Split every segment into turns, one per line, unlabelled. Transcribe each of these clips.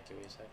Give me a second.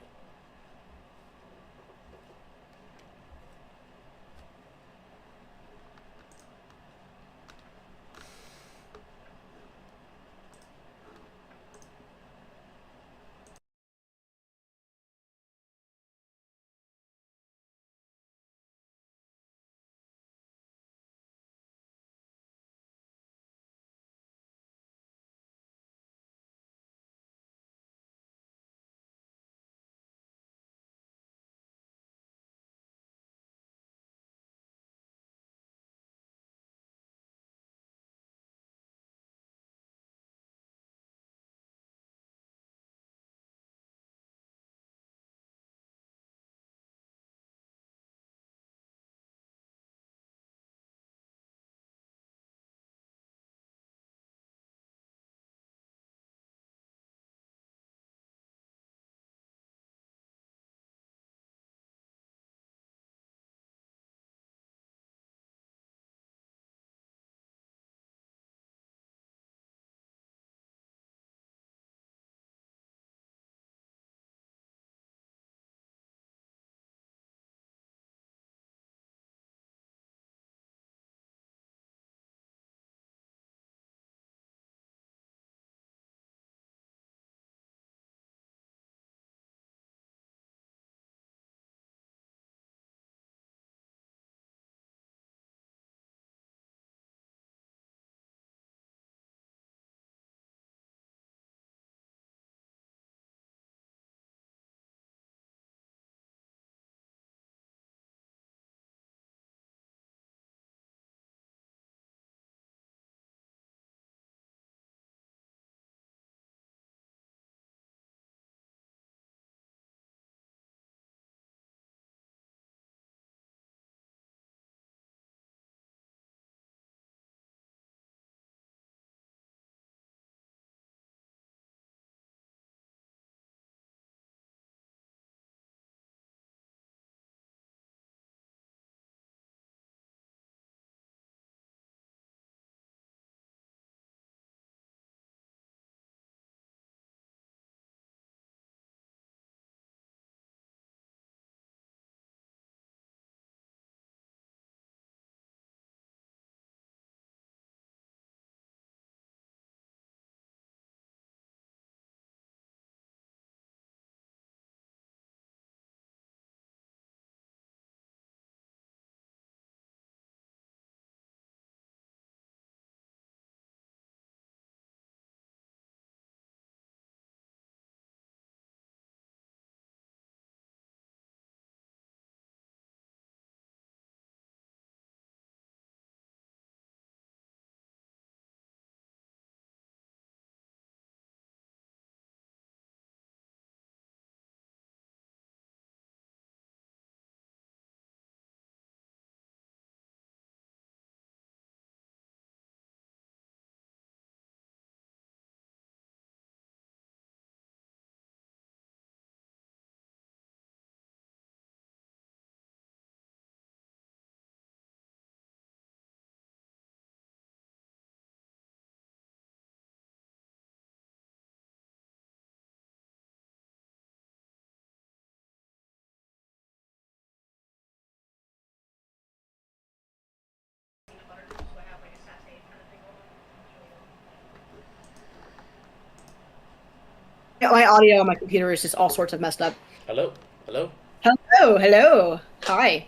Yeah, my audio on my computer is just all sorts of messed up.
Hello? Hello?
Hello, hello. Hi.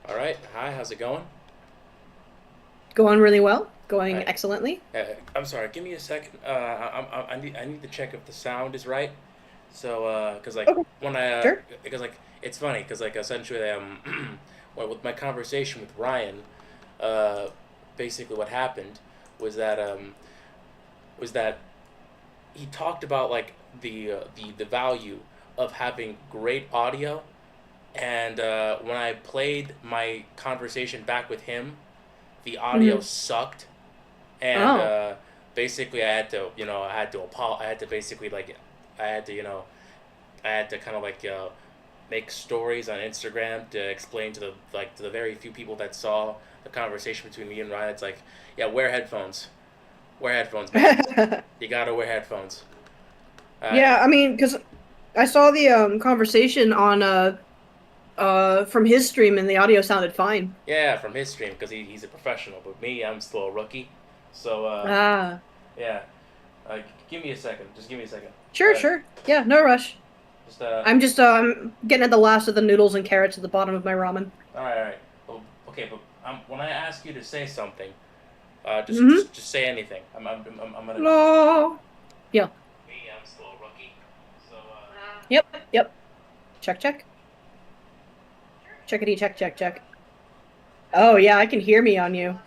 All right. Hi, how's it going?
Going really well. Going
Hi.
excellently.
I'm sorry. Give me a second. I need to check if the sound is right. So, cause like
Okay,
when I,
sure.
because like it's funny, cause like essentially well, with my conversation with Ryan, uh, basically what happened was that was that he talked about like the value of having great audio, and when I played my conversation back with him, the audio
Hmm.
sucked, and
Oh.
basically I had to basically like I had to I had to kind of like make stories on Instagram to explain to the very few people that saw the conversation between me and Ryan. It's like, yeah, wear headphones, man. You gotta wear headphones. Uh,
Yeah, I mean, because I saw the conversation on from his stream, and the audio sounded fine.
Yeah, from his stream because he's a professional, but me, I'm still a rookie. So
Ah,
yeah, give me a second. Just give me a second.
sure, sure. Yeah, no rush.
Just
I'm just I'm getting at the last of the noodles and carrots at the bottom of my ramen.
all right. Well, okay, but when I ask you to say something,
Mm-hmm.
just say anything. I'm gonna.
Hello. Yeah.
Me, I'm still a rookie. So
Yep. Yep. Check, check. Checkity, check, check, check. Oh yeah, I can hear me on you.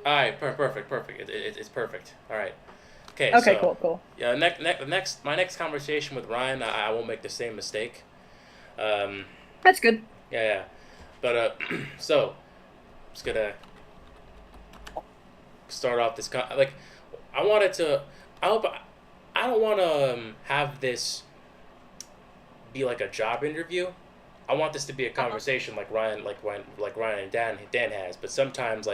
all right, perfect. It's perfect. All right. Okay,
Okay,
so
cool, cool.
yeah, my next conversation with Ryan, I won't make the same mistake. Um,
That's good.
yeah. But so just gonna start off this like I wanted to. I hope I don't want to have this be like a job interview. I want this to be a conversation like Ryan and Dan has. But sometimes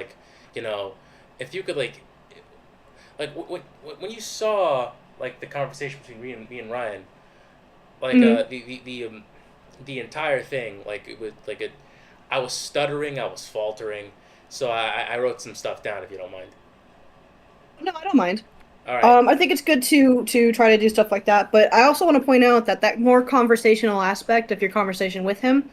you know, if you could when you saw like the conversation between me and Ryan, like
Mm-hmm.
the entire thing, like it was like it. I was stuttering, I was faltering, so I wrote some stuff down if you don't mind.
No, I don't mind.
All right.
I think it's good to try to do stuff like that, but I also want to point out that that more conversational aspect of your conversation with him,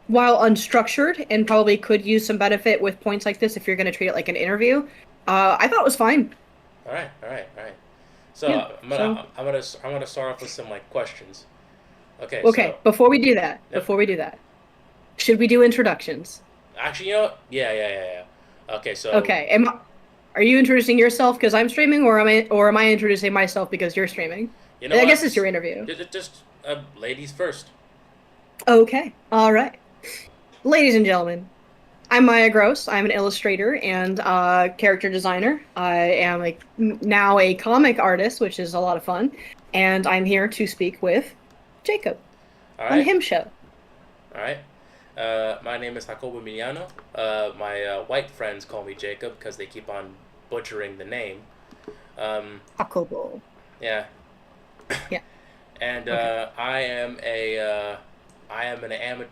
while unstructured and probably could use some benefit with points like this if you're going to treat it like an interview, I thought it was fine.
All right. So
Yeah. So
I'm gonna start off with some like questions. Okay, so
okay, before we do that,
yep.
should we do introductions?
Actually, you know what? Yeah. Okay, so
Okay. Are you introducing yourself because I'm streaming, or am I introducing myself because you're streaming?
you know
I
what?
guess it's your interview.
Just ladies first.
Okay. All right. Ladies and gentlemen, I'm Maya Gross. I'm an illustrator and character designer. I am now a comic artist, which is a lot of fun. And I'm here to speak with Jacob
All
on
right,
Him Show.
all right. My name is Jacobo Miliano. My white friends call me Jacob because they keep on butchering the name. Um,
Jacobo.
yeah,
Yeah.
and
Okay.
I am an amateur.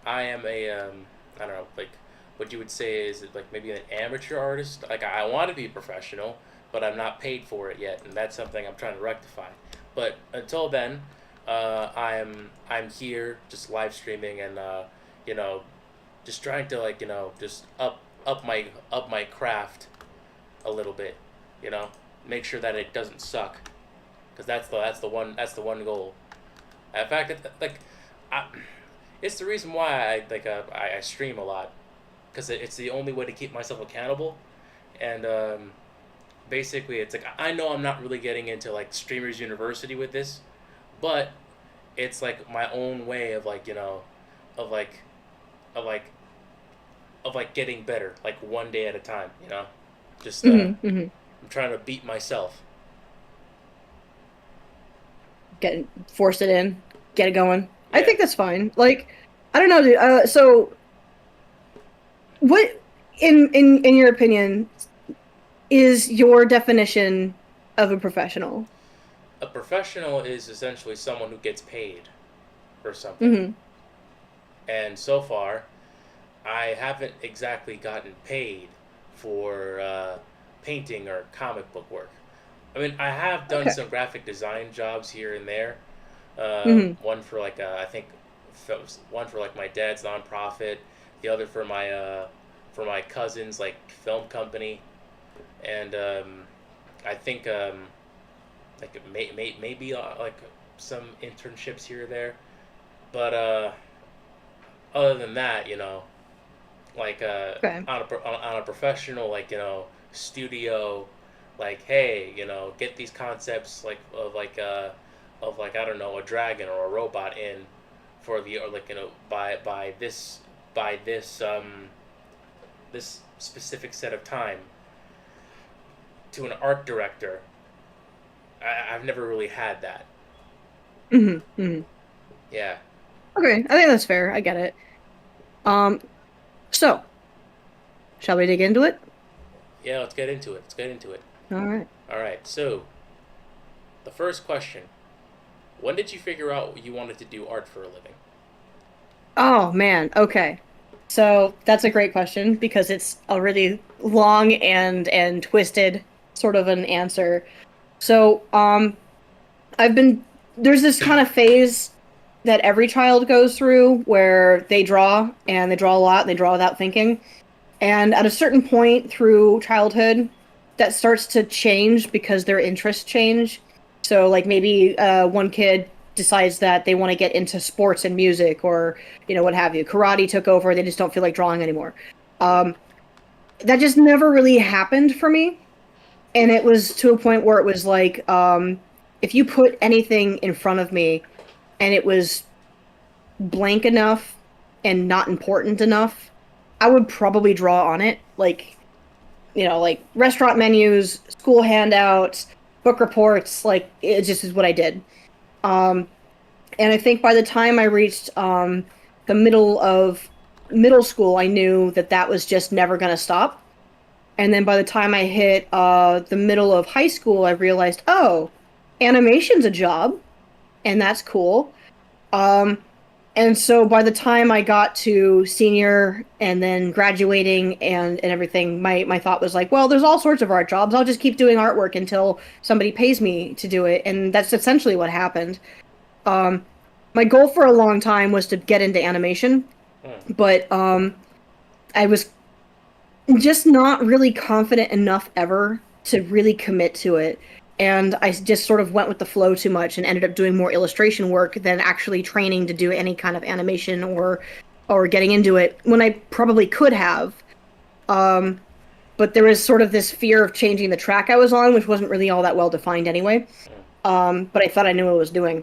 I am a I don't know, like what you would say is like maybe an amateur artist. Like I want to be professional, but I'm not paid for it yet, and that's something I'm trying to rectify. But until then, I'm here just live streaming and you know just trying to just up my craft a little bit, you know, make sure that it doesn't suck, because that's the one goal. In fact, I, it's the reason why I stream a lot, because it's the only way to keep myself accountable, and basically it's like I know I'm not really getting into like streamers university with this, but it's like my own way of of like of like getting better like one day at a time, you know, just
Mm-hmm.
I'm trying to beat myself.
Get force it in, get it going. I
Yeah.
think that's fine. Like, I don't know, dude. So what, in your opinion, is your definition of a professional?
A professional is essentially someone who gets paid for something,
Mm-hmm.
and so far I haven't exactly gotten paid for painting or comic book work. I mean, I have done
Okay.
some graphic design jobs here and there.
Mm-hmm.
One for I think one for like my dad's nonprofit, the other for my cousin's like film company, and I think maybe like some internships here or there. But other than that, you know, like
Okay.
on a professional studio, like hey, you know, get these concepts of like I don't know, a dragon or a robot in for the or like you know by this specific set of time to an art director. I've never really had that.
Mm-hmm. Mm-hmm.
Yeah.
Okay. I think that's fair. I get it. Um. So, shall we dig into it?
Yeah, let's get into it. Let's get into it.
All right.
All right. So, the first question, When did you figure out you wanted to do art for a living?
Oh man, okay. So that's a great question because it's a really long and twisted sort of an answer. So, I've been there's this kind of phase that every child goes through where they draw and they draw a lot, and they draw without thinking. And at a certain point through childhood, that starts to change because their interests change. So, like maybe one kid decides that they want to get into sports and music, or what have you. Karate took over; they just don't feel like drawing anymore. Um, that just never really happened for me, and it was to a point where it was like, if you put anything in front of me and it was blank enough and not important enough, I would probably draw on it. Like restaurant menus, school handouts, book reports, like it just is what I did. Um, and I think by the time I reached the middle of middle school, I knew that that was just never going to stop. And then by the time I hit the middle of high school, I realized, oh, animation's a job, and that's cool. Um, and so by the time I got to senior and then graduating and everything, my thought was like, well, there's all sorts of art jobs. I'll just keep doing artwork until somebody pays me to do it. And that's essentially what happened. Um, my goal for a long time was to get into animation,
Hmm.
but I was just not really confident enough ever to really commit to it. And I just sort of went with the flow too much and ended up doing more illustration work than actually training to do any kind of animation or getting into it when I probably could have. Um, but there was sort of this fear of changing the track I was on, which wasn't really all that well defined anyway.
Hmm.
But I thought I knew what I was doing.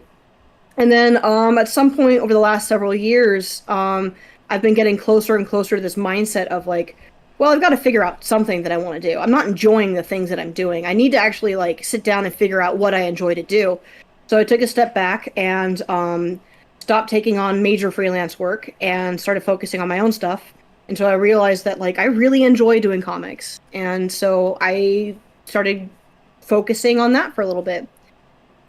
And then at some point over the last several years, I've been getting closer and closer to this mindset of like, well, I've got to figure out something that I want to do. I'm not enjoying the things that I'm doing. I need to actually like sit down and figure out what I enjoy to do. So I took a step back and stopped taking on major freelance work and started focusing on my own stuff until I realized that like I really enjoy doing comics. And so I started focusing on that for a little bit.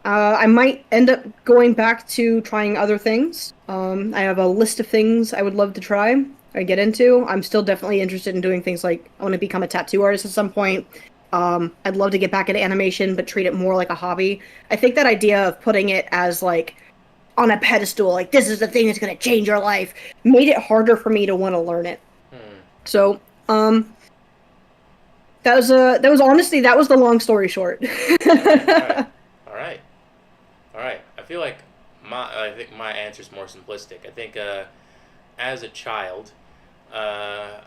I might end up going back to trying other things. I have a list of things I would love to try or get into. I'm still definitely interested in doing things like I want to become a tattoo artist at some point. I'd love to get back into animation, but treat it more like a hobby. I think that idea of putting it as like on a pedestal, like this is the thing that's going to change your life, made it harder for me to want to learn it.
Hmm.
So, that was honestly that was the long story short.
All right. All right. All right. All right. I think my answer is more simplistic. I think as a child, uh,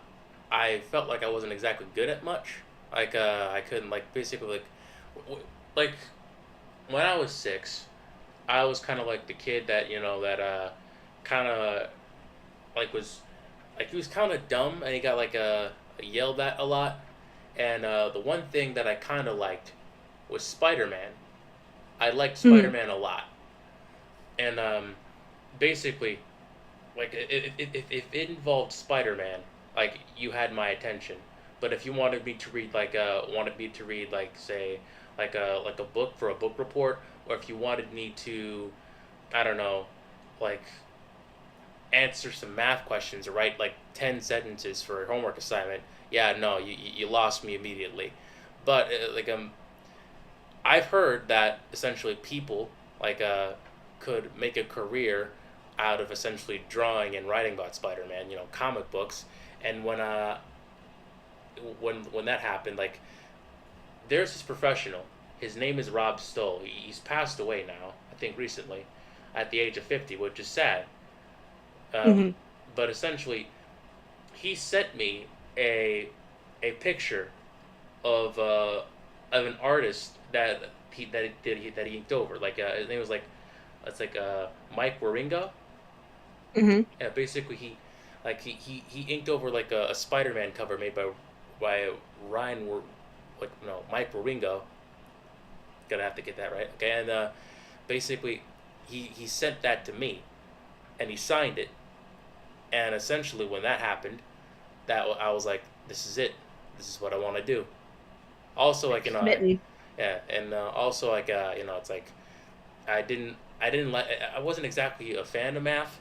I felt like I wasn't exactly good at much. Like I couldn't like basically like when I was 6, I was kind of like the kid that that kind of like was like he was kind of dumb and he got like yelled at a lot. And the one thing that I kind of liked was Spider Man. I liked Spider
Mhm.
Man a lot, and basically, like if it involved Spider Man, like you had my attention. But if you wanted me to read like say like a book for a book report, or if you wanted me to, I don't know, like answer some math questions or write like 10 sentences for a homework assignment, yeah, no, you lost me immediately. But I've heard that essentially people like could make a career out of essentially drawing and writing about Spider-Man, comic books. And when that happened, like there's this professional. His name is Rob Stoll. He's passed away now, I think recently, at the age of 50, which is sad. Um,
Mhm.
but essentially, he sent me a a picture of an artist that he inked over. Like his name was like it's like Mike Waringa.
Mhm.
Yeah, basically he inked over like a Spider-Man cover made by Ryan like no Mike Waringa. Gonna have to get that right. Okay, and basically he sent that to me and he signed it. And essentially when that happened, that I was like, this is it. This is what I want to do. Also, like
Smitten.
yeah, and also like it's like I didn't I didn't like. I wasn't exactly a fan of math.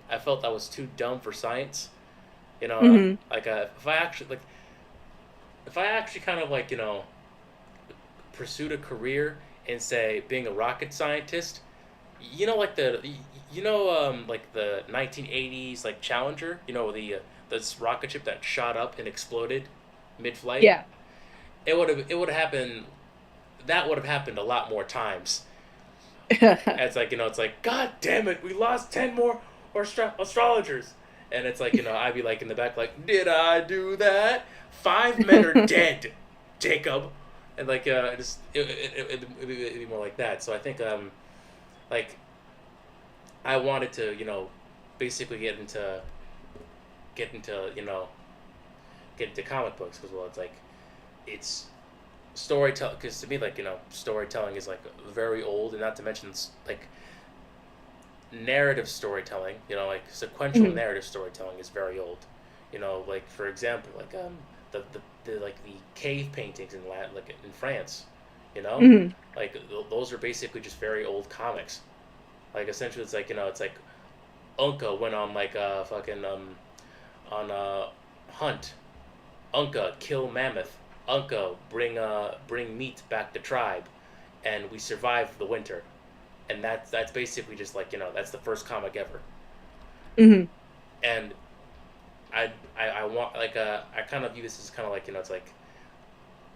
I felt I was too dumb for science. You know,
Hmm.
like if I actually kind of like pursued a career in say being a rocket scientist, like like the 1980s like Challenger, the this rocket ship that shot up and exploded mid-flight.
Yeah.
It would have happened. That would have happened a lot more times. It's like it's like God damn it, we lost 10 more astrologers, and it's like I'd be like in the back like, did I do that? 5 men are dead, Jacob, and like it'd be more like that. So I think like I wanted to basically get into get into comic books because well it's like it's storytelling because to me like storytelling is like very old, and not to mention like narrative storytelling, like sequential
Hmm.
narrative storytelling is very old. Like for example, like the like the cave paintings in like in France, you know,
Hmm.
like those are basically just very old comics. Like essentially, it's like it's like Unka went on like a fucking on a hunt. Unka kill mammoth. Unka bring meat back to tribe, and we survived the winter. And that's basically just like that's the first comic ever.
Hmm.
And I want like I kind of view this as kind of like it's like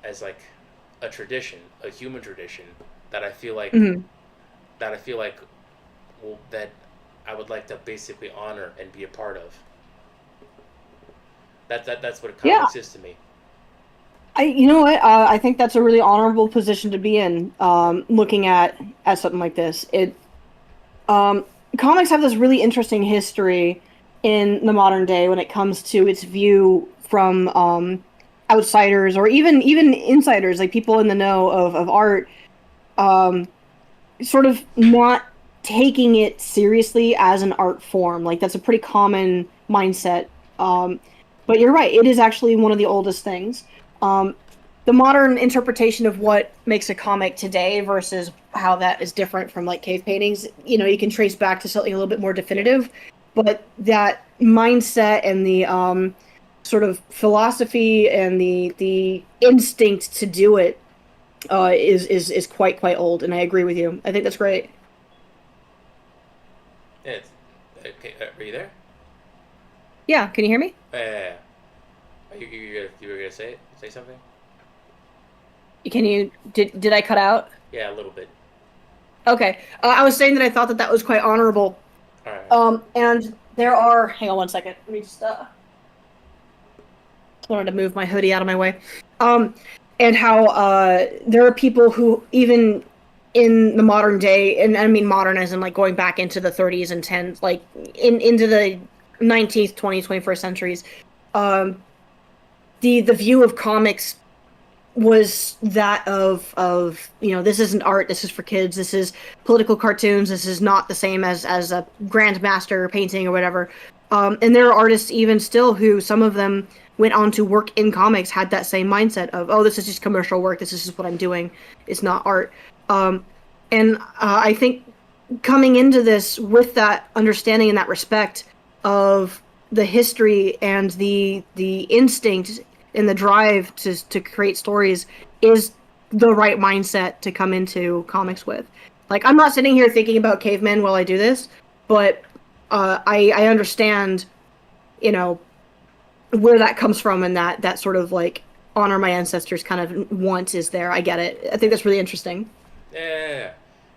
as like a tradition, a human tradition that I feel like
Hmm.
that I feel like that I would like to basically honor and be a part of. That's what
Yeah.
comics is to me.
You know what? I think that's a really honorable position to be in.
Yeah.
Looking at something like this, um, comics have this really interesting history in the modern day when it comes to its view from outsiders or even insiders, like people in the know of art. Um, Sort of not taking it seriously as an art form. Like that's a pretty common mindset. But you're right; it is actually one of the oldest things. Um, the modern interpretation of what makes a comic today versus how that is different from like cave paintings, you can trace back to something a little bit more
Yeah.
definitive. But that mindset and the sort of philosophy and the instinct to do it is quite old, and I agree with you. I think that's great.
Yeah. Okay. Are you there?
Yeah, can you hear me?
Yeah. You were gonna say something?
Can you did I cut out?
Yeah, a little bit.
Okay, I was saying that I thought that that was quite honorable.
All right.
And there are. Hang on one second. Let me just wanted to move my hoodie out of my way. Um, and how there are people who even in the modern day, and I mean modern as in like going back into the 30s and 10s, like into the 19th, 20th, 21st centuries. Um, the view of comics was that of this isn't art, this is for kids, this is political cartoons, this is not the same as a grandmaster painting or whatever. And there are artists even still who some of them went on to work in comics had that same mindset of, oh, this is just commercial work, this is just what I'm doing, it's not art. And I think coming into this with that understanding and that respect of the history and the instinct and the drive to create stories is the right mindset to come into comics with. Like I'm not sitting here thinking about cavemen while I do this, but I understand, you know, where that comes from and that sort of like honor my ancestors kind of want is there. I get it. I think that's really interesting.
Yeah.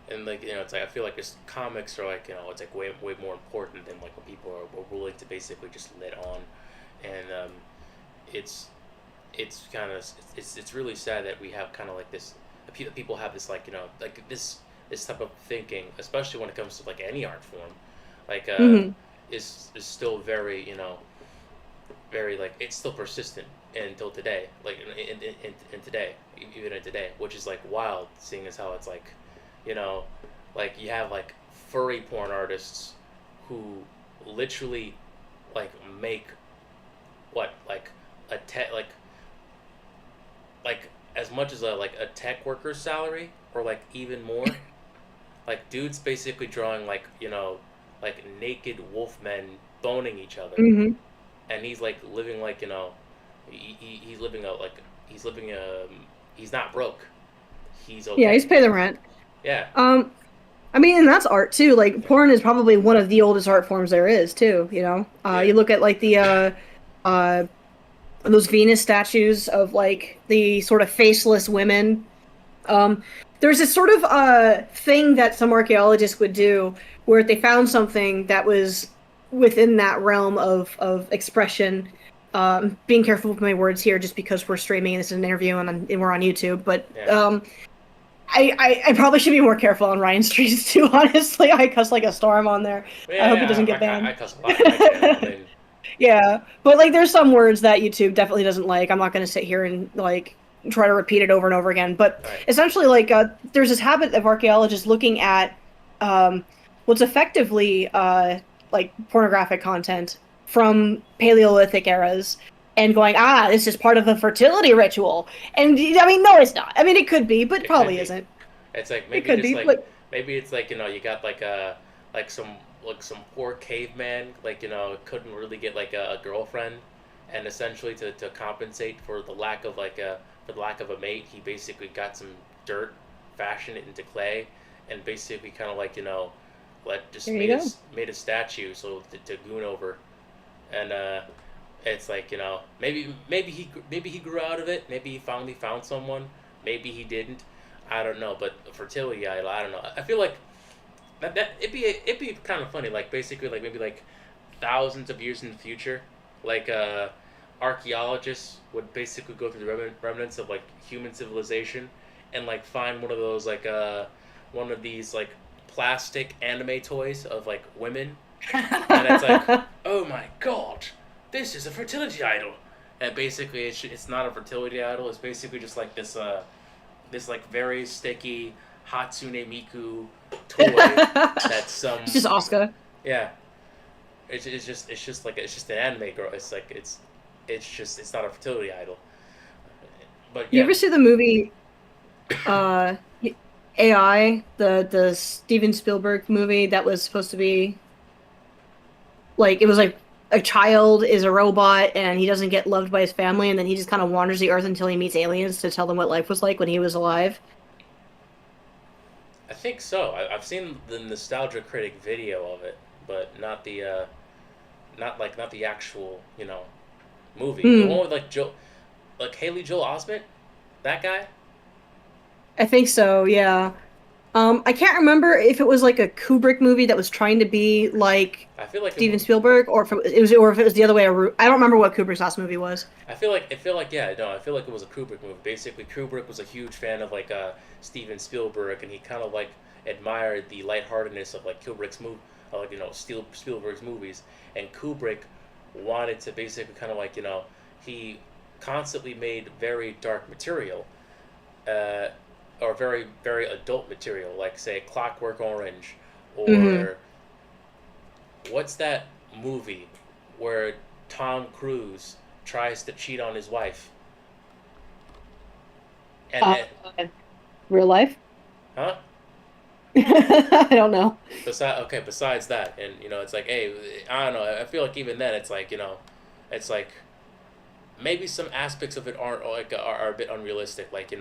And like it's like I feel like this comics are like it's like way more important than like what people are willing to basically just let on, and it's kind of it's really sad that we have kind of like this people have this like like this type of thinking, especially when it comes to like any art form, like
Hmm.
is still very very like it's still persistent until today, like in today, even in today, which is like wild, seeing as how it's like, you know, like you have like furry porn artists who literally like make what a tech like as much as a like a tech worker's salary or like even more like dudes basically drawing like like naked wolf men boning each other,
Hmm.
and he's like living like he's living a he's living a he's not broke, he's
Yeah,
okay.
he's pay the rent.
Yeah,
Um, I mean, and that's art too. Like
yeah,
porn is probably one of the oldest art forms there is too, you know.
yeah,
You look at like the uh those Venus statues of like the sort of faceless women. Um, there's this sort of thing that some archaeologists would do where if they found something that was within that realm of expression. Being careful with my words here, just because we're streaming and this is an interview and we're on YouTube. But
yeah.
I probably should be more careful on Ryan streams too. Honestly, I cuss like a storm on there. I
Yeah,
hope he doesn't
yeah,
get
I
banned.
cuss a lot in my channel. I mean,
Yeah, but like there's some words that YouTube definitely doesn't like. I'm not going to sit here and like try to repeat it over and over again. But
right.
essentially, like there's this habit of archaeologists looking at um, what's effectively like pornographic content from Paleolithic eras and going, ah, this is part of a fertility ritual. And I mean, no, it's not. I mean, it could be, but
It could
probably
be.
isn't.
It's like
It
maybe
could
just
be,
like
but
maybe it's like you got like a like some poor caveman like couldn't really get like a girlfriend, and essentially to compensate for the lack of like a for the lack of a mate, he basically got some dirt, fashioned it into clay, and basically kind of like like just
there you go.
made a statue so to goon over, and it's like maybe he grew out of it, maybe he finally found someone, maybe he didn't, I don't know, but fertility idol, I don't know. I feel like that it'd be kind of funny, like basically like maybe like thousands of years in the future, like archaeologists would basically go through the remnants of like human civilization and like find one of those like one of these like plastic anime toys of like women, and it's like, oh my god, this is a fertility idol, and basically it's not a fertility idol. It's basically just like this like very sticky Hatsune Miku toy that's some
It's just Oscar.
yeah. It's just like it's just an anime girl. It's just it's not a fertility idol. But
You
yeah,
ever see the movie uh AI, the Steven Spielberg movie that was supposed to be like it was like a child is a robot and he doesn't get loved by his family and then he just kind of wanders the earth until he meets aliens to tell them what life was like when he was alive.
I think so. I've seen the nostalgia critic video of it, but not the not the actual movie. The
Hmm.
one with like like Haley Joel Osment, that guy.
I think so, yeah. I can't remember if it was like a Kubrick movie that was trying to be like
I feel like
Steven Spielberg, or if it was the other way around. I don't remember what Kubrick's last movie was.
I feel like yeah, no, I feel like it was a Kubrick movie. Basically, Kubrick was a huge fan of like Steven Spielberg, and he kind of like admired the lightheartedness of like Kubrick's move, like Spielberg's movies. And Kubrick wanted to basically kind of like he constantly made very dark material, uh, or very adult material, like say Clockwork Orange,
Hmm.
or what's that movie where Tom Cruise tries to cheat on his wife? And
Uh,
then,
Real life?
huh?
I don't know.
Besides that, and it's like, hey, I don't know. I feel like even then, it's like it's like maybe some aspects of it aren't like are a bit unrealistic. Like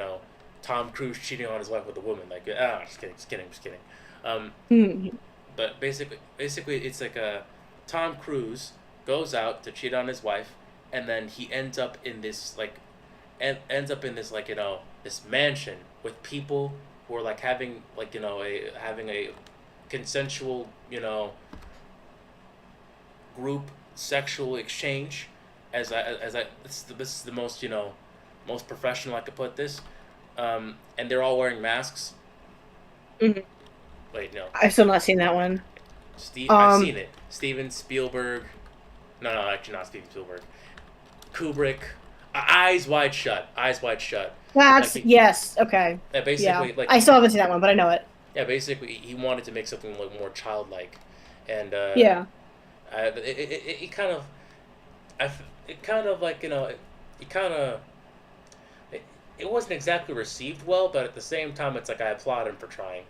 Tom Cruise cheating on his wife with a woman. Like just kidding, just kidding, just kidding. Um,
Hmm.
but basically, it's like a Tom Cruise goes out to cheat on his wife, and then he ends up in this like, ends up in this like this mansion with people who are like having like a having a consensual group sexual exchange. This is the most most professional I could put this, and they're all wearing masks.
Hmm.
Wait, no,
I've still not seen that one.
I've
Um,
seen it. Steven Spielberg. No, actually not Steven Spielberg. Kubrick. Eyes Wide Shut. Eyes Wide Shut. Like
that's yes. Okay. Yeah,
basically like
I still haven't seen that one, but I know it.
yeah, basically he wanted to make something like more childlike, and
Yeah.
it kind of it kind of like it kind of it, it wasn't exactly received well, but at the same time it's like I applaud him for trying.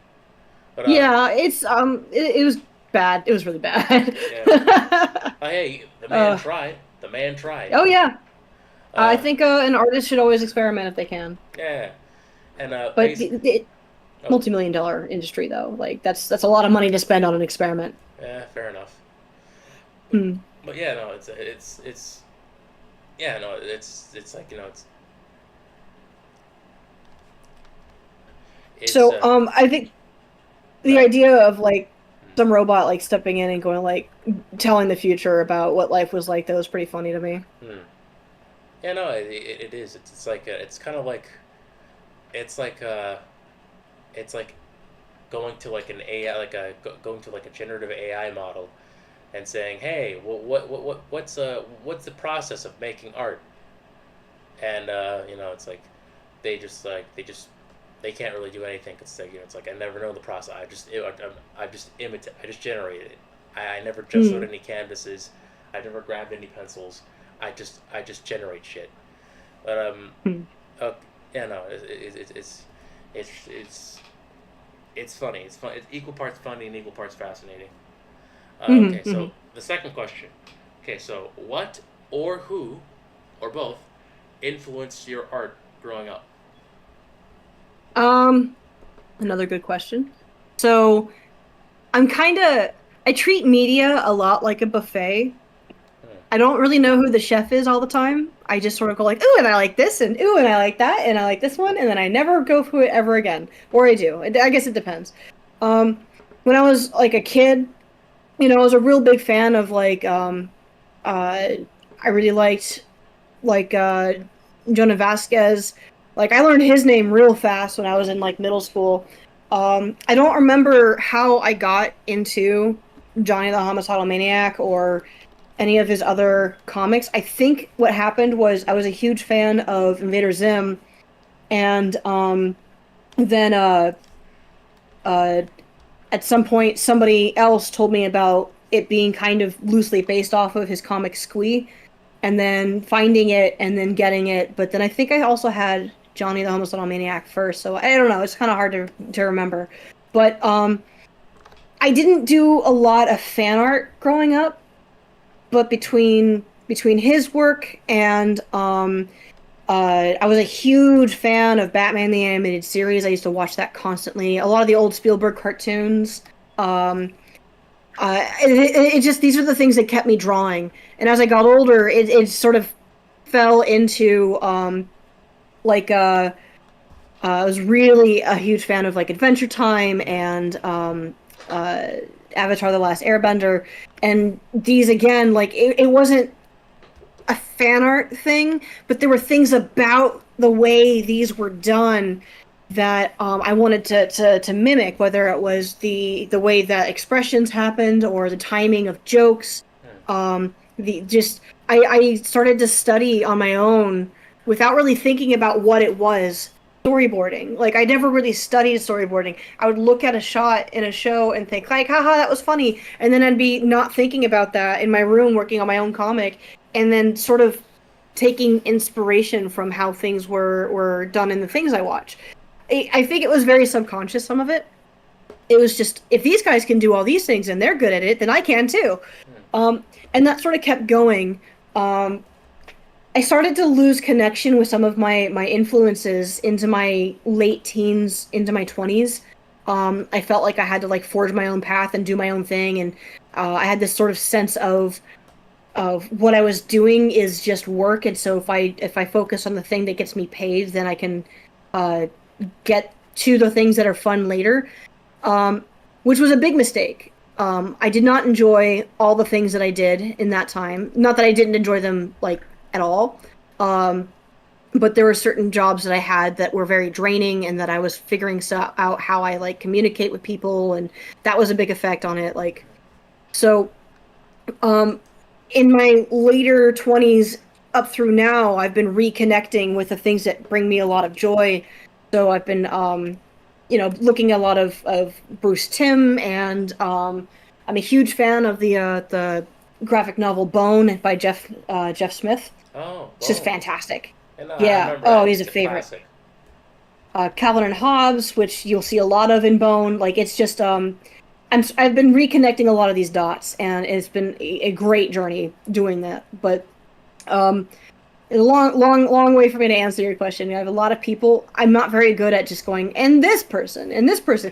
But
Yeah, it was bad. It was really bad.
yeah. Hey, the man
uh,
tried. The man tried.
oh yeah, I
Uh,
think an artist should always experiment if they can.
yeah. And
But the
oh,
multi-million-dollar industry though, like that's a lot of money to spend on an experiment.
yeah, fair enough. But,
Hmm.
but yeah, no, it's yeah, no, it's like it's
So I think the
no,
idea of like some robot like stepping in and going like telling the future about what life was like, that was pretty funny to me.
hmm. Yeah, no, it is. It's like it's kind of like it's like it's like going to like an AI going to like a generative AI model and saying, hey, what's the process of making art? And it's like they can't really do anything. It's like it's like I never know the process. I just imitate. I just generated it. I never just
Hmm.
wrote any canvases. I never grabbed any pencils. I just generate shit. But
Hmm.
uh, yeah, no, it's it's it's funny. It's fun. It's equal parts funny and equal parts fascinating.
Hmm.
Okay,
Hmm.
so the second question. Okay, so what or who or both influenced your art growing up?
Um, Another good question. So I'm kind of I treat media a lot like a buffet.
Hmm.
I don't really know who the chef is all the time. I just sort of go like, ooh, and I like this, and ooh, and I like that, and I like this one, and then I never go through it ever again. Or I do. I guess it depends. Um, when I was like a kid, I was a real big fan of uh, I really liked like Jonah Vasquez. Like I learned his name real fast when I was in like middle school. I don't remember how I got into Johnny the Homicidal Maniac or any of his other comics. I think what happened was I was a huge fan of Invader Zim, and then uh, at some point somebody else told me about it being kind of loosely based off of his comic Squee, and then finding it and then getting it. But then I think I also had Johnny the Homicidal Maniac first, so I don't know. It's kind of hard to remember. But I didn't do a lot of fan art growing up, but between his work and I was a huge fan of Batman the Animated Series. I used to watch that constantly. A lot of the old Spielberg cartoons. Um, it just these are the things that kept me drawing. And as I got older, it sort of fell into like I was really a huge fan of like Adventure Time and uh, Avatar: The Last Airbender, and these again, like it wasn't a fan art thing, but there were things about the way these were done that I wanted to mimic, whether it was the way that expressions happened or the timing of jokes.
Hmm.
The just I started to study on my own without really thinking about what it was. Storyboarding. Like I never really studied storyboarding. I would look at a shot in a show and think like, haha, that was funny. And then I'd be not thinking about that in my room working on my own comic and then sort of taking inspiration from how things were done in the things I watch. I think it was very subconscious, some of it. It was just if these guys can do all these things and they're good at it, then I can too.
Hmm.
And that sort of kept going. I started to lose connection with some of my influences into my late teens, into my 20s. I felt like I had to like forge my own path and do my own thing, and I had this sort of sense of what I was doing is just work, and so if I focus on the thing that gets me paid, then I can uh, get to the things that are fun later, um, which was a big mistake. I did not enjoy all the things that I did in that time. Not that I didn't enjoy them like at all, um, but there were certain jobs that I had that were very draining, and that I was figuring out how I like communicate with people, and that was a big effect on it. Like so, um, in my later 20s up through now, I've been reconnecting with the things that bring me a lot of joy. So I've been, looking at a lot of Bruce Timm, and I'm a huge fan of the graphic novel Bone by Jeff Smith.
Oh,
It's just
Bone.
fantastic.
And I
Yeah.
remember
Oh,
that.
he's a
It's a
favorite.
classic.
Calvin and Hobbes, which you'll see a lot of in Bone. Like it's just I've been reconnecting a lot of these dots, and it's been a great journey doing that. But um, a long way for me to answer your question. I have a lot of people. I'm not very good at just going, and this person, and this person.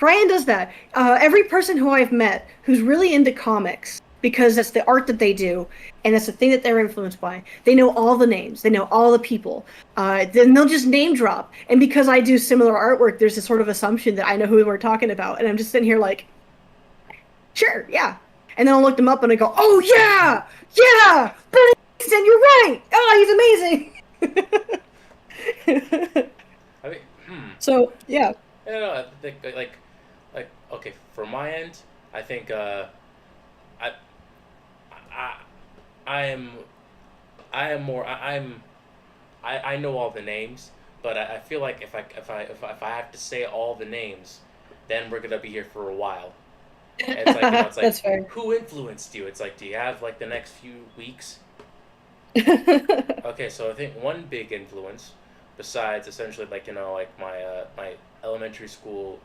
Ryan does that. Every person who I've met who's really into comics, because that's the art that they do, and that's the thing that they're influenced by. They know all the names. They know all the people. Then they'll just name drop. And because I do similar artwork, there's this sort of assumption that I know who we're talking about, and I'm just sitting here like, sure, yeah. And then I'll look them up and I go, oh yeah, yeah, Bernie Easton, you're right. Oh, he's amazing.
I mean,
So yeah.
I don't know. I think okay, for my end, I think I I I am I am more I know all the names, but I feel like if I have to say all the names, then we're gonna be here for a while. And it's like it's like
That's fair.
who influenced you? It's like, do you have like the next few weeks? Okay, so I think one big influence, besides essentially like like my elementary school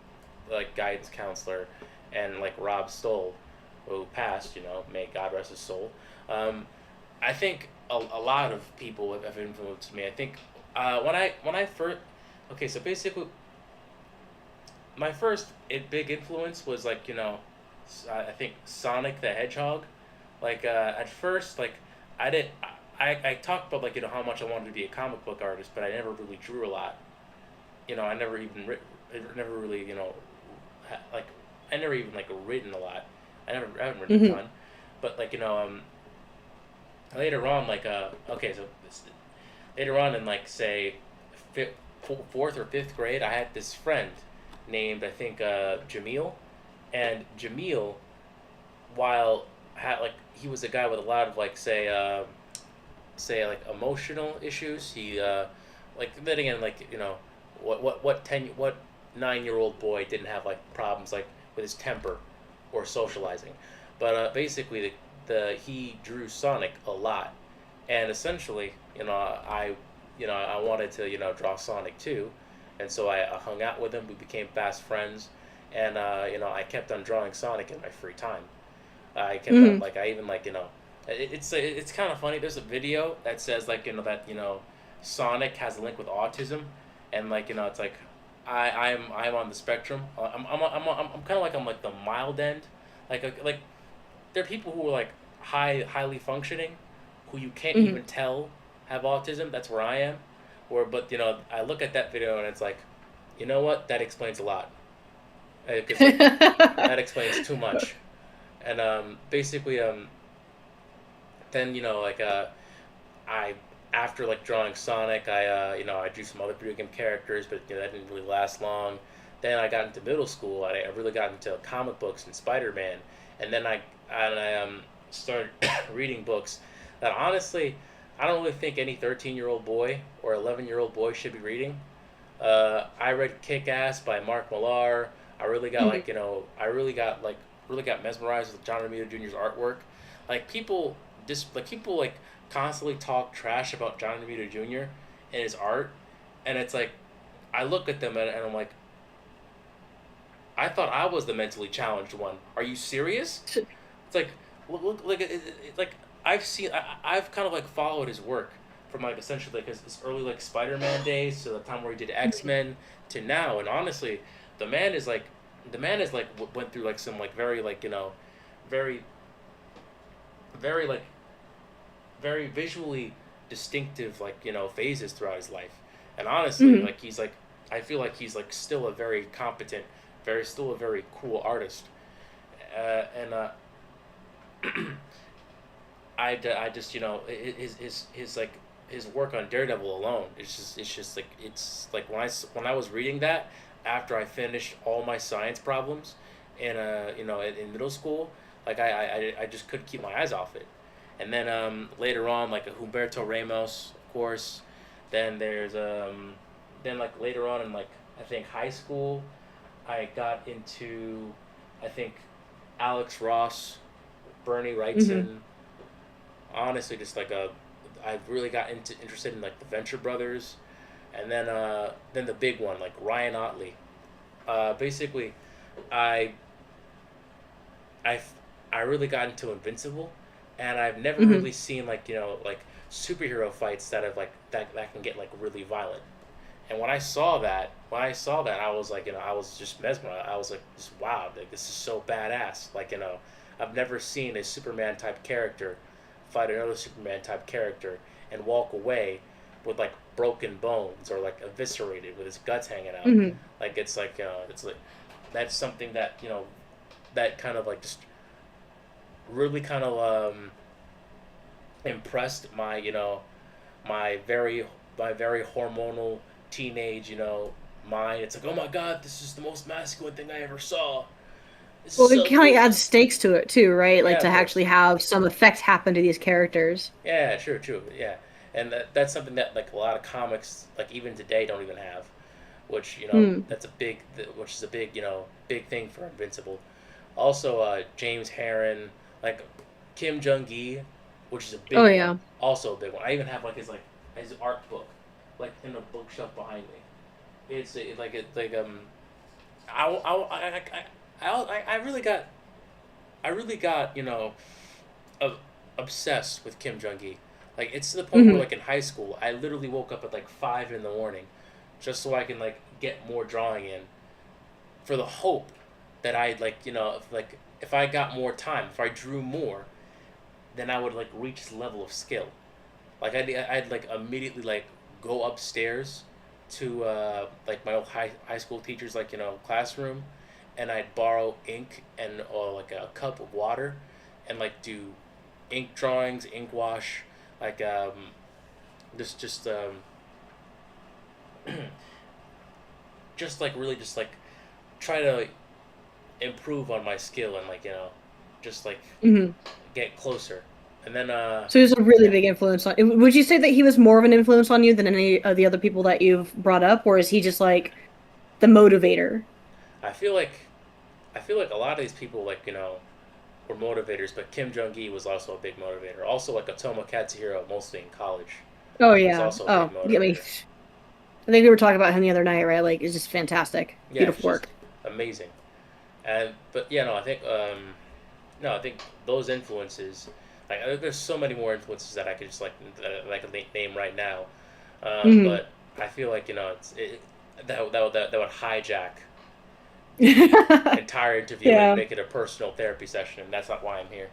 like guidance counselor, and like Rob Stoll, who passed, may God rest his soul. Um, I think a lot of people have influenced me. I think when I first, okay, so basically my first big influence was like I think Sonic the Hedgehog. Like at first, like I did. I talked about like how much I wanted to be a comic book artist, but I never really drew a lot. I never even never really like I never even like written a lot. I haven't written a
Hmm.
ton, but like later on like okay, so later on in like say fifth, fourth or fifth grade, I had this friend named I think Jamil, and Jamil, while had like he was a guy with a lot of like say like emotional issues. He like then again like what 9-year-old boy didn't have like problems like with his temper or socializing, but basically the he drew Sonic a lot, and essentially I wanted to draw Sonic too, and so I hung out with him. We became fast friends, and I kept on drawing Sonic in my free time. I kept on
Hmm.
like I even like it's kind of funny. There's a video that says like that Sonic has a link with autism, and like it's like I'm on the spectrum. I'm kind of like I'm like the mild end, like there are people who are like highly functioning, who you can't
Hmm.
even tell have autism. That's where I am. Or but I look at that video and it's like, you know what? That explains a lot. Because like that explains too much. And basically then like I after like drawing Sonic, I drew some other video game characters, but that didn't really last long. Then I got into middle school. I really got into comic books and Spider Man, and then I started reading books that honestly I don't really think any 13-year-old boy or 11-year-old boy should be reading. I read Kick Ass by Mark Millar. I really got
Hmm.
like really got mesmerized with John Romita Jr.'s artwork. Like people like constantly talk trash about John Romita Jr. and his art, and it's like I look at them and I'm like, I thought I was the mentally challenged one. Are you serious? It's like look like like I've kind of like followed his work from like essentially like his early like Spider-Man days to the time where he did X-Men to now, and honestly, the man is like the man is like went through like some like very like very very like very visually distinctive like phases throughout his life, and honestly
Hmm.
like he's like I feel like he's like still a very competent, very still a very cool artist, and I just his like his work on Daredevil alone. It's just like it's like when I was reading that after I finished all my science problems in in middle school, like I just couldn't keep my eyes off it. And then later on like Humberto Ramos, of course. Then there's then like later on in like I think high school, I got into I think Alex Ross, Bernie
Hmm.
Wrightson, honestly just like a I really got interested in like the Venture Brothers, and then the big one like Ryan Otley. Basically, I I I really got into Invincible, and I've never
Hmm.
really seen like like superhero fights that have like that can get like really violent. And when I saw that, I was like, I was just mesmerized. I was like, just wow, like this is so badass. Like, I've never seen a Superman type character fight another Superman type character and walk away with like broken bones or like eviscerated with his guts hanging out.
Hmm.
Like it's like that's something that that kind of like just really kind of impressed my my very my very hormonal teenage mind. It's like, oh my god, this is the most masculine thing I ever saw. This is
Well, it
so
kind of
cool.
adds stakes to it too, right? Like
Yeah,
to
of course.
actually have some effect happen to these characters.
Yeah, true, true. Yeah, and that's something that like a lot of comics like even today don't even have, which
Hmm.
that's a big which is a big big thing for Invincible. Also, James Heron, like Kim Jung Gi, which is a
Oh
big one.
yeah.
Also a big one. I even have like his art book, like in the bookshelf behind me. It's like I really got uh, obsessed with Kim Jung Gi. Like it's to the point where
Hmm.
like in high school, I literally woke up at like 5 in the morning, just so I can like get more drawing in, for the hope that I'd like if I got more time, if I drew more, then I would like reach this level of skill. Like I'd like immediately like go upstairs to like my old high school teacher's like classroom, and I'd borrow ink and or like a cup of water, and like do ink drawings, ink wash, like just just like really just like try to improve on my skill and like just like
Hmm.
get closer, and then
So he was a really
yeah.
big influence on. Would you say that he was more of an influence on you than any of the other people that you've brought up, or is he just like the motivator?
I feel like I feel like a lot of these people like were motivators, but Kim Jong Gi was also a big motivator. Also, like Otomo Katsuhiro, mostly in college,
Oh
was
yeah.
also a big
Oh, I mean,
motivator.
I think we were talking about him the other night, right? Like, it's just fantastic,
Yeah, it's
beautiful
just
work.
amazing. And but yeah, no, I think no, I think those influences, like there's so many more influences that I could just like that I could name right now.
Hmm.
But I feel like that would hijack the entire interview and
Yeah.
make it a personal therapy session, and that's not why I'm here.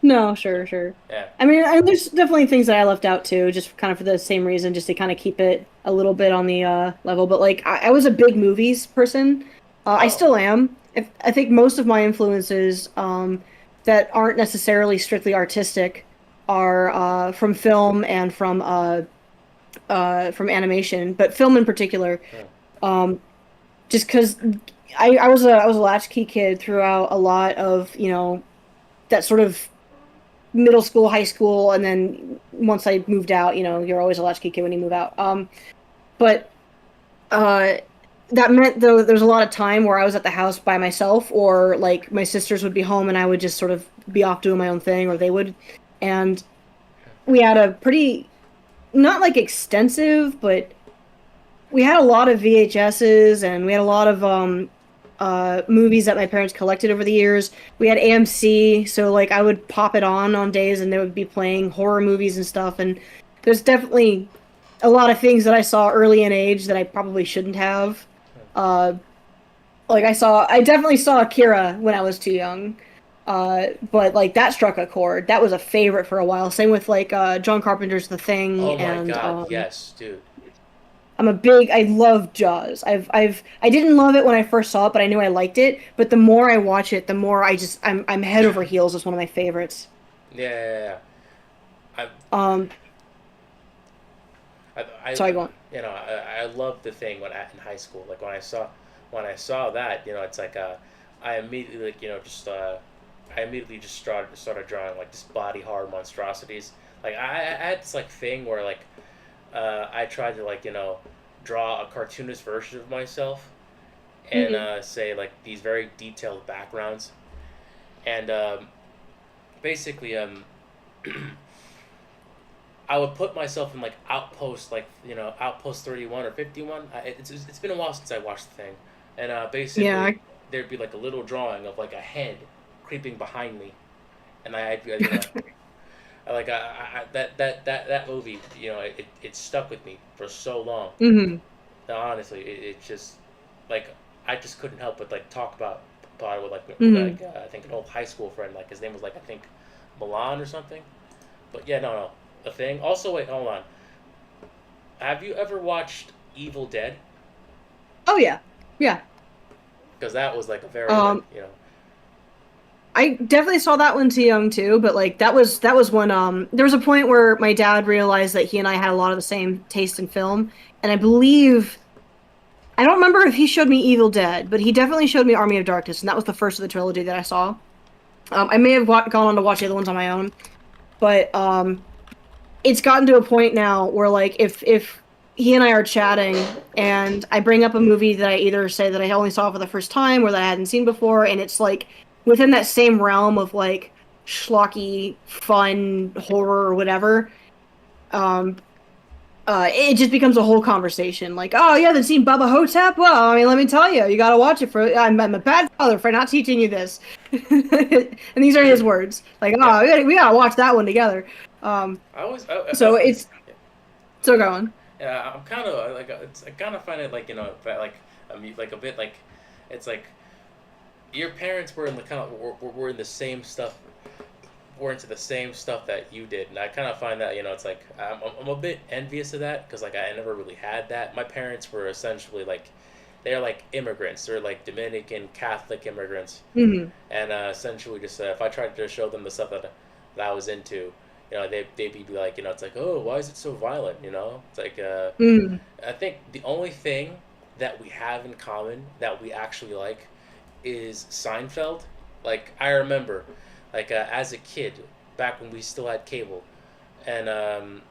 No,
So
sure, sure.
yeah.
I mean, there's definitely things that I left out too, just kind of for the same reason, just to kind of keep it a little bit on the level. But like, I was a big movies person. I
Oh.
still am. I think most of my influences that aren't necessarily strictly artistic are from film and from animation, but film in particular.
Hmm.
Um, just because I was a latchkey kid throughout a lot of that sort of middle school, high school, and then once I moved out, you're always a latchkey kid when you move out. But uh, that meant though there's a lot of time where I was at the house by myself, or like my sisters would be home and I would just sort of be off doing my own thing, or they would, and we had a pretty not like extensive, but we had a lot of VHSs and we had a lot of movies that my parents collected over the years. We had AMC, so like I would pop it on days and they would be playing horror movies and stuff. And there's definitely a lot of things that I saw early in age that I probably shouldn't have. Uh, like I definitely saw Akira when I was too young. But like that struck a chord. That was a favorite for a while. Same with like John Carpenter's The Thing
Oh my
and
God, yes, dude.
I love Jaws. I didn't love it when I first saw it, but I knew I liked it. But the more I watch it, the more I'm head over heels. It's one of my favorites.
Yeah, yeah, yeah.
Um,
I
sorry, go on.
I loved the thing in high school. Like when I saw that, it's like I immediately like I immediately just started drawing like just body horror monstrosities. Like I had this like thing where like I tried to like draw a cartoonist version of myself and
Hmm.
say like these very detailed backgrounds, and basically I would put myself in like Outpost, like Outpost 31 or 51. It's been a while since I watched the thing, and
Yeah.
basically there'd be like a little drawing of like a head creeping behind me, and that movie, it stuck with me for so long.
Hmm.
Now, honestly, it just like I just couldn't help but like talk about it with
Hmm.
I think an old high school friend. Like his name was like I think Milan or something. But yeah, no, the thing. Also, wait, hold on. Have you ever watched Evil Dead?
Oh yeah, yeah.
Because that was like a very
Um, I definitely saw that one too young too, but like that was when there was a point where my dad realized that he and I had a lot of the same taste in film, and I believe I don't remember if he showed me Evil Dead, but he definitely showed me Army of Darkness, and that was the first of the trilogy that I saw. I may have gone on to watch the other ones on my own, but it's gotten to a point now where like if he and I are chatting and I bring up a movie that I either say that I only saw for the first time or that I hadn't seen before, and it's like within that same realm of like schlocky, fun horror or whatever, um, it just becomes a whole conversation. Like, oh, you haven't seen Bubba Hotep? Well, I mean, let me tell you, you got to watch it. I'm a bad father for not teaching you this. And these are his words. Like,
yeah.
oh, we gotta watch that one together. Um,
I always,
so it's still going.
yeah, I'm kind of like, I kind of find it like like like a bit like, it's like your parents were in the kind of were in the same stuff, were into the same stuff that you did, and I kind of find that it's like I'm a bit envious of that because like I never really had that. My parents were essentially like they're like immigrants. They're like Dominican Catholic immigrants,
Hmm.
and essentially just if I tried to show them the stuff that I was into, they'd be like, it's like, oh, why is it so violent? It's like
Hmm.
I think the only thing that we have in common that we actually like is Seinfeld. Like I remember, like as a kid, back when we still had cable, and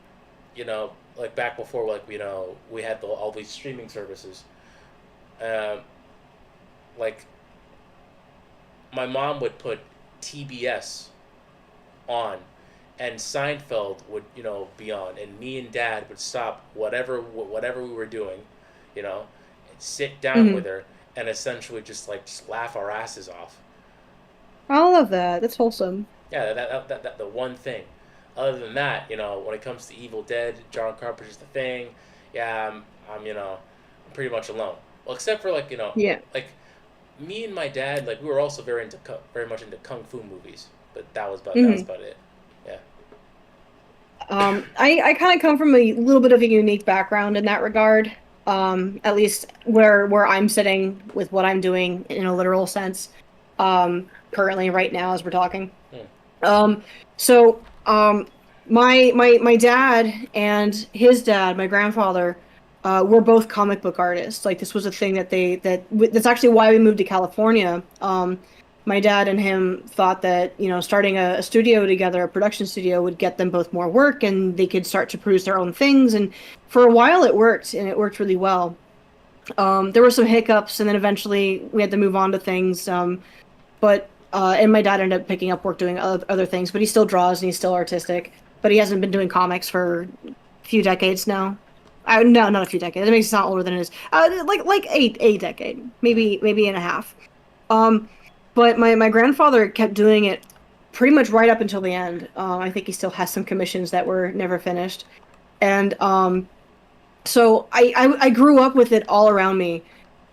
like back before, like we had all these streaming services. Um, like my mom would put TBS on, and Seinfeld would be on, and me and Dad would stop whatever we were doing, you know, and sit down with
Hmm.
her and essentially just laugh our asses off.
I love that. That's wholesome.
Yeah, that the one thing. Other than that, when it comes to Evil Dead, John Carpenter's The Thing, yeah, I'm pretty much alone. Well, except for
Yeah.
like me and my dad, like we were also very much into kung fu movies, but that was
Hmm.
about it. Yeah.
I kind of come from a little bit of a unique background in that regard. At least where I'm sitting with what I'm doing in a literal sense. Currently, right now, as we're talking.
Hmm.
Um, so my dad and his dad, my grandfather, were both comic book artists. Like this was a thing that's actually why we moved to California. My dad and him thought that starting a studio together, a production studio, would get them both more work, and they could start to produce their own things. And for a while, it worked, and it worked really well. There were some hiccups, and then eventually we had to move on to things. But and my dad ended up picking up work doing other things, but he still draws and he's still artistic. But he hasn't been doing comics for a few decades now. No, not a few decades. It makes it sound older than it is. Like a decade,
Hmm.
maybe and a half. Um, but my grandfather kept doing it pretty much right up until the end. I think he still has some commissions that were never finished, and so I grew up with it all around me,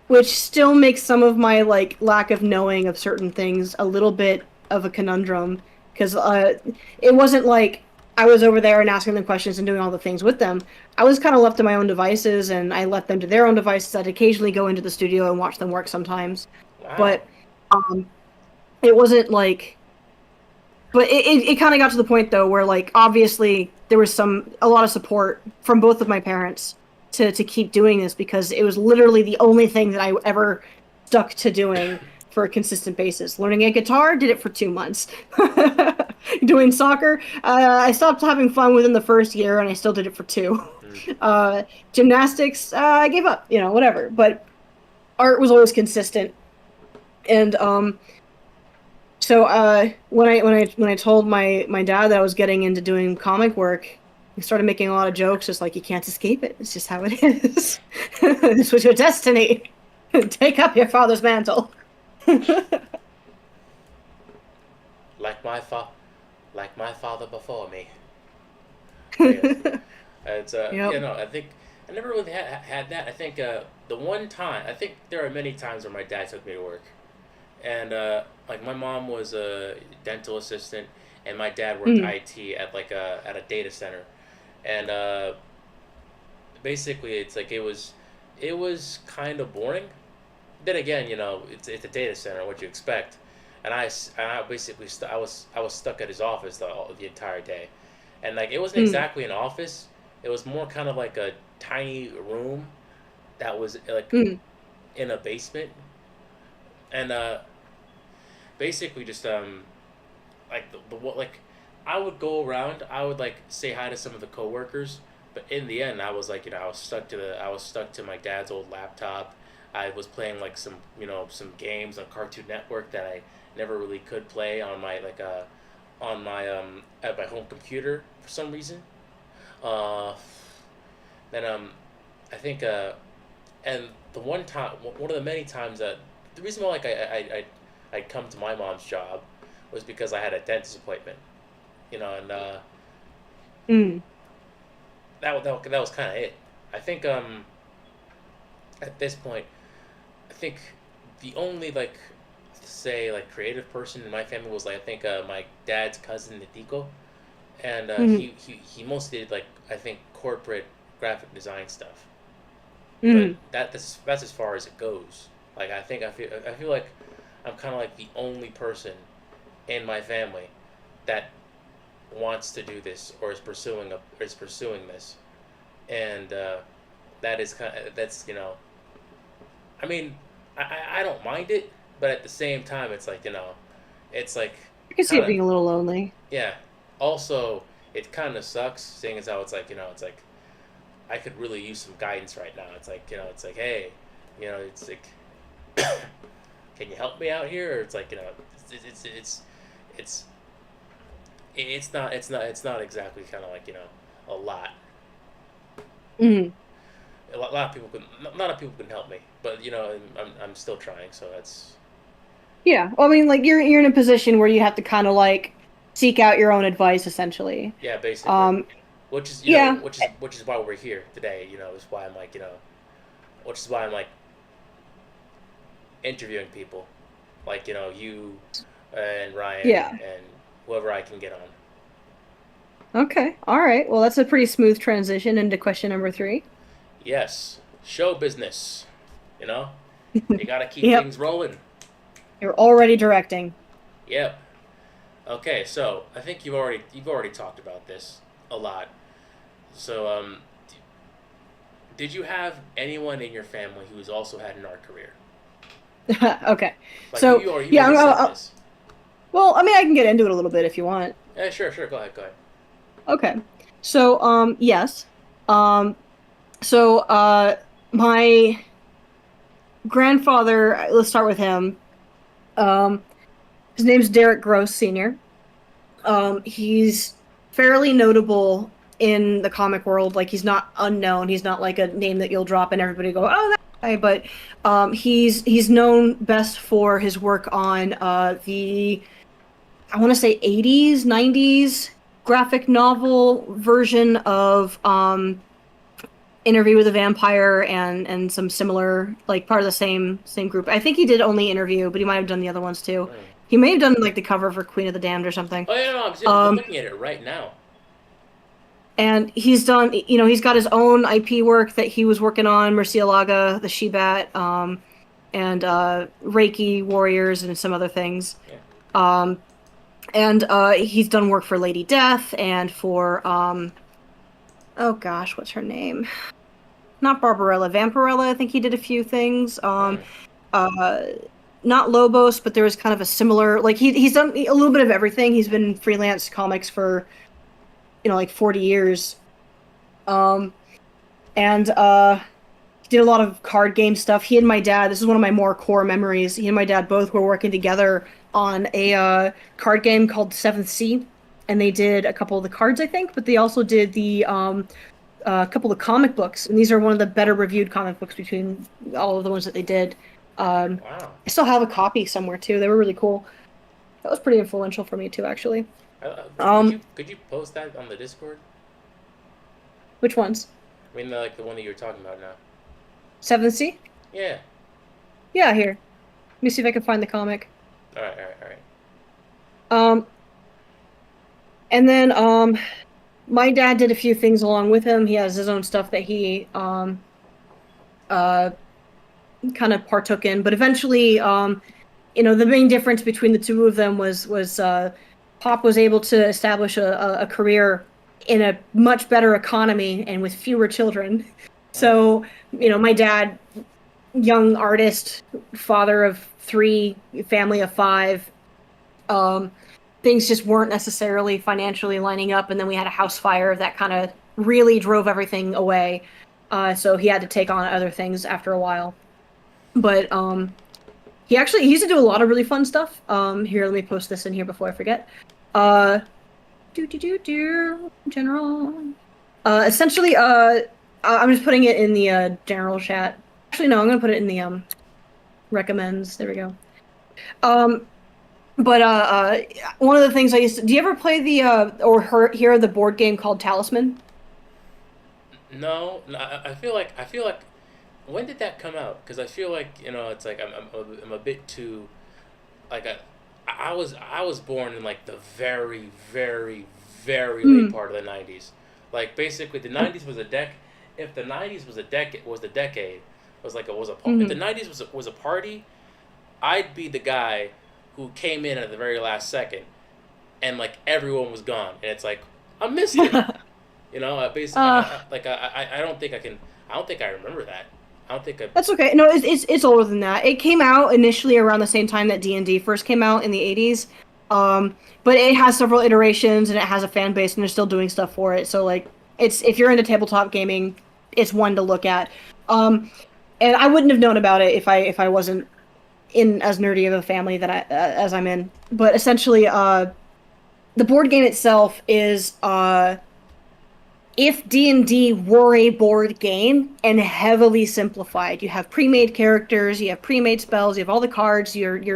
which still makes some of my like lack of knowing of certain things a little bit of a conundrum because it wasn't like I was over there and asking them questions and doing all the things with them. I was kind of left to my own devices, and I left them to their own devices. I'd occasionally go into the studio and watch them work sometimes,
Wow.
but um, it wasn't like. But it kind of got to the point though where like obviously there was a lot of support from both of my parents to keep doing this because it was literally the only thing that I ever stuck to doing for a consistent basis. Learning a guitar, did it for 2 months. Doing soccer, I stopped having fun within the first year, and I still did it for two.
Hmm.
Uh, Gymnastics, I gave up, whatever. But art was always consistent, and so when I told my dad that I was getting into doing comic work, We started making a lot of jokes, just like you can't escape it. It's just how it is. This was your destiny. Take up your father's mantle.
Like my like my father before me. But yes, it's
Yep.
I think I never really had that. I think the one time I think there are many times where my dad took me to work, and like my mom was a dental assistant, and my dad worked
Mm.
IT at like at a data center, and basically it was kind of boring. Then again, it's a data center. What you expect? And I basically I was stuck at his office the entire day, and like it wasn't
Mm.
exactly an office. It was more kind of like a tiny room that was like
Mm.
in a basement, and basically just like the what like I would go around. I would like say hi to some of the coworkers, but in the end, I was like I was stuck to my dad's old laptop. I was playing like some some games on Cartoon Network that I never really could play on my on my at my home computer for some reason. Uh, then I think and the one of the many times that the reason why like I'd come to my mom's job was because I had a dentist appointment, and
Mm.
that was kind of it. I think at this point, I think the only like say like creative person in my family was like I think my dad's cousin Nitico, and
Mm.
he mostly did like I think corporate graphic design stuff. But
Mm.
that's as far as it goes. Like I feel like I'm kind of like the only person in my family that wants to do this or is pursuing this, and that is kind of that's I mean I don't mind it, but at the same time it's like it's like
I can see
kind
it
of
being a little lonely.
yeah. Also, it kind of sucks seeing as how it's like it's like I could really use some guidance right now. It's like it's like hey, it's like can you help me out here? Or it's like it's it's not exactly kind of like a lot.
Mm.
A lot of people can not a lot of people can help me, but I'm still trying. So that's
Yeah. Well, I mean, like you're in a position where you have to kind of like seek out your own advice, essentially.
yeah, basically.
Um.
Which is
Yeah.
which is why we're here today. Is why I'm like which is why I'm like interviewing people, like you and Ryan
Yeah.
and whoever I can get on.
Okay. All right. Well, that's a pretty smooth transition into question number three.
Yes, show business. You know, you got to keep
Yep.
things rolling.
You're already directing.
Yep. Okay, so I think you've already talked about this a lot. So did you have anyone in your family who's also had an art career?
Okay.
Like
So
you
yeah.
already said this.
Well, I mean, I can get into it a little bit if you want.
Yeah, sure. Go ahead. Go ahead.
Okay. So yes. Um. So my grandfather. Let's start with him. Um. His name's Derek Gross Sr. He's fairly notable in the comic world. Like he's not unknown. He's not like a name that you'll drop and everybody go, "Oh, that guy." But he's known best for his work on the I want to say 80s, 90s graphic novel version of Interview with a Vampire and some similar like part of the same group. I think he did only Interview, but he might have done the other ones too.
Mm.
He may have done like the cover for Queen of the Damned or something.
Oh yeah, no, I'm
Um,
looking at it right now.
and he's done, he's got his own IP work that he was working on, Murcielaga, the She-Bat, and Reiki Warriors and some other things.
Yeah.
Um, and he's done work for Lady Death and for oh gosh, what's her name? Not Barbarella, Vampirella. I think he did a few things.
Mm.
Uh, not Lobos, but there was kind of a similar like he's done a little bit of everything. He's been freelance comics for like 40 years. Um, and he did a lot of card game stuff. He and my dad. This is one of my more core memories. He and my dad both were working together on a card game called Seventh Sea, and they did a couple of the cards, I think, but they also did the a couple of comic books, and these are one of the better reviewed comic books between all of the ones that they did.
Wow.
I still have a copy somewhere too. They were really cool. That was pretty influential for me too, actually.
Could
Um,
you post that on the Discord?
which ones?
I mean, like the one that you're talking about now.
Seventh Sea?
Yeah.
Yeah, here. Let me see if I can find the comic.
All right. All right. All right.
Um, and then my dad did a few things along with him. He has his own stuff that he uh kind of partook in, but eventually the main difference between the two of them was Pop was able to establish a career in a much better economy and with fewer children.
Mm.
So, my dad, young artist, father of three, family of five, um, things just weren't necessarily financially lining up. And then we had a house fire that kind of really drove everything away. So he had to take on other things after a while. But he used to do a lot of really fun stuff. Here, let me post this in here before I forget. General. Essentially, I'm just putting it in the general chat. Actually, no, I'm gonna put it in the recommends. There we go. But one of the things I used to. Do you ever play the hear of the board game called Talisman?
No, no, I feel like when did that come out? Because I feel like it's like I'm a bit too like I was born in like the very very late
Hmm.
part of the '90s. Like basically the '90s was a deck. If the '90s was a decade was like it was a if the
Hmm.
'90s was a party, I'd be the guy who came in at the very last second, and like everyone was gone, and it's like I missed it. Basically,
uh,
I don't think I can. I don't think I remember that. I don't think I.
that's okay. No, it's older than that. It came out initially around the same time that D&D first came out in the 80s. But it has several iterations and it has a fan base and they're still doing stuff for it. So like it's if you're into tabletop gaming, it's one to look at. Um, and I wouldn't have known about it if I wasn't in as nerdy of a family that as I'm in. But essentially, the board game itself is if D&D were a board game and heavily simplified. You have pre-made characters, you have pre-made spells, you have all the cards. And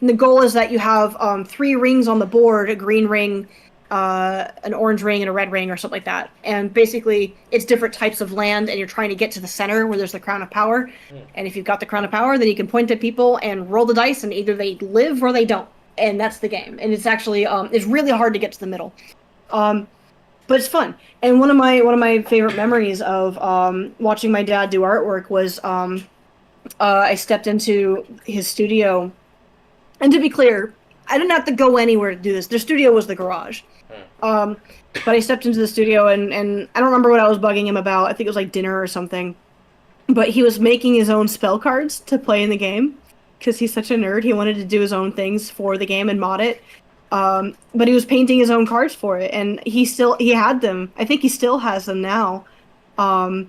the goal is that you have three rings on the board: a green ring, an orange ring, and a red ring, or something like that. And basically, it's different types of land, and you're trying to get to the center where there's the crown of power.
Hmm.
And if you've got the crown of power, then you can point at people and roll the dice, and either they live or they don't. And that's the game. And it's actually it's really hard to get to the middle. Um, but it's fun. And one of my favorite memories of watching my dad do artwork was I stepped into his studio, and to be clear, I didn't have to go anywhere to do this. Their studio was the garage.
Hmm.
Um, but I stepped into the studio, and I don't remember what I was bugging him about. I think it was like dinner or something. But he was making his own spell cards to play in the game because he's such a nerd. He wanted to do his own things for the game and mod it. But he was painting his own cards for it, and he had them. I think he still has them now. Um,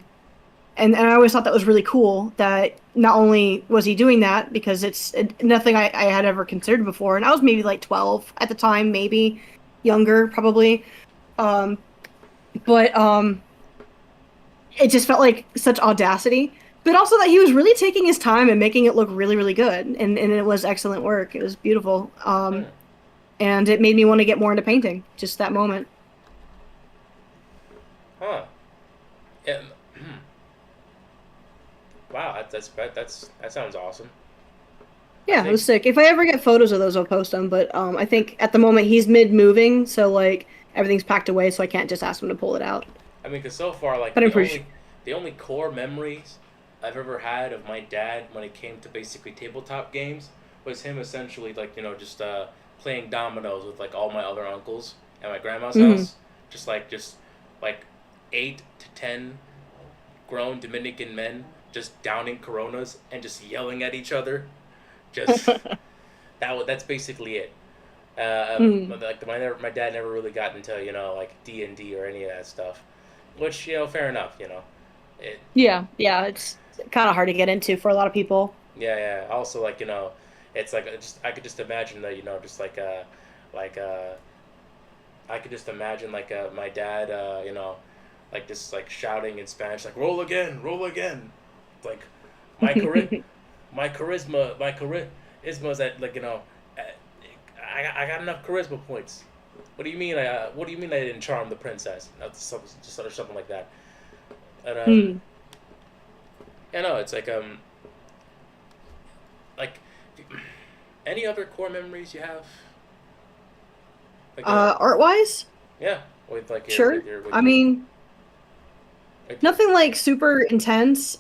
and I always thought that was really cool. That not only was he doing that because it's nothing I had ever considered before, and I was maybe like 12 at the time, maybe younger, probably. Um, but it just felt like such audacity. But also that he was really taking his time and making it look really, really good, and it was excellent work. It was beautiful.
Hmm.
And it made me want to get more into painting. Just that moment.
Huh. Yeah. Wow. That sounds awesome. I
Yeah, it
think.
was sick. If I ever get photos of those, I'll post them. But I think at the moment he's mid moving, so like everything's packed away, so I can't just ask him to pull it out.
I mean, because so far, like
But I'm pretty sure.
the only core memories I've ever had of my dad when it came to basically tabletop games was him essentially like just playing dominoes with like all my other uncles at my grandma's
Hmm.
house, just like 8 to 10 grown Dominican men just downing Coronas and just yelling at each other. Just that's basically it.
Hmm.
Like my dad never really got into like D&D or any of that stuff, which fair enough. It
Yeah. It's kind of hard to get into for a lot of people.
yeah. Also like it's like I could just imagine that just like I could just imagine like my dad, like this like shouting in Spanish, like roll again, like my chari- my charisma is at like I got enough charisma points. What do you mean? What do you mean I didn't charm the princess? Just or something like that. And
Hmm.
yeah, no, it's like any other core memories you have? Like
Art wise,
yeah, with like your
sure.
with your with
I
your
mean,
with your
nothing like super intense.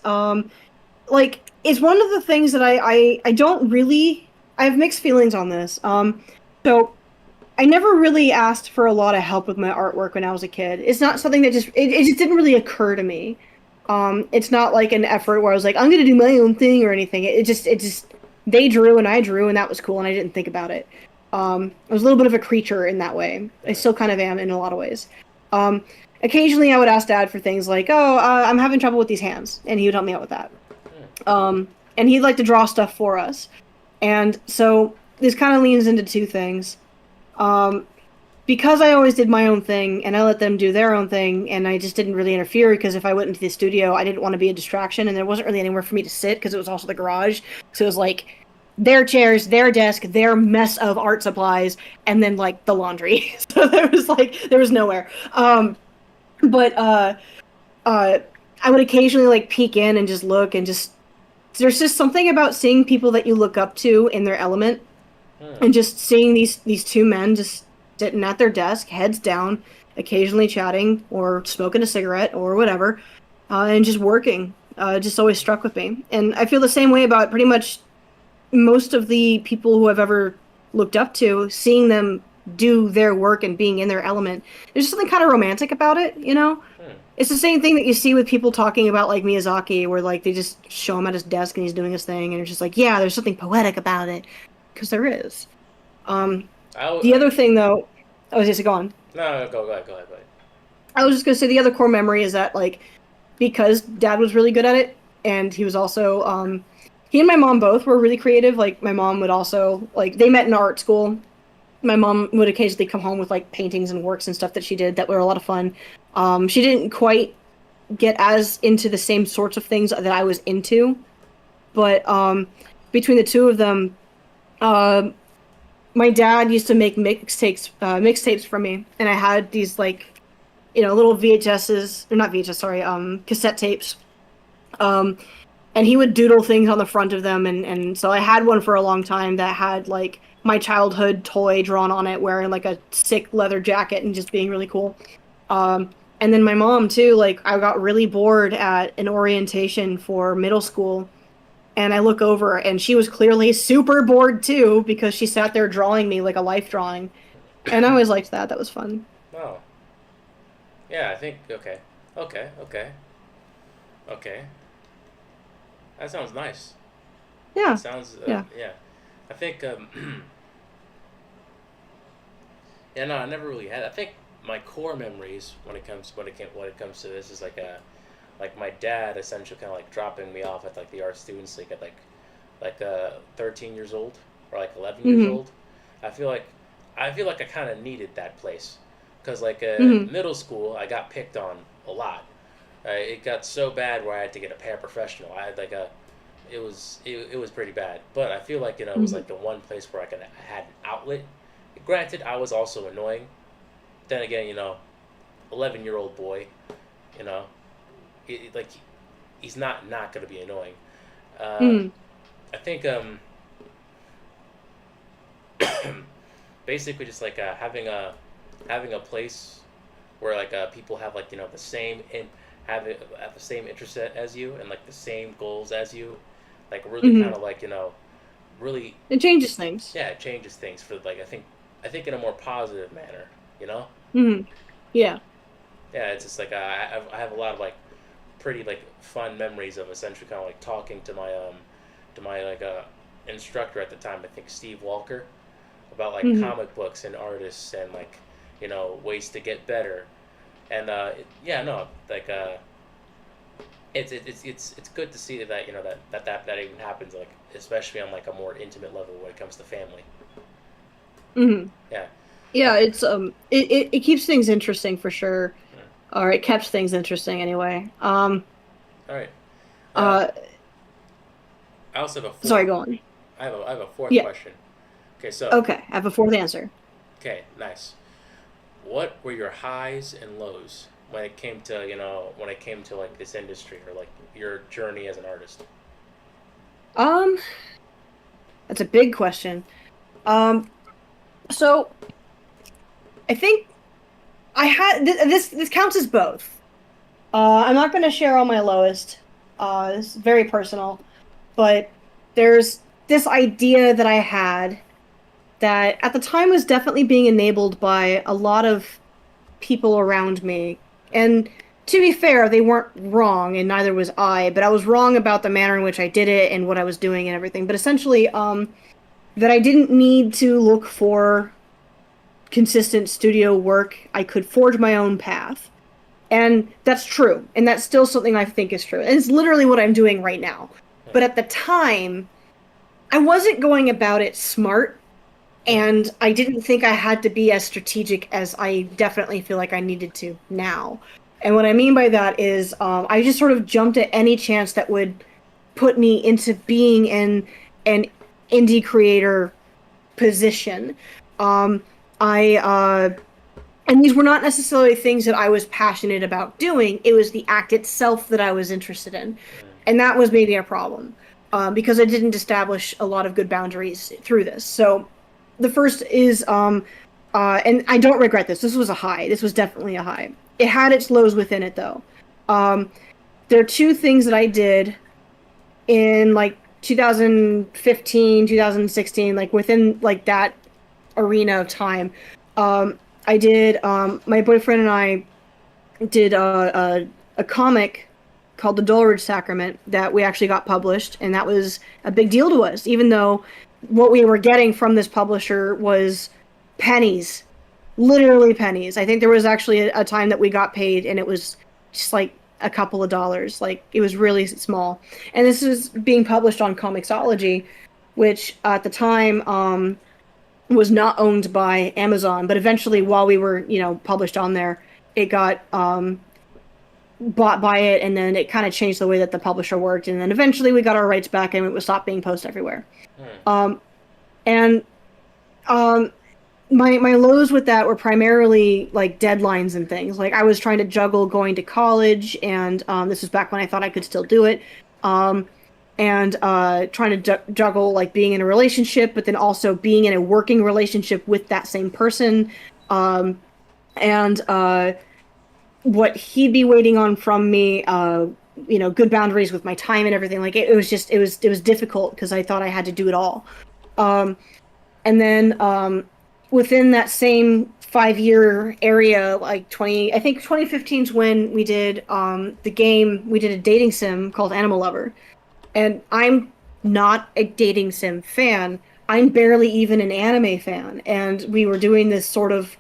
Like it's one of the things that I don't really. I have mixed feelings on this. So I never really asked for a lot of help with my artwork when I was a kid. It's not something that it just didn't really occur to me. It's not like an effort where I was like, I'm gonna do my own thing or anything. It just they drew and I drew and that was cool and I didn't think about it. I was a little bit of a creature in that way. I still kind of am in a lot of ways. Um, Occasionally I would ask dad for things like, oh, I'm having trouble with these hands, and he would help me out with that. And he'd like to draw stuff for us. And so this kind of leans into two things. Um, because I always did my own thing and I let them do their own thing and I just didn't really interfere because if I went into the studio, I didn't want to be a distraction and there wasn't really anywhere for me to sit because it was also the garage. So it was like their chairs, their desk, their mess of art supplies, and then like the laundry. So there was nowhere. But uh I would occasionally like peek in and just look and just there's just something about seeing people that you look up to in their element
hmm.
and just seeing these two men just sitting at their desk, heads down, occasionally chatting or smoking a cigarette or whatever, and just working. Just always struck with me, and I feel the same way about pretty much most of the people who I've ever looked up to. Seeing them do their work and being in their element, there's something kind of romantic about it, you know.
Hmm.
It's the same thing that you see with people talking about like Miyazaki, where like they just show him at his desk and he's doing his thing, and it's just like, yeah, there's something poetic about it, because there is. Um, the
I
other thing, though, I was just go on.
no, go ahead, go ahead.
I was just gonna say the other core memory is that like because Dad was really good at it, and he was also he and my mom both were really creative. Like my mom would also like they met in art school. My mom would occasionally come home with like paintings and works and stuff that she did that were a lot of fun. She didn't quite get as into the same sorts of things that I was into, but between the two of them, uh, my dad used to make mixtapes for me, and I had these like little VHSs or not VHS, sorry, cassette tapes. Um, and he would doodle things on the front of them, and so I had one for a long time that had like my childhood toy drawn on it, wearing like a sick leather jacket and just being really cool. And then my mom too, like I got really bored at an orientation for middle school and I look over and she was clearly super bored too because she sat there drawing me like a life drawing. And I always liked that. That was fun.
Oh, yeah, I think okay, okay. That sounds nice. That
Yeah.
sounds
Yeah.
yeah. I think yeah, no, I never really had. I think my core memories when it comes to this is like my dad essentially kind of like dropping me off at like the art students league at like 13 years old or like 11 years
Mhm.
old. I feel like I kind of needed that place because like
Mhm.
middle school I got picked on a lot. It got so bad where I had to get a paraprofessional. I had like a it was pretty bad, but I feel like it was
Mhm.
like the one place where I had an outlet. Granted, I was also annoying. Then again, 11-year-old boy, you know, like he's not gonna be annoying. Uh,
Mhm.
I think basically just like having a place where like people have like the same have the same interest as you and like the same goals as you, like really kind
Mhm.
of like really
It changes things.
yeah, it changes things for like I think in a more positive manner, you know.
Mhm. Yeah.
Yeah, it's just like I have a lot of like pretty like fun memories of essentially kind of like talking to my like instructor at the time. I think Steve Walker about like
Mhm.
comic books and artists and like ways to get better. And yeah, no, like it's good to see that that even happens, like especially on like a more intimate level when it comes to family.
Mhm.
Yeah.
Yeah, it keeps things interesting for sure,
Hmm.
or it kept things interesting anyway.
All right. Uh,
Uh,
I also have a
Sorry,
fourth.
go on.
I have a fourth
Yeah,
question. Okay, so
okay, I have a fourth answer.
okay, nice. What were your highs and lows when it came to when it came to like this industry or like your journey as an artist?
Um, that's a big question. Um, so I think I had this counts as both. I'm not going to share all my lowest. It's very personal, but there's this idea that I had that at the time was definitely being enabled by a lot of people around me. And to be fair, they weren't wrong, and neither was I, but I was wrong about the manner in which I did it and what I was doing and everything. But essentially, that I didn't need to look for consistent studio work. I could forge my own path. And that's true. And that's still something I think is true. And it's literally what I'm doing right now.
Hmm.
But at the time, I wasn't going about it smart.
Hmm.
And I didn't think I had to be as strategic as I definitely feel like I needed to now. And what I mean by that is, I just sort of jumped at any chance that would put me into being an indie creator position. Um, I and these were not necessarily things that I was passionate about doing. It was the act itself that I was interested in,
Hmm.
and that was maybe a problem because I didn't establish a lot of good boundaries through this. So the first is, and I don't regret this. This was a high. This was definitely a high. It had its lows within it, though. Um, there are two things that I did in like 2015, 2016, like within like that arena of time. I did my boyfriend and I did a comic called The Dulwich Sacrament that we actually got published, and that was a big deal to us, even though what we were getting from this publisher was pennies, literally pennies. I think there was actually a time that we got paid, and it was just like a couple of dollars. Like it was really small. And this was being published on Comixology, which at the time was not owned by Amazon, but eventually,
Hmm.
while we were, published on there, it got bought by it, and then it kind of changed the way that the publisher worked, and then eventually we got our rights back, and it was stopped being posted everywhere.
Hmm.
Um, and um, my lows with that were primarily like deadlines and things. Like I was trying to juggle going to college, and this was back when I thought I could still do it. Um, and trying to juggle like being in a relationship, but then also being in a working relationship with that same person, um, and what he'd be waiting on from me. Good boundaries with my time and everything. Like it was just it was difficult because I thought I had to do it all. Um, and then within that same 5 year area, like 20, I think 2015 is when we did the game. We did a dating sim called Animal Lover, and I'm not a dating sim fan. I'm barely even an anime fan, and we were doing this sort of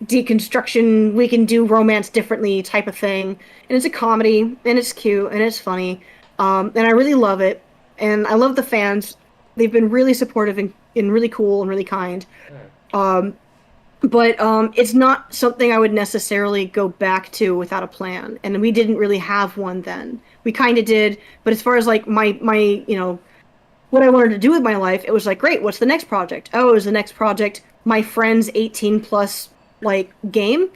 deconstruction. We can do romance differently type of thing, and it's a comedy, and it's cute, and it's funny, and I really love it, and I love the fans. They've been really supportive and really cool and really kind.
Hmm.
Um, but it's not something I would necessarily go back to without a plan. And we didn't really have one then. We kind of did, but as far as like my what I wanted to do with my life, it was like, great, what's the next project? Oh, is the next project my friend's 18 plus like game?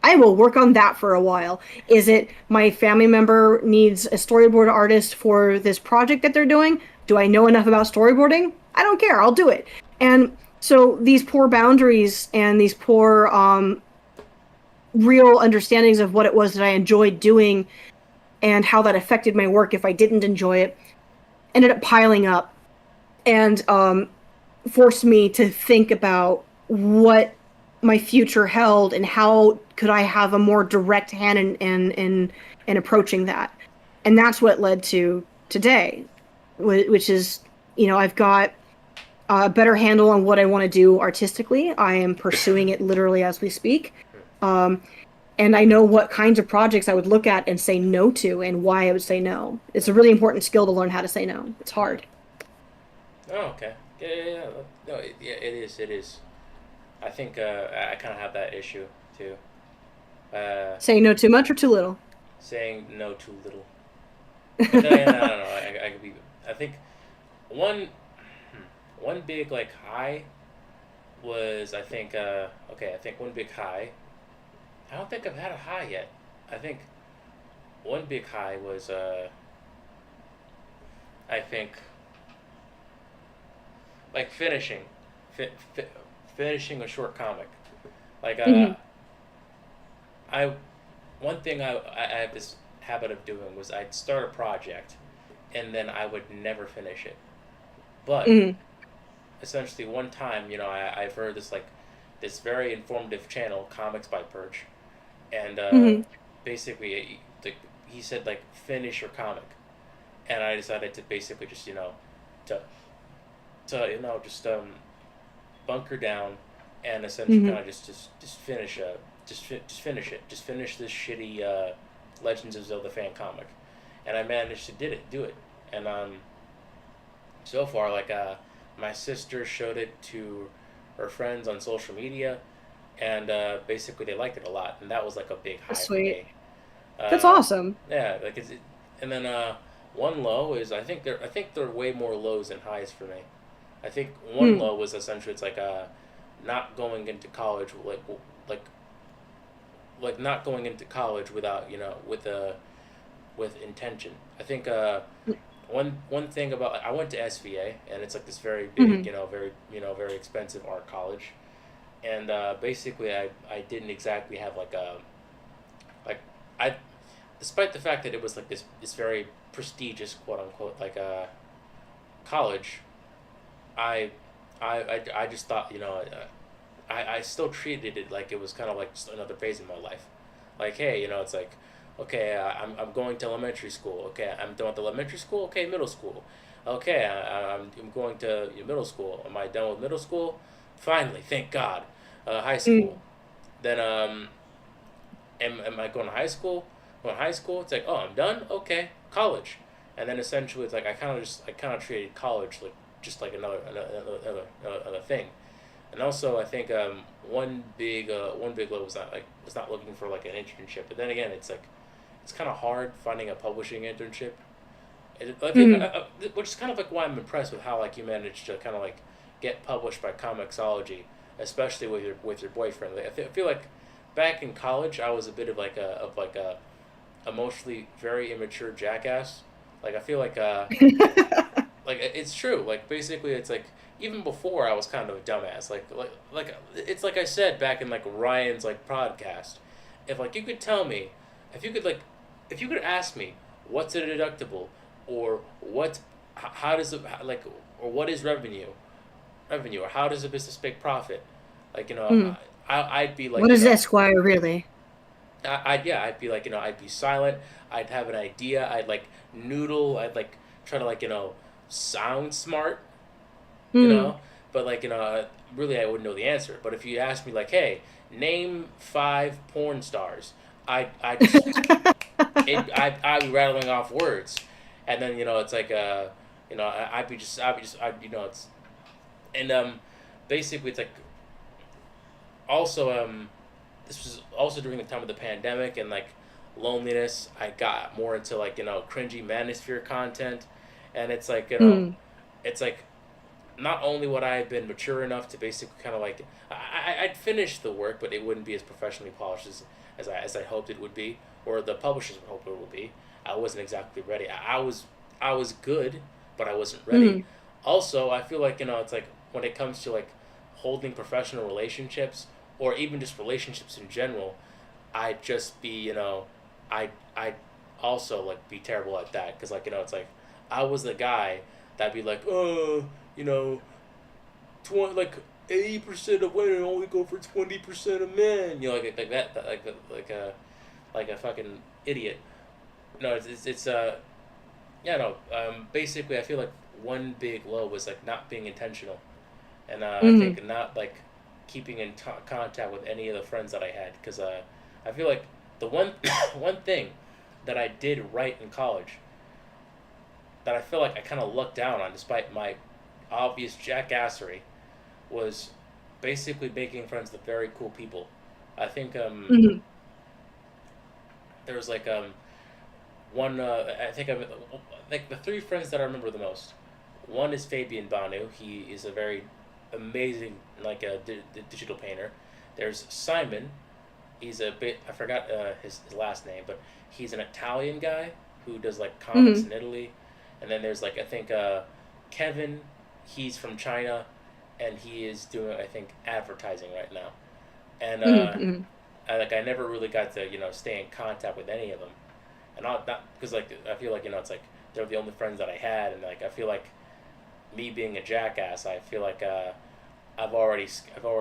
I will work on that for a while. Is it my family member needs a storyboard artist for this project that they're doing? Do I know enough about storyboarding? I don't care. I'll do it. And so these poor boundaries and these poor real understandings of what it was that I enjoyed doing and how that affected my work if I didn't enjoy it ended up piling up and forced me to think about what my future held and how could I have a more direct hand in approaching that. And that's what led to today, which is, I've got a better handle on what I want to do artistically. I am pursuing it literally as we speak. Um, and I know what kinds of projects I would look at and say no to and why I would say no. It's a really important skill to learn how to say no. It's
Hmm.
hard.
Oh, okay. Yeah, yeah, yeah. No, yeah, it is. It is. I think I kind of have that issue too. Uh,
Saying no too much or too little?
Saying no too little. But then again, I don't know. I could be. I think one one big like high was I think okay. I think one big high. I don't think I've had a high yet. I think one big high was I think like fi- fi- finishing a short comic. Like
Hmm.
I one thing I have this habit of doing was I'd start a project and then I would never finish it. But
Hmm.
essentially, one time, I've heard this very informative channel, Comics by Perch, and
Hmm.
basically, he said like finish your comic, and I decided to basically just to just bunker down and essentially
Hmm.
kind of just finish just finish it, just finish this shitty Legends of Zelda fan comic, and I managed to do it, and so far my sister showed it to her friends on social media, and basically they liked it a lot, and that was like a big
That's
high for
sweet.
me.
That's
Uh,
awesome.
yeah, and then one low is I think there are way more lows than highs for me. I think one
Hmm.
low was essentially it's like not going into college like not going into college without with intention. I think one thing about I went to SVA, and it's like this very big
Hmm.
very expensive art college, and basically I didn't exactly have like I despite the fact that it was like this very prestigious quote unquote college. I i i, I just thought I still treated it like it was kind of like just another phase in my life. Like, hey, it's like, okay, I'm going to elementary school. Okay, I'm done with elementary school. Okay, middle school. Okay, I'm going to middle school. Am I done with middle school? Finally, thank God. High school.
Mm.
Then am I going to high school? Going to high school? It's like, oh, I'm done. Okay, college. And then essentially, it's like I kind of treated college like just like another thing. And also, I think one big low was not looking for like an internship. But then again, it's like it's kind of hard finding a publishing internship. I think,
Hmm.
which is kind of like why I'm impressed with how like you managed to kind of like get published by Comixology, especially with your boyfriend. Like, I feel like back in college, I was a bit of a emotionally very immature jackass. Like I feel like it's true. Like basically, it's like even before I was kind of a dumbass. Like it's like I said back in like Ryan's like podcast. If like you could tell me, if you could like, if you could ask me what's a deductible, or how does it like, or what is revenue, or how does a business make profit, like
Mm.
I'd be like
What is Esquire really?
I'd be like I'd be silent. I'd have an idea. I'd like noodle. I'd like try to like sound smart, you
Mm.
know, but really I wouldn't know the answer. But if you ask me like, hey, name five porn stars, I just I'd be rattling off words, and then it's like I'd be just it's and basically it's like also this was also during the time of the pandemic and like loneliness. I got more into like cringy manosphere content, and it's like
Mm.
it's like not only would I have been mature enough to basically kind of like I'd finish the work, but it wouldn't be as professionally polished as I hoped it would be, or the publishers would hope it would be. I wasn't exactly ready. I was good, but I wasn't ready.
Mm.
Also, I feel like it's like when it comes to like holding professional relationships or even just relationships in general, I'd just be I also like be terrible at that because it's like I was the guy that'd be like you know 20 like 80% of women only go for 20% of men. Like that like a fucking idiot. No, it's yeah no basically I feel like one big low was like not being intentional, and I
Mm.
think not like keeping in contact with any of the friends that I had because I feel like the one one thing that I did right in college that I feel like I kind of lucked down on despite my obvious jackassery was basically making friends with very cool people. I think
Hmm.
there was like one. Like the three friends that I remember the most. One is Fabian Banu. He is a very amazing like a digital painter. There's Simon. He's a bit I forgot his last name, but he's an Italian guy who does like comics
Hmm.
in Italy. And then there's like I think Kevin. He's from China, and he is doing I think advertising right now. And
Hmm.
I never really got to stay in contact with any of them, and not because like I feel like it's like they're the only friends that I had, and like I feel like me being a jackass, I feel like I've already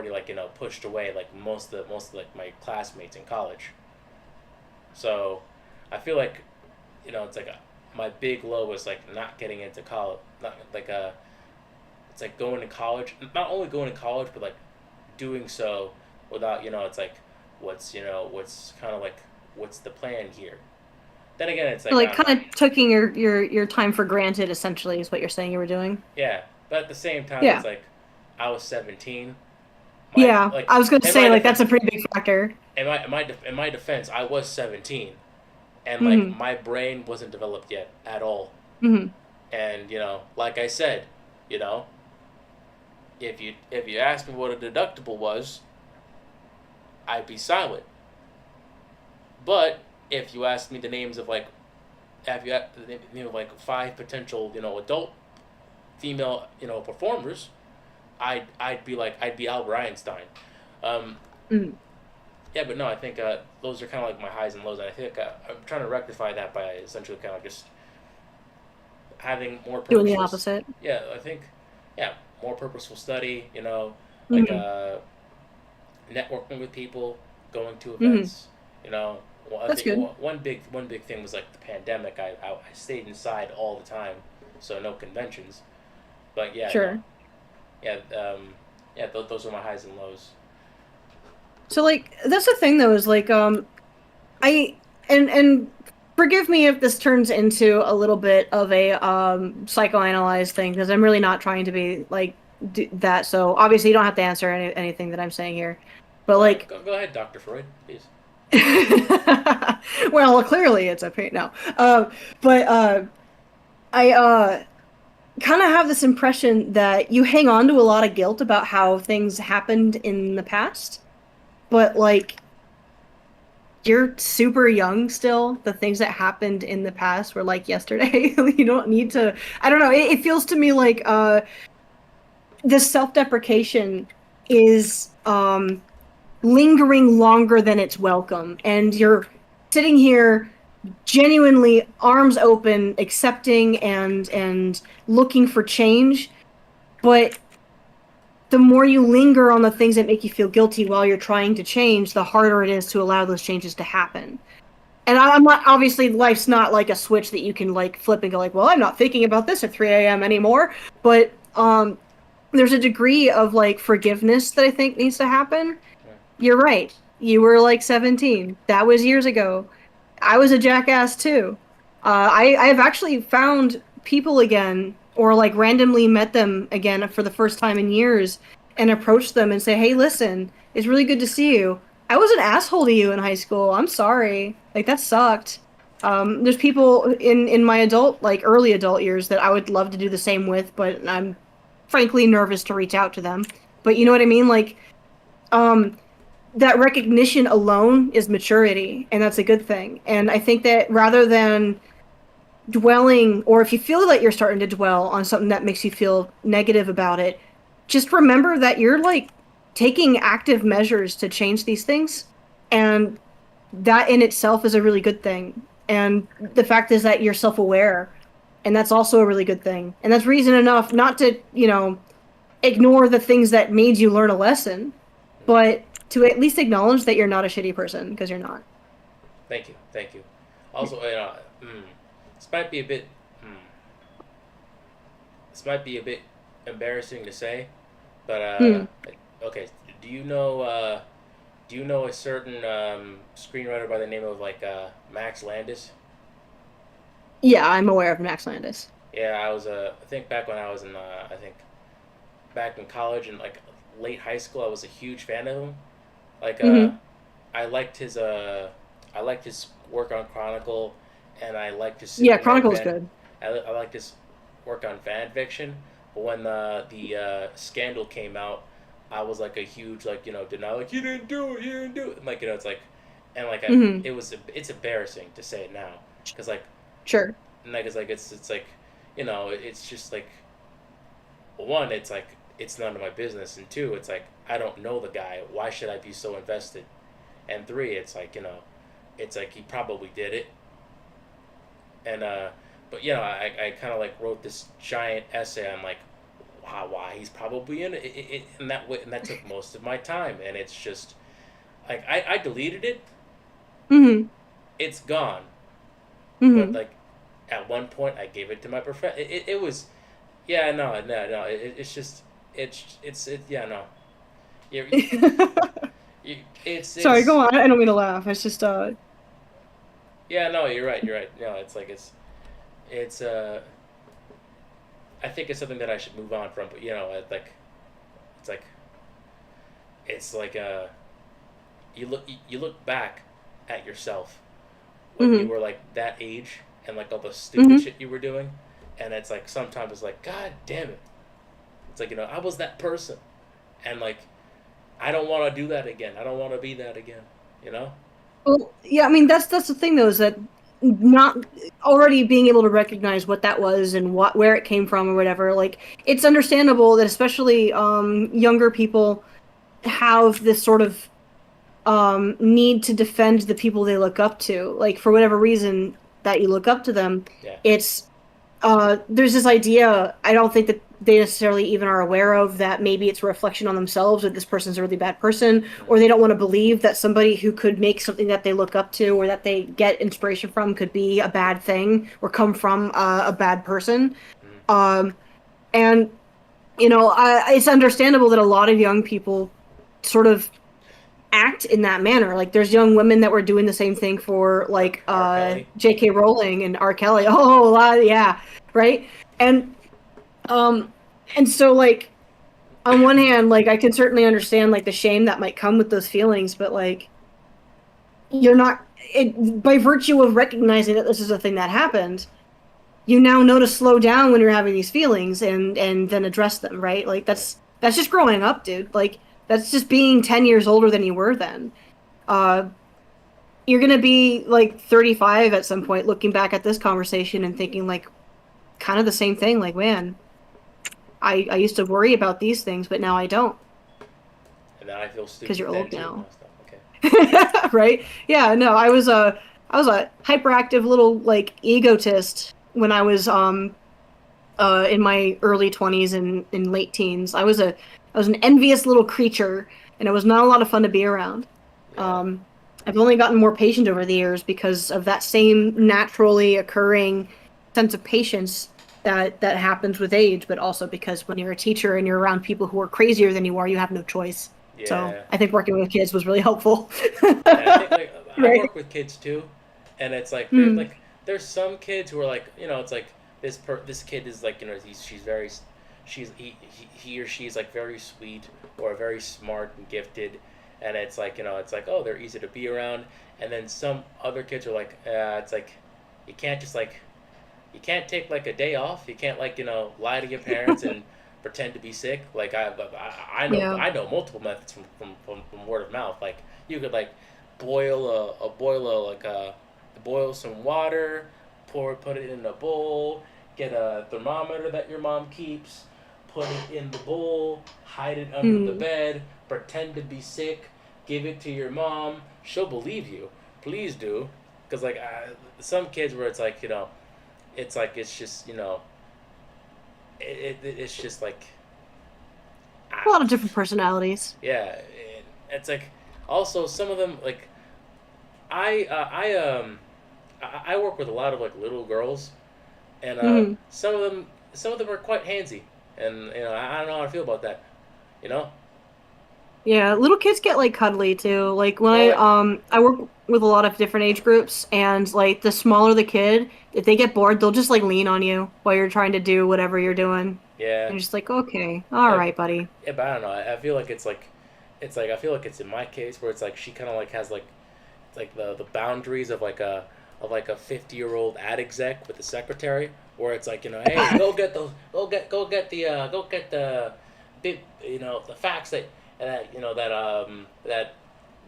like pushed away like most of like my classmates in college. So I feel like it's like my big low was like not getting into college, not like it's like going to college, not only going to college, but like doing so without it's like what's kind of like what's the plan here. Then again, it's like
Like kind of taking your time for granted, essentially, is what you're saying you were doing.
yeah, but at the same time, it's
Yeah.
like I was 17. My
Yeah.
like
I was gonna
in
say
my
like that's
defense,
a pretty big factor.
in my defense, I was 17, and like
Hmm.
my brain wasn't developed yet at all.
Hmm.
And like I said, you know, if you asked me what a deductible was, I'd be silent. But if you asked me the names of like, have you had the name of like five potential adult female performers, I'd be like I'd be Albert Einstein. Um,
Hmm.
yeah, but no, I think those are kind of like my highs and lows, and I think I'm trying to rectify that by essentially kind of just having more
Doing the
purposeful.
opposite.
Yeah, I think yeah, more purposeful study. Like
Hmm.
networking with people, going to
Hmm.
events. You know, well, I
That's
think
good.
one big thing was like the pandemic. I stayed inside all the time, so no conventions. But yeah, no,
Sure.
yeah, yeah. Those are my highs and lows.
So like that's the thing though is like I and forgive me if this turns into a little bit of a psychoanalyzed thing because I'm really not trying to be like that. So obviously you don't have to answer anything that I'm saying here. But like
Go ahead, Doctor Freud, please.
well, clearly it's a pain now. But I kind of have this impression that you hang on to a lot of guilt about how things happened in the past, but like you're super young still. The things that happened in the past were like yesterday. You don't need to. I don't know. It feels to me like this self-deprecation is lingering longer than it's welcome, and you're sitting here genuinely arms open, accepting and looking for change. But the more you linger on the things that make you feel guilty while you're trying to change, the harder it is to allow those changes to happen. And I'm not obviously life's not like a switch that you can like flip and go like, well, I'm not thinking about this at 3 a.m. anymore. But there's a degree of like forgiveness that I think needs to happen.
Yeah.
You're right. You were like 17. That was years ago. I was a jackass too. I've actually found people again or like randomly met them again for the first time in years and approached them and say, "Hey, listen, it's really good to see you. I was an asshole to you in high school. I'm sorry. Like that sucked." There's people in my adult, like early adult years that I would love to do the same with, but I'm frankly nervous to reach out to them. But you know
Yeah.
what I mean? Like, um, that recognition alone is maturity, and that's a good thing. And I think that rather than dwelling, or if you feel that you're starting to dwell on something that makes you feel negative about it, just remember that you're like taking active measures to change these things. And that in itself is a really good thing. And the fact is that you're self aware. And that's also a really good thing. And that's reason enough not to, ignore the things that made you learn a lesson, but to at least acknowledge that you're not a shitty person because you're not.
Thank you, thank you. Also, this might be a bit. Mm, this might be a bit embarrassing to say, but
Hmm.
okay. Do you know? Do you know a certain screenwriter by the name of like Max Landis?
Yeah, I'm aware of Max Landis.
Yeah, I was. I think back when I was in. I think back in college and like late high school, I was a huge fan of him. Like
Hmm.
I liked his I liked his work on Chronicle, and I liked his
Yeah,
Superman
Chronicle's
fan.
good.
I liked his work on fan fiction. But when the scandal came out, I was like a huge like denial, like you didn't do it, you didn't do it. And, like it's like, and like
Hmm.
it's embarrassing to say it now, because like
Sure.
and like it's like it's just like, one, it's like it's none of my business, and two, it's like I don't know the guy. Why should I be so invested? And three, it's like it's like he probably did it, and but I kind of like wrote this giant essay on like why he's probably in it, and that took most of my time, and it's just like I deleted it.
Hmm.
It's gone, but
Hmm.
like at one point I gave it to my professor. It was yeah, no, it's just yeah, no, you,
Sorry, go
it's
on. I don't mean to laugh. It's just
yeah, no, you're right. No, it's like it's I think it's something that I should move on from, but it's like it's like you look back at yourself when you
hmm.
were like that age, and like all the stupid
Hmm.
shit you were doing, and it's like sometimes it's like god damn it, it's like I was that person, and like I don't want to do that again. I don't want to be that again. You know?
Well, yeah, I mean that's the thing though, is that not already being able to recognize what that was and what where it came from or whatever, like it's understandable that especially younger people have this sort of need to defend the people they look up to. Like for whatever reason that you look up to them,
Yeah.
it's there's this idea I don't think that they necessarily even are aware of, that maybe it's a reflection on themselves that this person's a really bad person,
Mm,
or they don't want to believe that somebody who could make something that they look up to or that they get inspiration from could be a bad thing or come from a bad person.
mm,
Um, and it's understandable that a lot of young people sort of act in that manner. Like there's young women that were doing the same thing for like
R. Kelly.
J.K. Rowling and R. Kelly. Oh, a lot, yeah, right. And um, and so like on one hand, like I can certainly understand like the shame that might come with those feelings, but like you're not by virtue of recognizing that this is a thing that happened, you now know to slow down when you're having these feelings and then address them, right? Like
Yeah.
that's just growing up, dude. Like that's just being 10 years older than you were then. Uh, you're gonna be like 35 at some point, looking back at this conversation and thinking like kind of the same thing. Like, man, I used to worry about these things, but now I don't
And then I feel
because
stupid
you're
then
old
too.
now.
No stuff. Okay.
Right? Yeah, no, I was a hyperactive little like egotist when I was in my early 20s and in late teens. I was an envious little creature, and it was not a lot of fun to be around.
Yeah.
Um, I've only gotten more patient over the years because of that same naturally occurring sense of patience that happens with age, but also because when you're a teacher and you're around people who are crazier than you are, you have no choice. So
Yeah.
I think working with kids was really helpful.
And I think like I
Right?
work with kids too, and it's like
Mm,
there's some kids who are like it's like this kid is like she's very he or she's like very sweet or very smart and gifted, and it's like it's like, oh, they're easy to be around, and then some other kids are like it's like you can't just like you can't take like a day off. You can't like lie to your parents and pretend to be sick. Like
yeah.
I know multiple methods from word of mouth. Like you could like boil a like boil some water, put it in a bowl, get a thermometer that your mom keeps, put it in the bowl, hide it under the
Mm,
bed, pretend to be sick, give it to your mom. She'll believe you. Please do, because like some kids where it's like it's like it's just it's just like
a lot
ah,
of different personalities.
yeah, it's like also some of them like I I work with a lot of like little girls, and
Hmm.
some of them are quite handsy, and I don't know how I feel about that, you know.
Yeah, little kids get like cuddly too. Like when
Well,
I work with a lot of different age groups, and like the smaller the kid, if they get bored, they'll just like lean on you while you're trying to do whatever you're doing.
yeah,
And you're just like, okay, all
yeah,
right, buddy.
yeah, but I don't know. I feel like it's like I feel like it's in my case where it's like she kind of like has like the boundaries of like a 50-year-old ad exec with the secretary, where it's like, hey, go get the big, the facts that that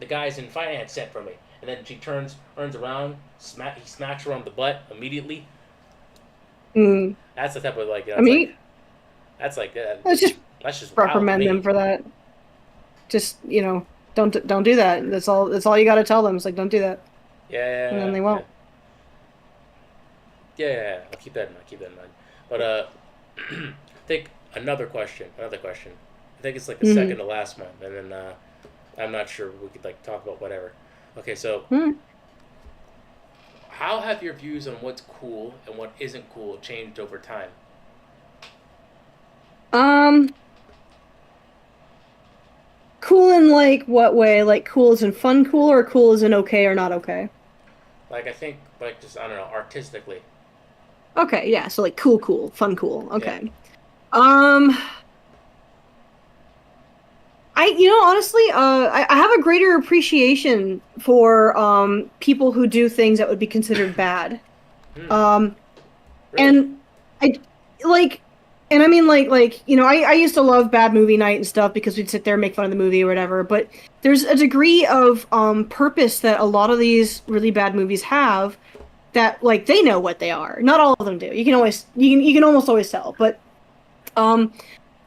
the guys in finance sent for me, and then she turns around, he smacks her on the butt immediately.
Mm.
That's the type of like,
I mean,
that's like
let's just
that's just wild to
reprimand them
me.
for that. Just don't do that. That's all you got to tell them. It's like don't do that,
Yeah,
and then
yeah,
they
yeah,
won't.
yeah, yeah, yeah. I'll keep that in mind. Keep that in mind. But I think another question. I think it's like the
Mm-hmm.
second to last one, and then I'm not sure. We could like talk about whatever. Okay, so
Mm-hmm.
how have your views on what's cool and what isn't cool changed over time?
Um, cool in like what way? Like cool as in fun cool, or cool as in okay or not okay?
Like I think like just I don't know artistically.
Okay, yeah. So like cool, fun cool.
Yeah.
Okay. Um, honestly, I have a greater appreciation for people who do things that would be considered bad.
Hmm.
Um,
Really?
and I like, and I mean like I used to love bad movie night and stuff because we'd sit there and make fun of the movie or whatever. But there's a degree of purpose that a lot of these really bad movies have that like they know what they are. Not all of them do. You can almost always tell, but um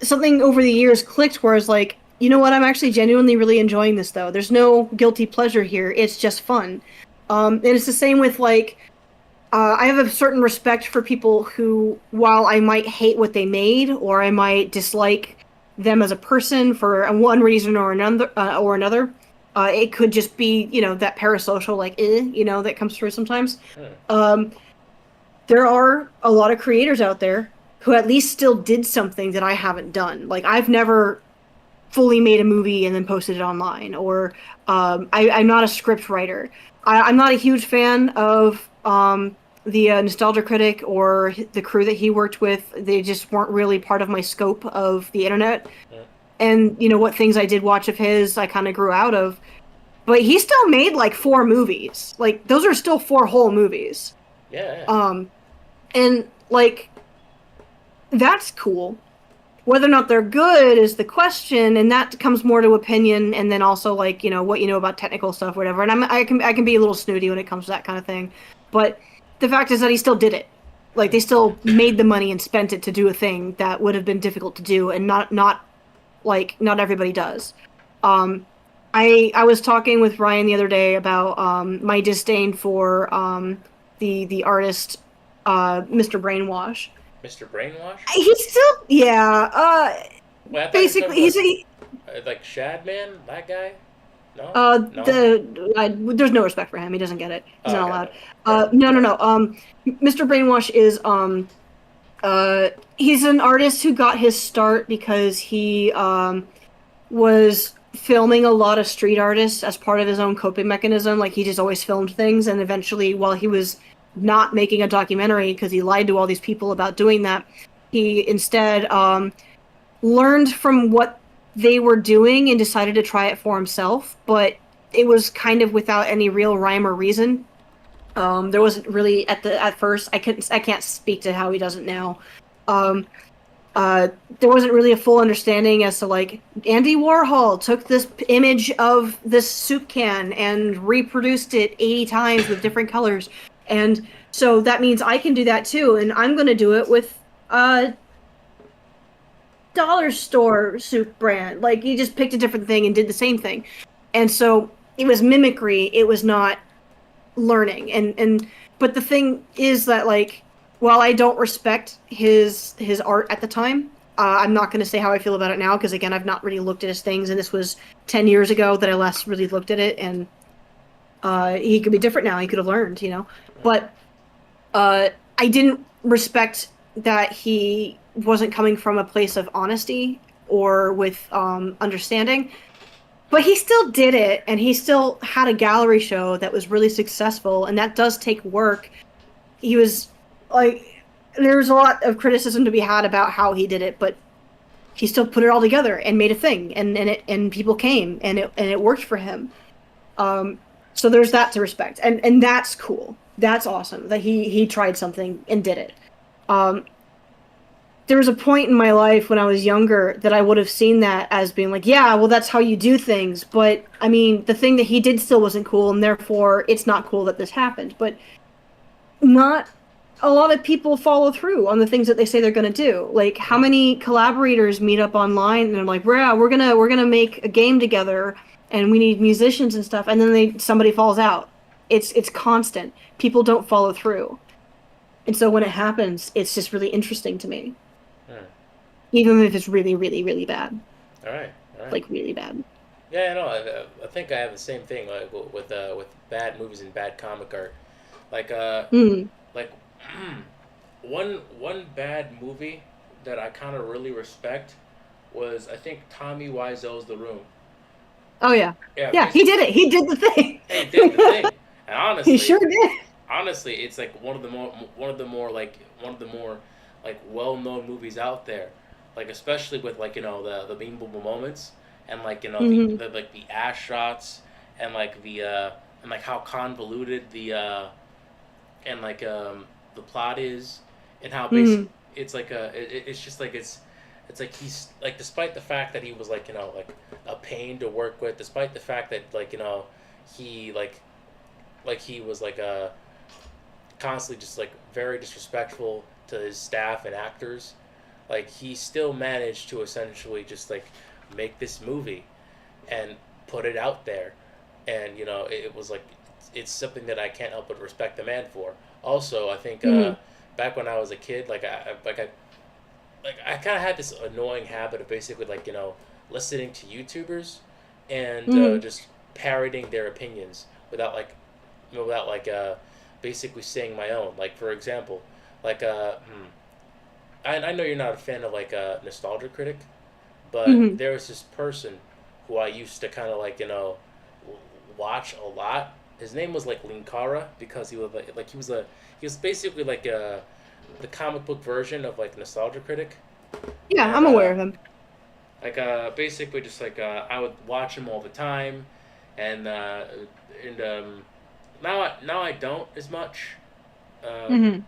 something over the years clicked where it's like, you know what, I'm actually genuinely really enjoying this though. There's no guilty pleasure here. It's just fun. And it's the same with like I have a certain respect for people who, while I might hate what they made or I might dislike them as a person for one reason or another, it could just be that parasocial like that comes through sometimes.
Hmm.
Um, there are a lot of creators out there who at least still did something that I haven't done. Like I've never fully made a movie and then posted it online, or I'm not a script writer. I'm not a huge fan of the Nostalgia Critic or the crew that he worked with. They just weren't really part of my scope of the internet.
Hmm.
And what things I did watch of his, I kind of grew out of. But he still made like 4 movies. Like those are still 4 whole movies.
Yeah, yeah.
Um, and like that's cool. Whether or not they're good is the question, and that comes more to opinion, and then also like what you know about technical stuff, whatever. And I can be a little snooty when it comes to that kind of thing, but the fact is that he still did it. Like they still made the money and spent it to do a thing that would have been difficult to do, and not everybody does. Um, I was talking with Ryan the other day about my disdain for the artist Mr. Brainwash.
Mr. Brainwash.
He's still yeah.
Wait, I thought you were talking
Basically,
about like Shadman, that guy. No, no.
there's no respect for him. He doesn't get it. He's
Oh,
not
okay,
allowed.
okay. Fair enough.
No, no,
Fair enough.
no. Mr. Brainwash is he's an artist who got his start because he was filming a lot of street artists as part of his own coping mechanism. Like he just always filmed things, and eventually, while he was not making a documentary because he lied to all these people about doing that, he instead learned from what they were doing and decided to try it for himself. But it was kind of without any real rhyme or reason. There wasn't really at first. I can't speak to how he does it now. Um, there wasn't really a full understanding as to like Andy Warhol took this image of this soup can and reproduced it 80 times with different colors, and so that means I can do that too, and I'm going to do it with a dollar store soup brand. Like he just picked a different thing and did the same thing, and so it was mimicry. It was not learning, and but the thing is that like while I don't respect his art at the time, I'm not going to say how I feel about it now because again I've not really looked at his things, and this was 10 years ago that I last really looked at it, and he could be different now. He could have learned, but I didn't respect that he wasn't coming from a place of honesty or with understanding. But he still did it, and he still had a gallery show that was really successful, and that does take work. He was like, there's a lot of criticism to be had about how he did it, but he still put it all together and made a thing, and people came, and it worked for him. Um, so there's that to respect, and that's cool. That's awesome that he tried something and did it. Um, there was a point in my life when I was younger that I would have seen that as being like, yeah, well, that's how you do things. But I mean, the thing that he did still wasn't cool, and therefore it's not cool that this happened. But not a lot of people follow through on the things that they say they're going to do. Like, how
Mm.
many collaborators meet up online and they're like, yeah, we're gonna make a game together, and we need musicians and stuff, and then somebody falls out. It's constant. People don't follow through, and so when it happens, it's just really interesting to me,
Mm.
even if it's really, really, really bad,
All right, all right.
like really bad.
Yeah, no, I think I have the same thing like with bad movies and bad comic art. Like
Mm.
like one bad movie that I kind of really respect was I think Tommy Wiseau's The Room.
Oh yeah,
Yeah,
yeah. He did it. He did the thing.
hey, did the thing, and
He sure did.
honestly, it's like one of the more like well known movies out there. Like especially with like the memeable moments and like
Hmm.
the like the ass shots and like the and like how convoluted the and like the plot is and how basic
Hmm.
it's like it's just like it's like he's like despite the fact that he was like like a pain to work with, despite the fact that like he like he was like constantly just like very disrespectful to his staff and actors, like he still managed to essentially just like make this movie and put it out there, and it was like it's something that I can't help but respect the man for. Also, I think
Hmm.
back when I was a kid, like I kind of had this annoying habit of basically like listening to YouTubers and
Hmm.
just parroting their opinions without like without like basically saying my own. Like for example, like I know you're not a fan of like a nostalgia critic, but
Hmm.
there was this person who I used to kind of like watch a lot. His name was like Linkara because he was like he was basically like the comic book version of like nostalgia critic,
Yeah,
and
I'm aware of him.
like basically just like I would watch him all the time, and now I don't as much. Um,
Hmm.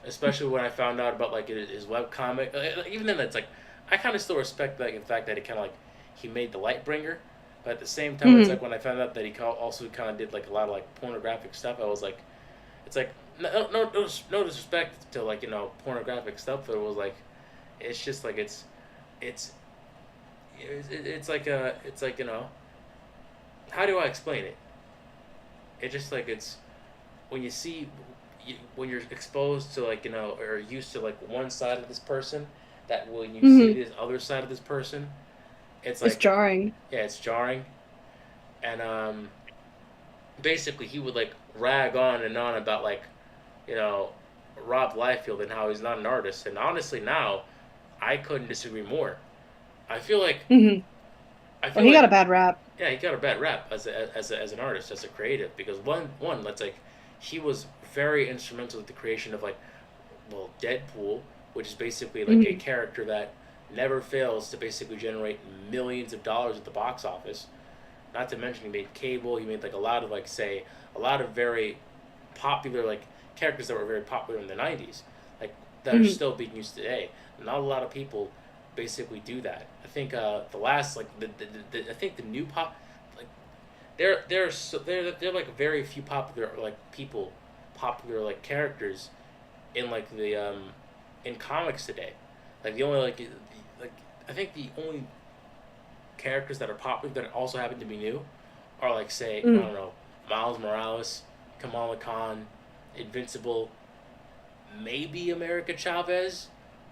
Especially when I found out about like his web comic. Even then, it's like I kind of still respect like the fact that he kind of like he made the Lightbringer, but at the same time, it's
Hmm.
like when I found out that he also kind of did like a lot of like pornographic stuff, I was like, it's like no disrespect to like pornographic stuff, but it was like it's just like it's it's like it's like how do I explain it? It's just like it's when you see when you're exposed to like or used to like one side of this person, that when you see
Hmm.
this other side of this person, it's
It's
like
jarring.
yeah, it's jarring. And basically he would like rag on and on about like you know Rob Liefeld and how he's not an artist, and honestly now I couldn't disagree more. I feel like
Hmm.
I
Well,
feel
he got a
like
bad rap.
yeah, he got a bad rap as an artist, as a creative, because one that's like he was very instrumental in the creation of like well Deadpool, which is basically like a
Hmm.
character that never fails to basically generate millions of dollars at the box office. Not to mention he made Cable, he made like a lot of like say a lot of very popular like characters that were very popular in the '90s, like that are
Hmm.
still being used today. Not a lot of people basically do that. I think the last like I think the new pop like they're like very few popular like people popular like characters in like the in comics today. Like the only like I think the only characters that are popular that also happen to be new are like say I
Hmm.
don't know Miles Morales, Kamala Khan, Invincible, maybe America Chavez,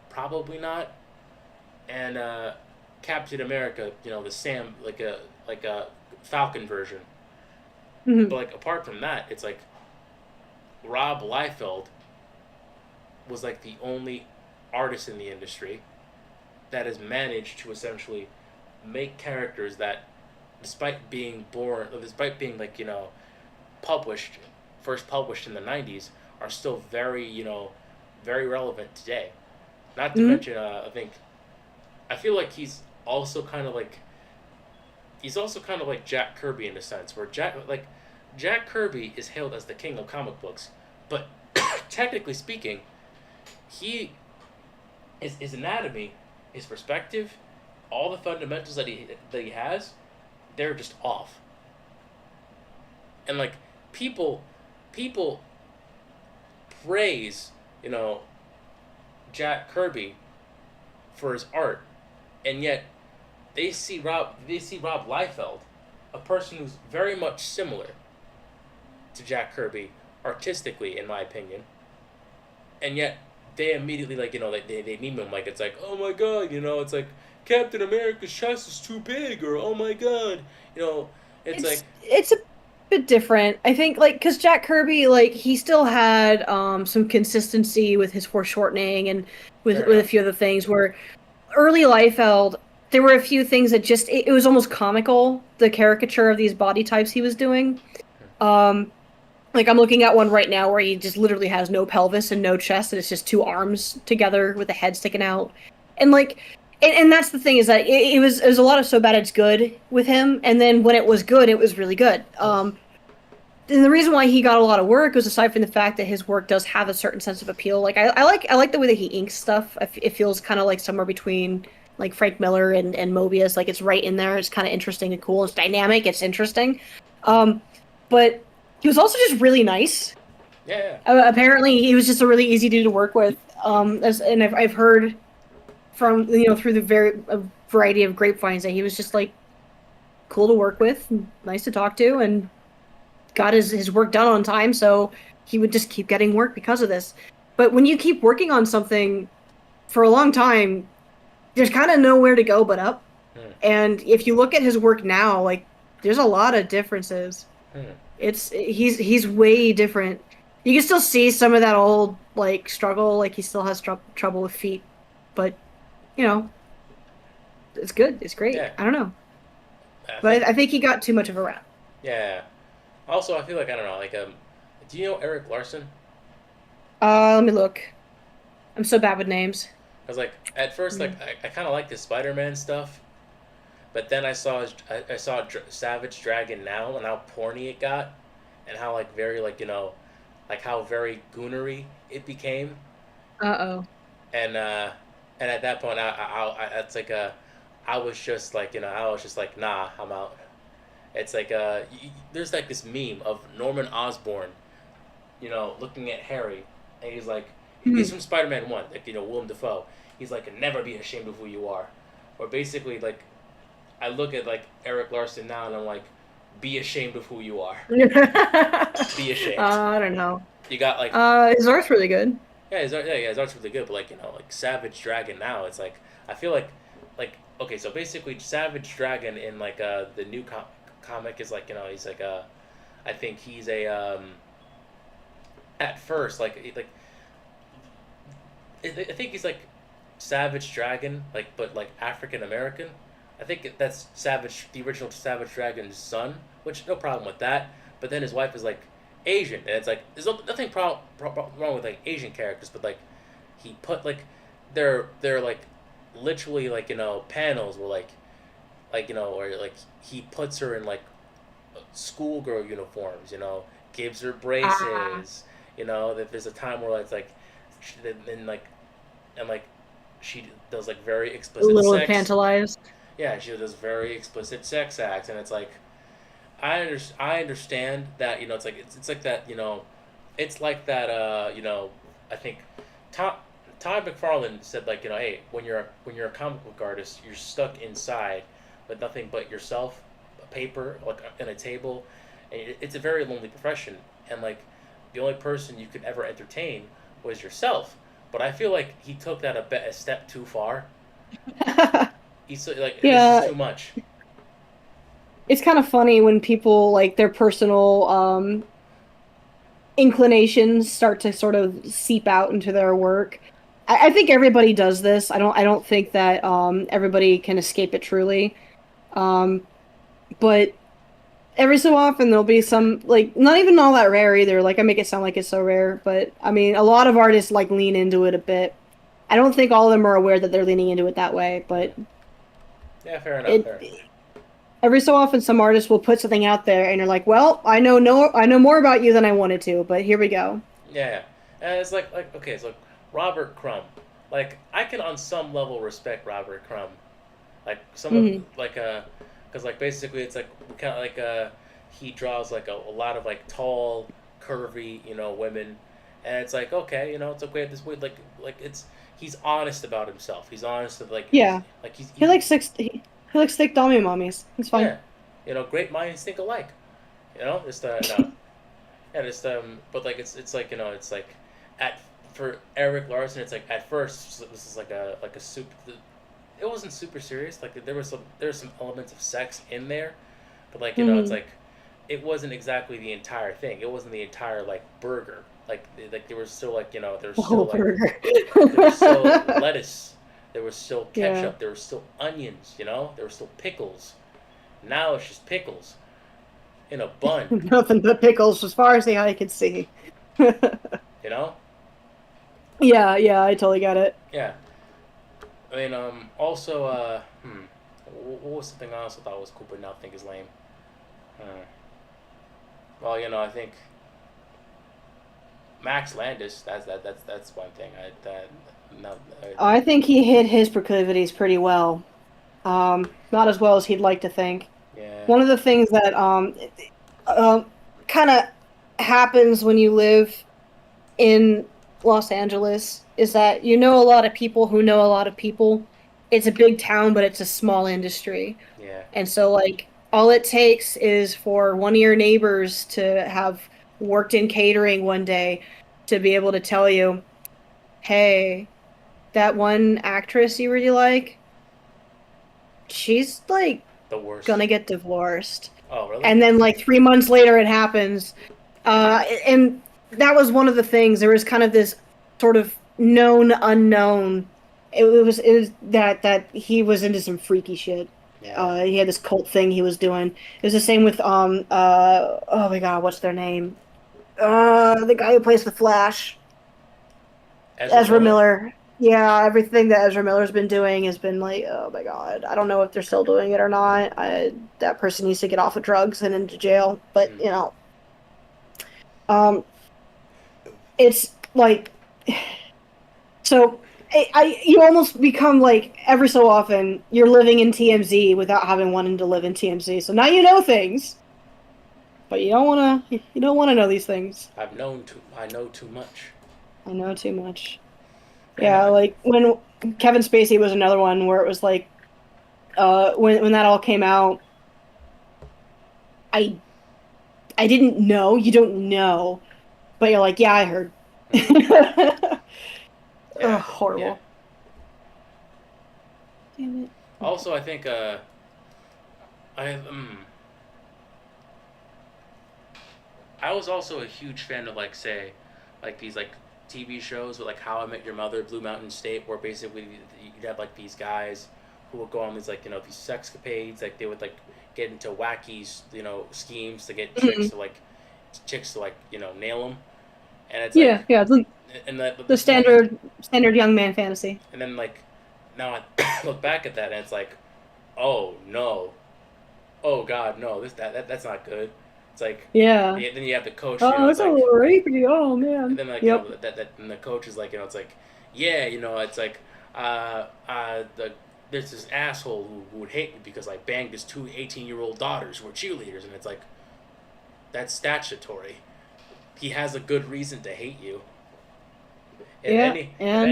probably not, and Captain America. The Sam like a Falcon version. But
Hmm.
like apart from that, it's like Rob Liefeld was like the only artist in the industry that has managed to essentially make characters that despite being like published, first published in the '90s, are still very very relevant today. Not to
Mhm.
mention, I feel like he's also kind of like Jack Kirby in a sense, where Jack Kirby is hailed as the king of comic books, but technically speaking, he his anatomy, his perspective, all the fundamentals that he has, they're just off. And like people people praise you know Jack Kirby for his art, and yet they see Rob Liefeld, a person who's very much similar to Jack Kirby artistically, in my opinion, and yet they immediately they meme him like it's like, oh my god, it's like Captain America's chest is too big, or oh my god, you know it's like
It's a bit different. I think like because Jack Kirby like he still had some consistency with his foreshortening and
fair
with a
enough.
few other things where early Liefeld there were a few things that just it was almost comical, the caricature of these body types he was doing. Um like I'm looking at one right now where he just literally has no pelvis and no chest and it's just two arms together with the head sticking out. And like and that's the thing is that it was a lot of so bad it's good with him and then when it was good it was really good. And the reason why he got a lot of work was aside from the fact that his work does have a certain sense of appeal. Like I like the way that he inks stuff. It feels kind of like somewhere between like Frank Miller and Mobius. Like it's right in there. It's kind of interesting and cool. It's dynamic. It's interesting. Um, but he was also just really nice.
Yeah, yeah.
Apparently, he was just a really easy dude to work with. And I've heard from through the a variety of grapevines that he was just like cool to work with, nice to talk to, and got his work done on time, so he would just keep getting work because of this. But when you keep working on something for a long time, there's kind of nowhere to go but up.
Hmm.
And if you look at his work now, like there's a lot of differences.
Hmm.
He's way different. You can still see some of that old like struggle, like he still has trouble with feet, but you know, it's good. It's great.
Yeah.
I don't know,
I
but
think.
I think he got too much of a rap.
Yeah. Also, I feel like I don't know. Do you know Eric Larson?
Let me look. I'm so bad with names.
Because like at first, like I kind of liked his Spider-Man stuff, but then I saw Savage Dragon now and how porny it got, and how like very like how very goonery it became,
Uh-oh.
and at that point it's like I was just like I was just like, nah, I'm out. It's like there's like this meme of Norman Osborn, looking at Harry, and he's like, he's
Hmm.
from Spider-Man One, like Willem Dafoe. He's like, never be ashamed of who you are, or basically like, I look at like Eric Larson now, and I'm like, be ashamed of who you are. Be ashamed.
I don't know.
You got like,
His art's really good.
his art's really good, but like like Savage Dragon now, it's like I feel like okay, so basically Savage Dragon in like the new comic is like he's like I think he's a at first I think he's like Savage Dragon, like but like African American. I think that's the original Savage Dragon's son, which no problem with that. But then his wife is like Asian, and it's like there's nothing wrong with like Asian characters, but like he put like they're like literally like panels where or like he puts her in like schoolgirl uniforms, gives her
Ah,
braces, that there's a time where it's like then like and like she does like very
a
explicit
little
sex.
infantilized.
Yeah, she does very explicit sex acts, and it's like I understand that it's like that it's like that I think Tom Todd McFarlane said like hey, when you're a comic book artist, you're stuck inside with nothing but yourself, a paper like and a table, and it's a very lonely profession, and like the only person you could ever entertain was yourself. But I feel like he took that a step too far. He's like, this is
Yeah,
too much.
it's kind of funny when people like their personal inclinations start to sort of seep out into their work. I think everybody does this. I don't think that everybody can escape it truly. Um but every so often there'll be some like not even all that rare either. Like I make it sound like it's so rare, but I mean a lot of artists like lean into it a bit. I don't think all of them are aware that they're leaning into it that way,
Mm.
but
Yeah, fair enough.
it
Fair enough.
every so often some artists will put something out there and you're like, well, I know more about you than I wanted to, but here we go.
Yeah, yeah. And it's like okay, so Robert Crumb. Like I can on some level respect Robert Crumb. Like some of
Hmm.
like because like basically it's like kind of like he draws like a lot of like tall, curvy women, and it's like okay it's okay this way like it's he's honest about himself. He's honest of
Yeah.
like he's
He
he
likes he likes thick dummy mommies. It's fine.
yeah great minds think alike. Just no yeah just but like it's like it's like at for Eric Larson it's like at first this is like a super it wasn't super serious. Like there was some elements of sex in there, but like it's
Hmm.
like it wasn't exactly the entire thing. It wasn't the entire like burger. Like there was still like there was
The
still
whole
like
burger.
there was still lettuce, there was still
Yeah.
ketchup, there was still onions. There were still pickles. Now it's just pickles in a bun.
Nothing but pickles as far as the eye can see.
You know?
Yeah, yeah, I totally got it.
Yeah. I mean also what was something I also thought was cool but now think is lame. Hmm. Well, I think Max Landis. That's one thing. I that no.
I think he hit his proclivities pretty well. Not as well as he'd like to think.
Yeah.
One of the things that kind of happens when you live in Los Angeles is that you know a lot of people who know a lot of people. It's a big town, but it's a small industry.
Yeah.
And so, like, all it takes is for one of your neighbors to have worked in catering one day to be able to tell you, hey, that one actress you really like, she's like
The worst.
gonna get divorced.
Oh, really?
And then, like, 3 months later, it happens. And that was one of the things. There was kind of this sort of known unknown. It was that he was into some freaky shit.
Yeah.
He had this cult thing he was doing. It was the same with oh my god, what's their name? The guy who plays the Flash,
Ezra
Ezra
Miller.
Miller. Yeah, everything that Ezra Miller's been doing has been like, oh my god. I don't know if they're still doing it or not. That person needs to get off of drugs and into jail. But
Mm.
um, it's like so you almost become like every so often you're living in TMZ without having wanted to live in TMZ. So now you know things, but you don't want to know these things.
I know too much.
I know too much.
Man,
Yeah, like when Kevin Spacey was another one where it was like when that all came out, I I didn't know. You don't know, but you're like, yeah, I heard.
mm.
Oh,
Yeah. Yeah.
horrible. Damn it. Okay.
Also, I think I I was also a huge fan of like say like these like TV shows with like How I Met Your Mother, Blue Mountain State, where basically you'd have like these guys who would go on these like these sexcapades, like they would like get into wacky schemes to get
Mhm.
chicks to like nail them, and it's
Yeah,
like
yeah,
and that
the standard young man fantasy.
and then like now I look back at that and it's like oh no, oh god no, that's not good. It's like
Yeah.
then you have the coach,
Oh,
it's
it's a
like
little rapey. Oh
and
man.
then like
Yep.
that and the coach is like it's like yeah it's like there's this asshole who would hate me because I banged his two 18-year-old daughters who were cheerleaders, and it's like that's statutory. He has a good reason to hate you. If
Yeah,
any
and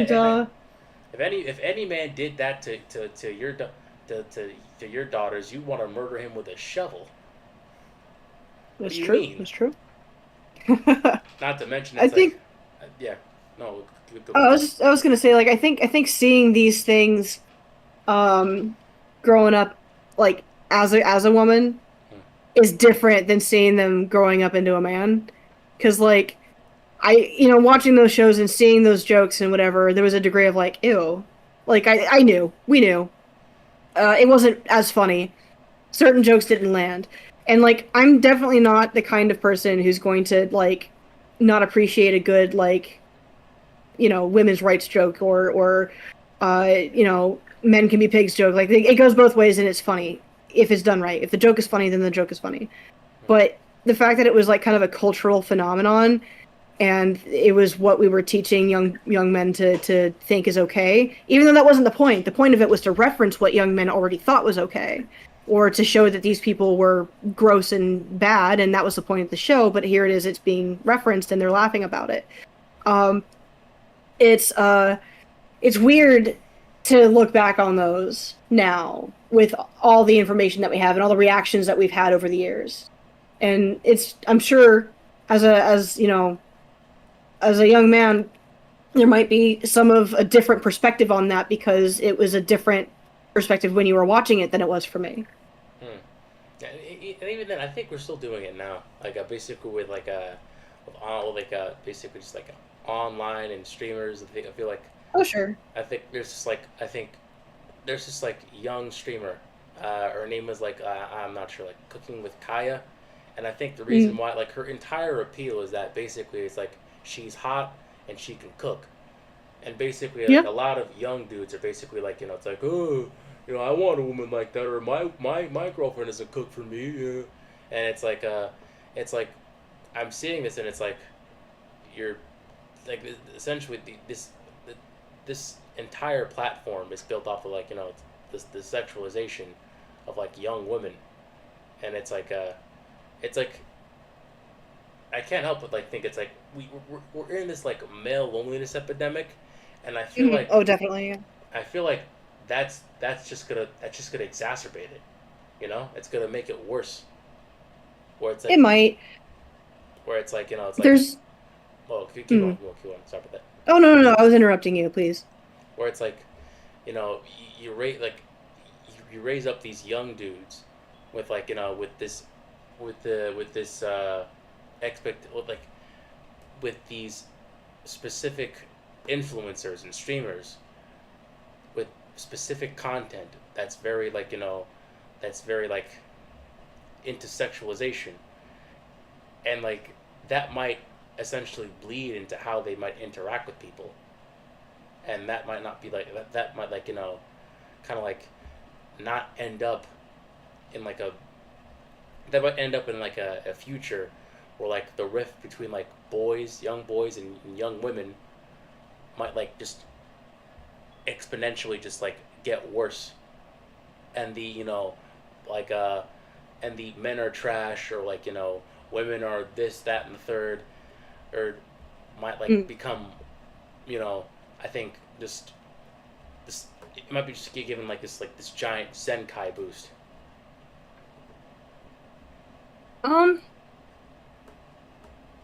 if any man did that to your to your daughters, you want to murder him with a shovel. What
that's
do you
true.
mean?
That's true.
Not to mention
I
it's like
think
yeah no
oh, I was gonna say like I think seeing these things growing up like as a woman
hmm,
is different than seeing them growing up into a man. Cause like watching those shows and seeing those jokes and whatever, there was a degree of like, ew. Like I knew. We knew. It wasn't as funny. certain jokes didn't land. And like I'm definitely not the kind of person who's going to like not appreciate a good like women's rights joke or men can be pigs joke. Like it goes both ways and it's funny if it's done right. If the joke is funny, then the joke is funny. But the fact that it was like kind of a cultural phenomenon and it was what we were teaching young men to think is okay, even though that wasn't the point. The point of it was to reference what young men already thought was okay, or to show that these people were gross and bad, and that was the point of the show. But here it is, it's being referenced and they're laughing about it. um it's it's weird to look back on those now with all the information that we have and all the reactions that we've had over the years. And it's, I'm sure, as a young man, there might be some of a different perspective on that because it was a different perspective when you were watching it than it was for me.
Hmm. And even then, I think we're still doing it now. Like basically with basically just like online and streamers. I feel like
Oh, sure.
I think there's this like young streamer. Her name was like I'm not sure, like Cooking with Kaya, and I think the reason
Mm.
why, like, her entire appeal is that basically it's like she's hot and she can cook, and basically like
Yeah.
a lot of young dudes are basically like, it's like, oh, I want a woman like that, or my girlfriend doesn't cook for me, yeah. And it's like I'm seeing this and it's like you're like essentially this entire platform is built off of like the sexualization of like young women, and it's like I can't help but like think it's like we're in this like male loneliness epidemic, and
Mm. Oh, definitely. Yeah.
I feel like that's just gonna exacerbate it. It's gonna make it worse. Where it's
It
like
might.
it's like,
There's.
well, keep going,
Mm.
sorry about that.
Oh, no, no, no. I was interrupting you. Please.
Where it's like, you rate like you raise up these young dudes with like with this with this with these specific influencers and streamers with specific content that's very like that's very like into sexualization, and like that might essentially bleed into how they might interact with people, and that might not be like that might like kind of like not end up in like a that might end up in like a future where like the rift between like young boys and young women might like just exponentially just like get worse, and the like and the men are trash, or like women are this, that, and the third, or might like
Mm.
become I think just this it might be just given like this giant Zenkai boost.
Um,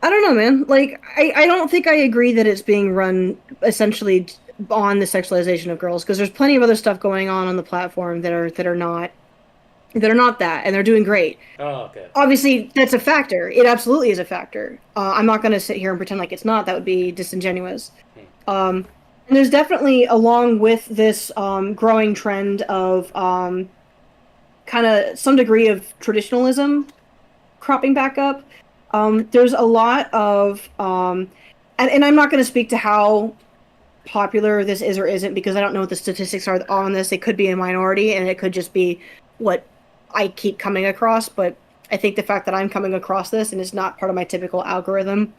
I don't know, man. Like, I don't think I agree that it's being run essentially on the sexualization of girls because there's plenty of other stuff going on the platform that are not that, and they're doing great.
Oh, okay, okay.
Obviously, that's a factor. It absolutely is a factor. I'm not going to sit here and pretend like it's not. That would be disingenuous.
Hmm.
And there's definitely, along with this growing trend of kind of some degree of traditionalism cropping back up. There's a lot of, and I'm not going to speak to how popular this is or isn't because I don't know what the statistics are on this. It could be a minority, and it could just be what I keep coming across. But I think the fact that I'm coming across this and it's not part of my typical algorithm,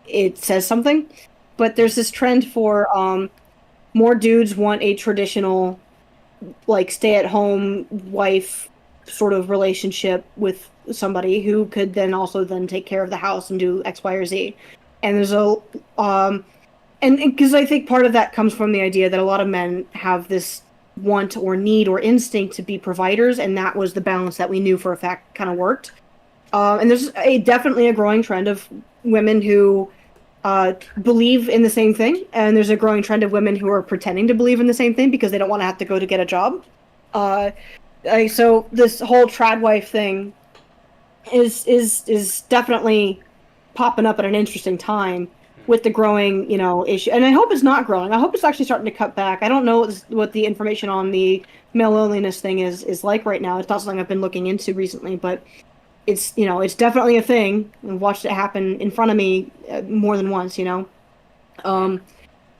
it says something. But there's this trend for more dudes want a traditional like stay-at-home wife sort of relationship with somebody who could then also then take care of the house and do X, Y, or Z. And there's a and because I think part of that comes from the idea that a lot of men have this want or need or instinct to be providers, and that was the balance that we knew for a fact kind of worked. And there's definitely a growing trend of women who believe in the same thing, and there's a growing trend of women who are pretending to believe in the same thing because they don't want to have to go to get a job. Uh, so this whole trad wife thing is definitely popping up at an interesting time, with the growing, issue. And I hope it's not growing. I hope it's actually starting to cut back. I don't know what the information on the male loneliness thing is like right now. It's not something I've been looking into recently, but it's definitely a thing. I've watched it happen in front of me more than once,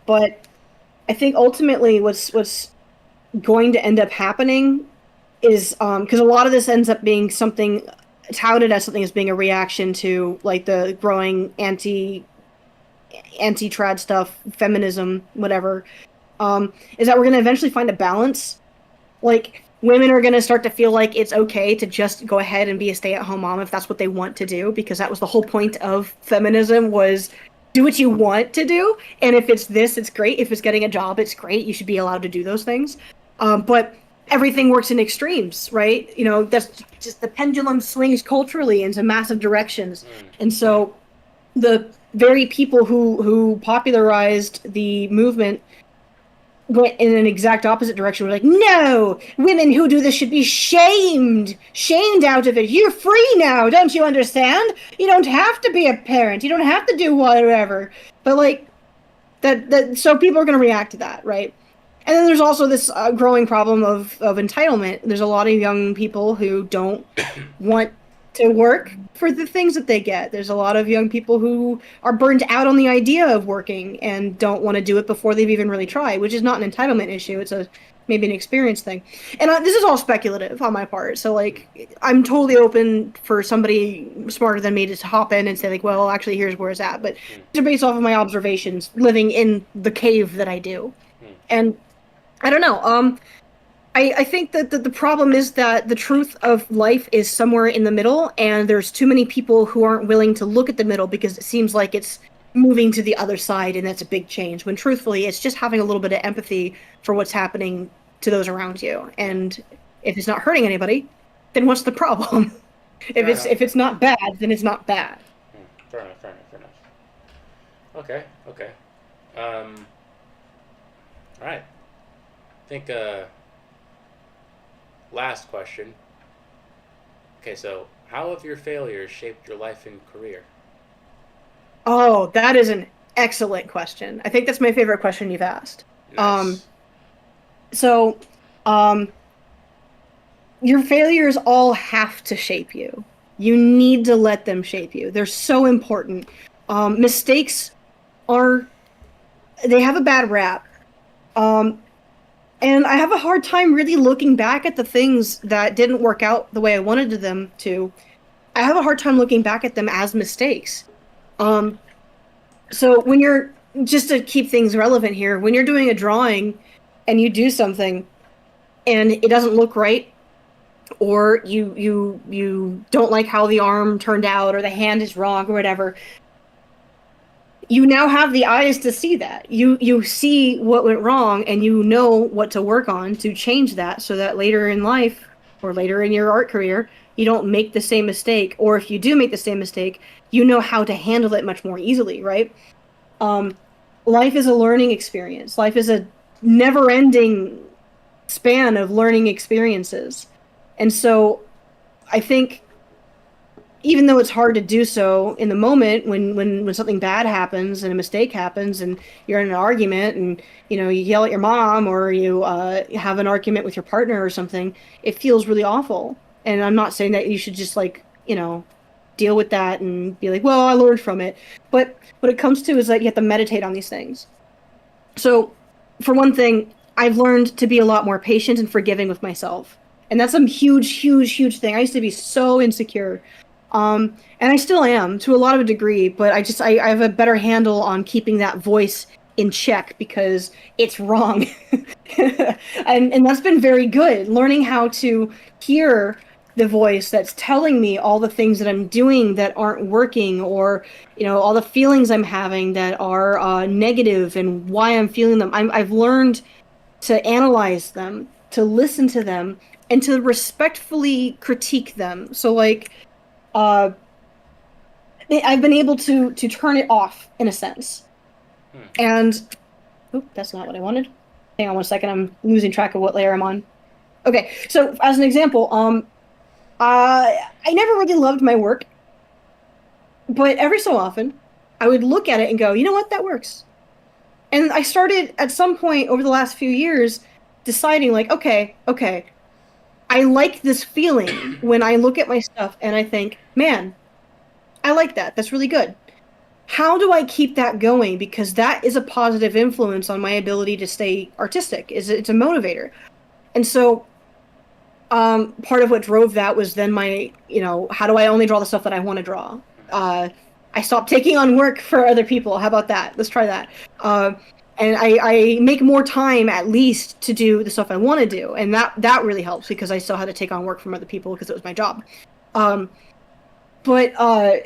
But I think ultimately what's going to end up happening is because a lot of this ends up being something touted as something as being a reaction to like the growing anti-trad stuff, feminism, whatever, is that we're going to eventually find a balance. Like, women are going to start to feel like it's okay to just go ahead and be a stay-at-home mom if that's what they want to do, because that was the whole point of feminism, was do what you want to do, and if it's this, it's great. If it's getting a job, it's great. You should be allowed to do those things. But everything works in extremes, right? That's just the pendulum swings culturally into massive directions. And so the very people who popularized the movement went in an exact opposite direction. We're like, no, women who do this should be shamed out of it. You're free now, don't you understand? You don't have to be a parent. You don't have to do whatever. But like that so people are going to react to that, right? And then there's also this growing problem of entitlement. There's a lot of young people who don't want to work for the things that they get. There's a lot of young people who are burned out on the idea of working and don't want to do it before they've even really tried, which is not an entitlement issue. It's maybe an experience thing. And this is all speculative on my part. So like, I'm totally open for somebody smarter than me to hop in and say like, well, actually, here's where it's at. But these are based off of my observations living in the cave that I do. And I don't know. I think that the problem is that the truth of life is somewhere in the middle, and there's too many people who aren't willing to look at the middle because it seems like it's moving to the other side, and that's a big change. When truthfully, it's just having a little bit of empathy for what's happening to those around you. And if it's not hurting anybody, then what's the problem? If it's not bad, then it's not bad.
Fair enough. Okay. All right. I think last question. Okay, so how have your failures shaped your life and career?
Oh, that is an excellent question. I think that's my favorite question you've asked.
Nice.
So, your failures all have to shape you. You need to let them shape you. They're so important. Mistakes they have a bad rap. And I have a hard time really looking back at the things that didn't work out the way I wanted them to. I have a hard time looking back at them as mistakes. So when you're, just to keep things relevant here, when you're doing a drawing and you do something and it doesn't look right, or you don't like how the arm turned out, or the hand is wrong, or whatever, you now have the eyes to see that. You see what went wrong, and you know what to work on to change that, so that later in life or later in your art career, you don't make the same mistake. Or if you do make the same mistake, you know how to handle it much more easily, right? Life is a learning experience. Life is a never-ending span of learning experiences. And so I think, even though it's hard to do so in the moment when something bad happens and a mistake happens and you're in an argument and you yell at your mom, or you have an argument with your partner or something, it feels really awful. And I'm not saying that you should just deal with that and be like, well, I learned from it. But what it comes to is that you have to meditate on these things. So for one thing, I've learned to be a lot more patient and forgiving with myself. And that's a huge thing. I used to be so insecure. And I still am to a lot of a degree, but I have a better handle on keeping that voice in check because it's wrong. and that's been very good. Learning how to hear the voice that's telling me all the things that I'm doing that aren't working, or, all the feelings I'm having that are negative and why I'm feeling them. I've learned to analyze them, to listen to them, and to respectfully critique them. So I've been able to turn it off in a sense. And that's not what I wanted. Hang on one second, I'm losing track of what layer I'm on. Okay, so as an example, I never really loved my work, but every so often I would look at it and go, you know what, that works. And I started at some point over the last few years deciding, like, okay, I like this feeling when I look at my stuff and I think, man, I like that. That's really good. How do I keep that going? Because that is a positive influence on my ability to stay artistic. It's a motivator. And so part of what drove that was then my, how do I only draw the stuff that I want to draw? I stopped taking on work for other people. How about that? Let's try that. And I make more time at least to do the stuff I want to do, and that really helps because I still had to take on work from other people because it was my job. But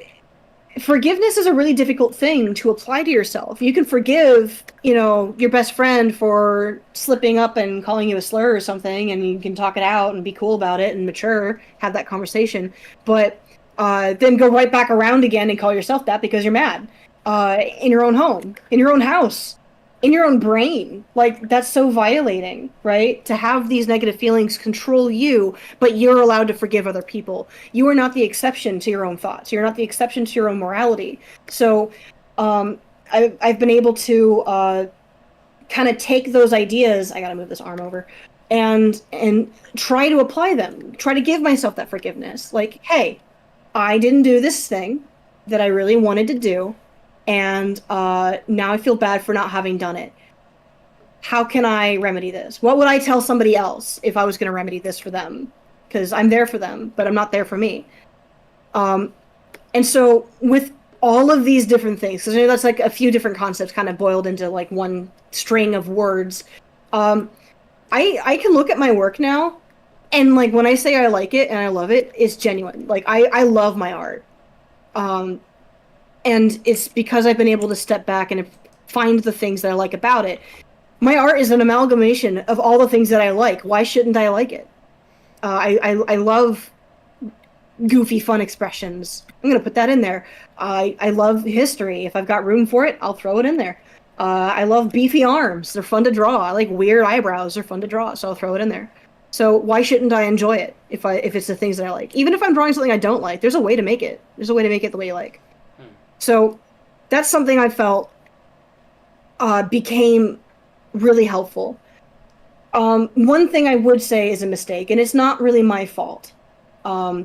forgiveness is a really difficult thing to apply to yourself. You can forgive, your best friend for slipping up and calling you a slur or something, and you can talk it out and be cool about it and mature, have that conversation. But then go right back around again and call yourself that because you're mad in your own home, in your own house, in your own brain. Like, that's so violating, right? To have these negative feelings control you, but you're allowed to forgive other people. You are not the exception to your own thoughts. You're not the exception to your own morality. So I've been able to kind of take those ideas. I gotta move this arm over. And try to apply them. Try to give myself that forgiveness. Like, hey, I didn't do this thing that I really wanted to do, and now I feel bad for not having done it. How can I remedy this? What would I tell somebody else if I was going to remedy this for them? Because I'm there for them, but I'm not there for me. And so with all of these different things, because I know that's like a few different concepts kind of boiled into like one string of words. I can look at my work now, and like when I say I like it and I love it, it's genuine. Like I love my art. And it's because I've been able to step back and find the things that I like about it. My art is an amalgamation of all the things that I like. Why shouldn't I like it? I love goofy, fun expressions. I'm gonna put that in there. I love history. If I've got room for it, I'll throw it in there. I love beefy arms. They're fun to draw. I like weird eyebrows. They're fun to draw, so I'll throw it in there. So why shouldn't I enjoy it if it's the things that I like? Even if I'm drawing something I don't like, there's a way to make it. There's a way to make it the way you like. So that's something I felt became really helpful. One thing I would say is a mistake, and it's not really my fault.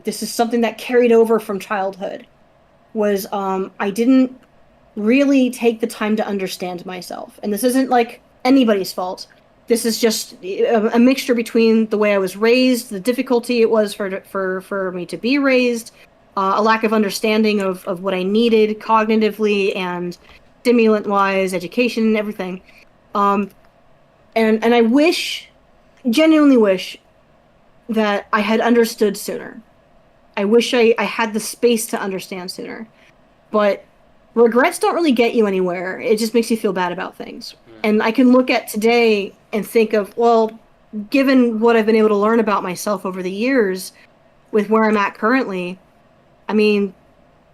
This is something that carried over from childhood, was I didn't really take the time to understand myself. And this isn't like anybody's fault. This is just a mixture between the way I was raised, the difficulty it was for me to be raised, a lack of understanding of what I needed cognitively and stimulant-wise, education, everything. And I genuinely wish that I had understood sooner. I wish I had the space to understand sooner. But regrets don't really get you anywhere. It just makes you feel bad about things. And I can look at today and think of, well, given what I've been able to learn about myself over the years with where I'm at currently, I mean,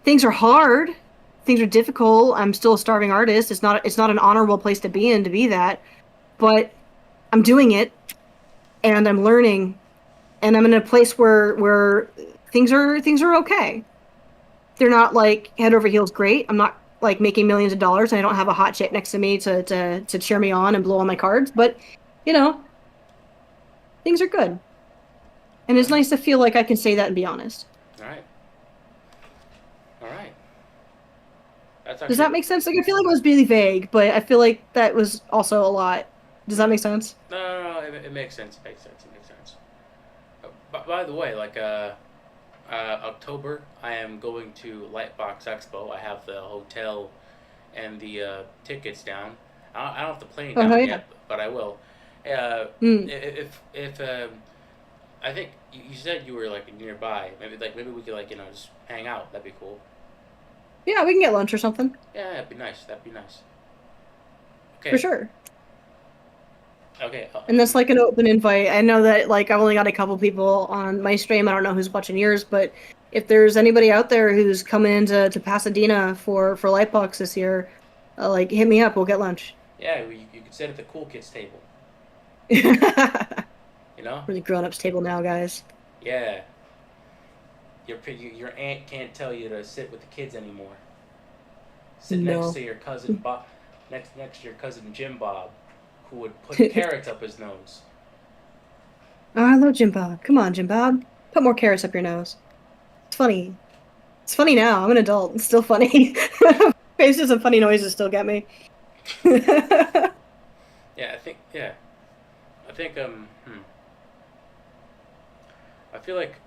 things are hard. Things are difficult. I'm still a starving artist. It's not an honorable place to be in to be that. But I'm doing it and I'm learning and I'm in a place where things are okay. They're not like head over heels great. I'm not like making millions of dollars and I don't have a hot chick next to me to cheer me on and blow on my cards, but things are good. And it's nice to feel like I can say that and be honest.
All right. All right.
Does that make sense? Like, I feel like it was really vague, but I feel like that was also a lot. Does that make sense?
No. It makes sense. It makes sense. It makes sense. By the way, like October, I am going to Lightbox Expo. I have the hotel and the tickets down. I don't have the plane down yet, but I will. If I think you said you were like nearby, maybe we could just hang out. That'd be cool.
Yeah, we can get lunch or something.
Yeah, that'd be nice. That'd be nice. Okay.
For sure.
Okay.
And that's like an open invite. I know that like I've only got a couple people on my stream. I don't know who's watching yours, but if there's anybody out there who's coming into Pasadena for Lightbox this year, hit me up. We'll get lunch.
Yeah, you could sit at the cool kids table. We're the
grown-ups table now, guys.
Yeah. Your aunt can't tell you to sit with the kids anymore. sit next
No.
to your cousin Bob, next to your cousin Jim Bob, who would put carrots up his nose.
Oh, I love Jim Bob. Come on, Jim Bob. Put more carrots up your nose. It's funny. It's funny now. I'm an adult. It's still funny. Faces and funny noises still get me.
Yeah, I think I feel like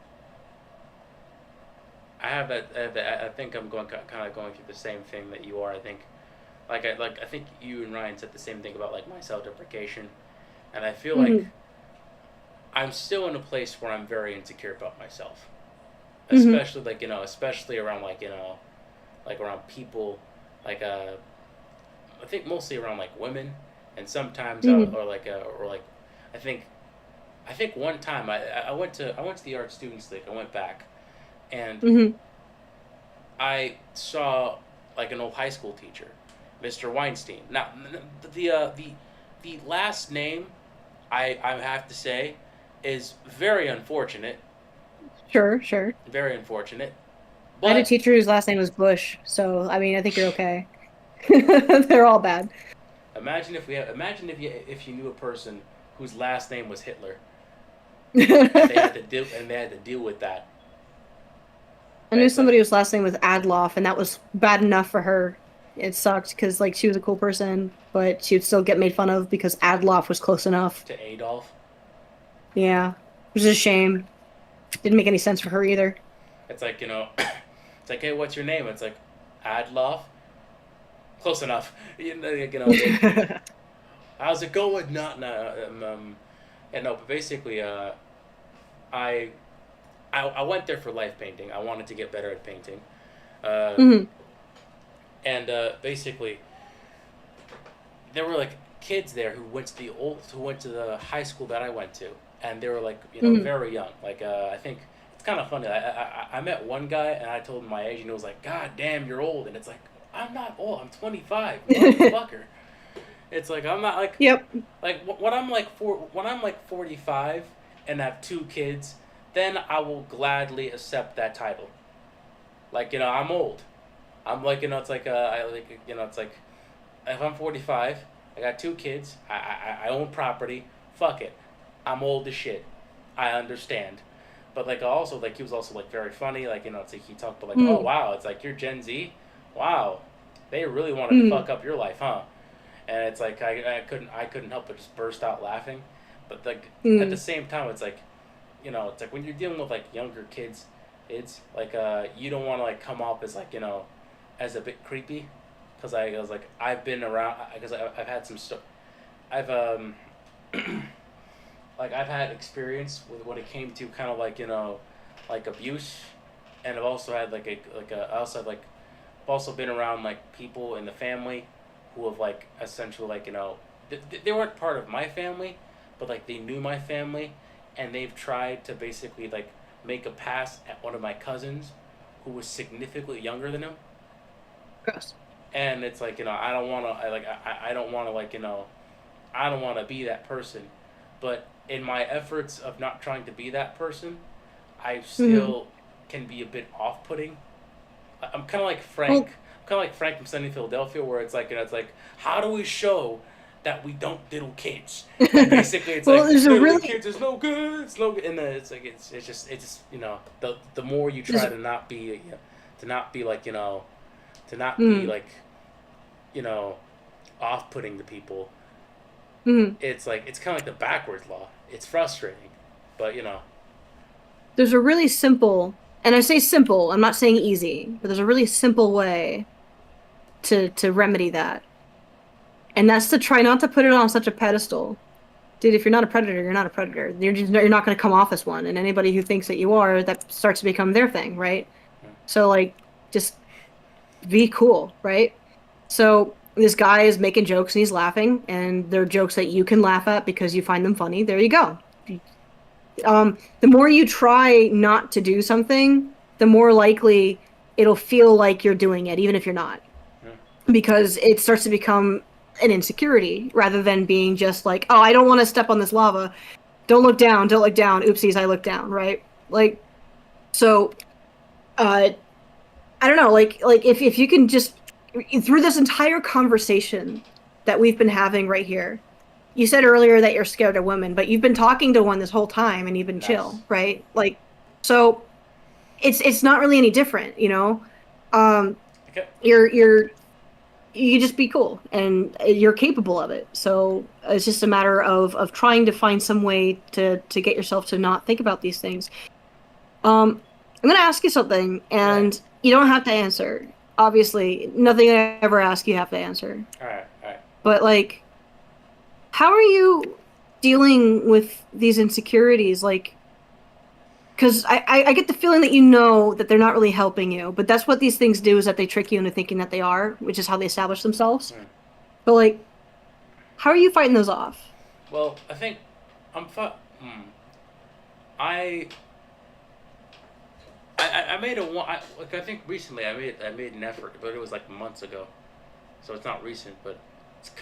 I think I'm going kind of going through the same thing that you are. I think I think you and Ryan said the same thing about like my self deprecation, and I feel like
Hmm.
I'm still in a place where I'm very insecure about myself,
Hmm.
especially like especially around like like around people, like I think mostly around like women, and sometimes
Hmm.
or like I think I think one time I went to the art students league. I went back and
Hmm.
I saw like an old high school teacher, Mr. Weinstein. Now the the last name I have to say is very unfortunate,
Sure, sure.
very unfortunate.
I had a
But
teacher whose last name was Bush, so I mean, I think you're okay. They're all bad.
imagine if you knew a person whose last name was Hitler
I
and they had to deal with that.
knew
It's like
somebody whose last name was Adloff, and that was bad enough for her. It sucked because like she was a cool person, but she would still get made fun of because Adloff was close enough.
to Adolf.
Yeah, which is a shame. Didn't make any sense for her either.
It's like it's like, hey, what's your name? It's like Adolf. Close enough. How's it going? Not no. Yeah, no. But basically, I, I went there for life painting. I wanted to get better at painting, uh,
Hmm.
and basically, there were like kids there who went to the high school that I went to, and they were like
Hmm.
very young. Like I think it's kind of funny. I met one guy and I told him my age, and he was like, "God damn, you're old." And it's like, I'm not old. I'm 25, motherfucker. It's like I'm not
Yep.
like when I'm like 45 and have two kids, then I will gladly accept that title. Like I'm old. I'm like it's like I like it's like if I'm 45, I got two kids, I own property. Fuck it, I'm old as shit. I understand, but like also like he was also like very funny. Like it's like he talked about like, oh
Mm.
wow, it's like you're Gen Z. Wow, they really wanted to
Mm.
fuck up your life, huh? And it's like I couldn't help but just burst out laughing. But like at the
Mm.
same time, it's like it's like when you're dealing with like younger kids, it's like you don't want to like come off as like as a bit creepy, because I was like I've been around because I've had some stuff. I've like I've had experience with when it came to kind of like like abuse, and I've also had I also have like I've also been around like people in the family who have like essentially like they weren't part of my family, but like they knew my family, and they've tried to basically like make a pass at one of my cousins who was significantly younger than him.
Gross.
And it's like I don't want to I don't want to like I don't want to be that person, but in my efforts of not trying to be that person, I
Hmm.
still can be a bit off-putting. I'm kind of like Frank.
Well,
I'm kind of like Frank from Sunny Philadelphia, where it's like it's like how do we show that we don't diddle kids? And basically, it's
well,
like
there's a
diddling
really
kids is no good. It's no good, and then it's like it's just the more you
there's
try to not be to not be like to not be
mm,
like you know off-putting to people.
mm,
It's like it's kind of like the backwards law. It's frustrating, but
there's a really simple, and I say simple, I'm not saying easy, but there's a really simple way to remedy that. And that's to try not to put it on such a pedestal. Dude, if you're not a predator, you're not a predator. You're not going to come off as one. And anybody who thinks that you are, that starts to become their thing, right? So like just be cool, right? So this guy is making jokes and he's laughing, and they're jokes that you can laugh at because you find them funny. There you go. The more you try not to do something, the more likely it'll feel like you're doing it, even if you're not,
yeah.
because it starts to become an insecurity rather than being just like, oh, I don't want to step on this lava. Don't look down. Don't look down. Oopsies, I looked down. Right? So, uh, I don't know. Like if you can just through this entire conversation that we've been having right here, you said earlier that you're scared of women, but you've been talking to one this whole time and you've been
Nice.
chill, right? Like, so it's not really any different, Um,
Okay.
you're you just be cool and you're capable of it. So it's just a matter of trying to find some way to get yourself to not think about these things. I'm gonna ask you something,
Yeah.
and you don't have to answer. Obviously, nothing I ever ask you have to answer.
All right. All right.
But like, how are you dealing with these insecurities? Like, because I get the feeling that you know that they're not really helping you, but that's what these things do is that they trick you into thinking that they are, which is how they establish themselves.
Hmm.
But like, how are you fighting those off?
Well, I think I'm. I I made a one. Like I think recently I made an effort, but it was like months ago, so it's not recent. But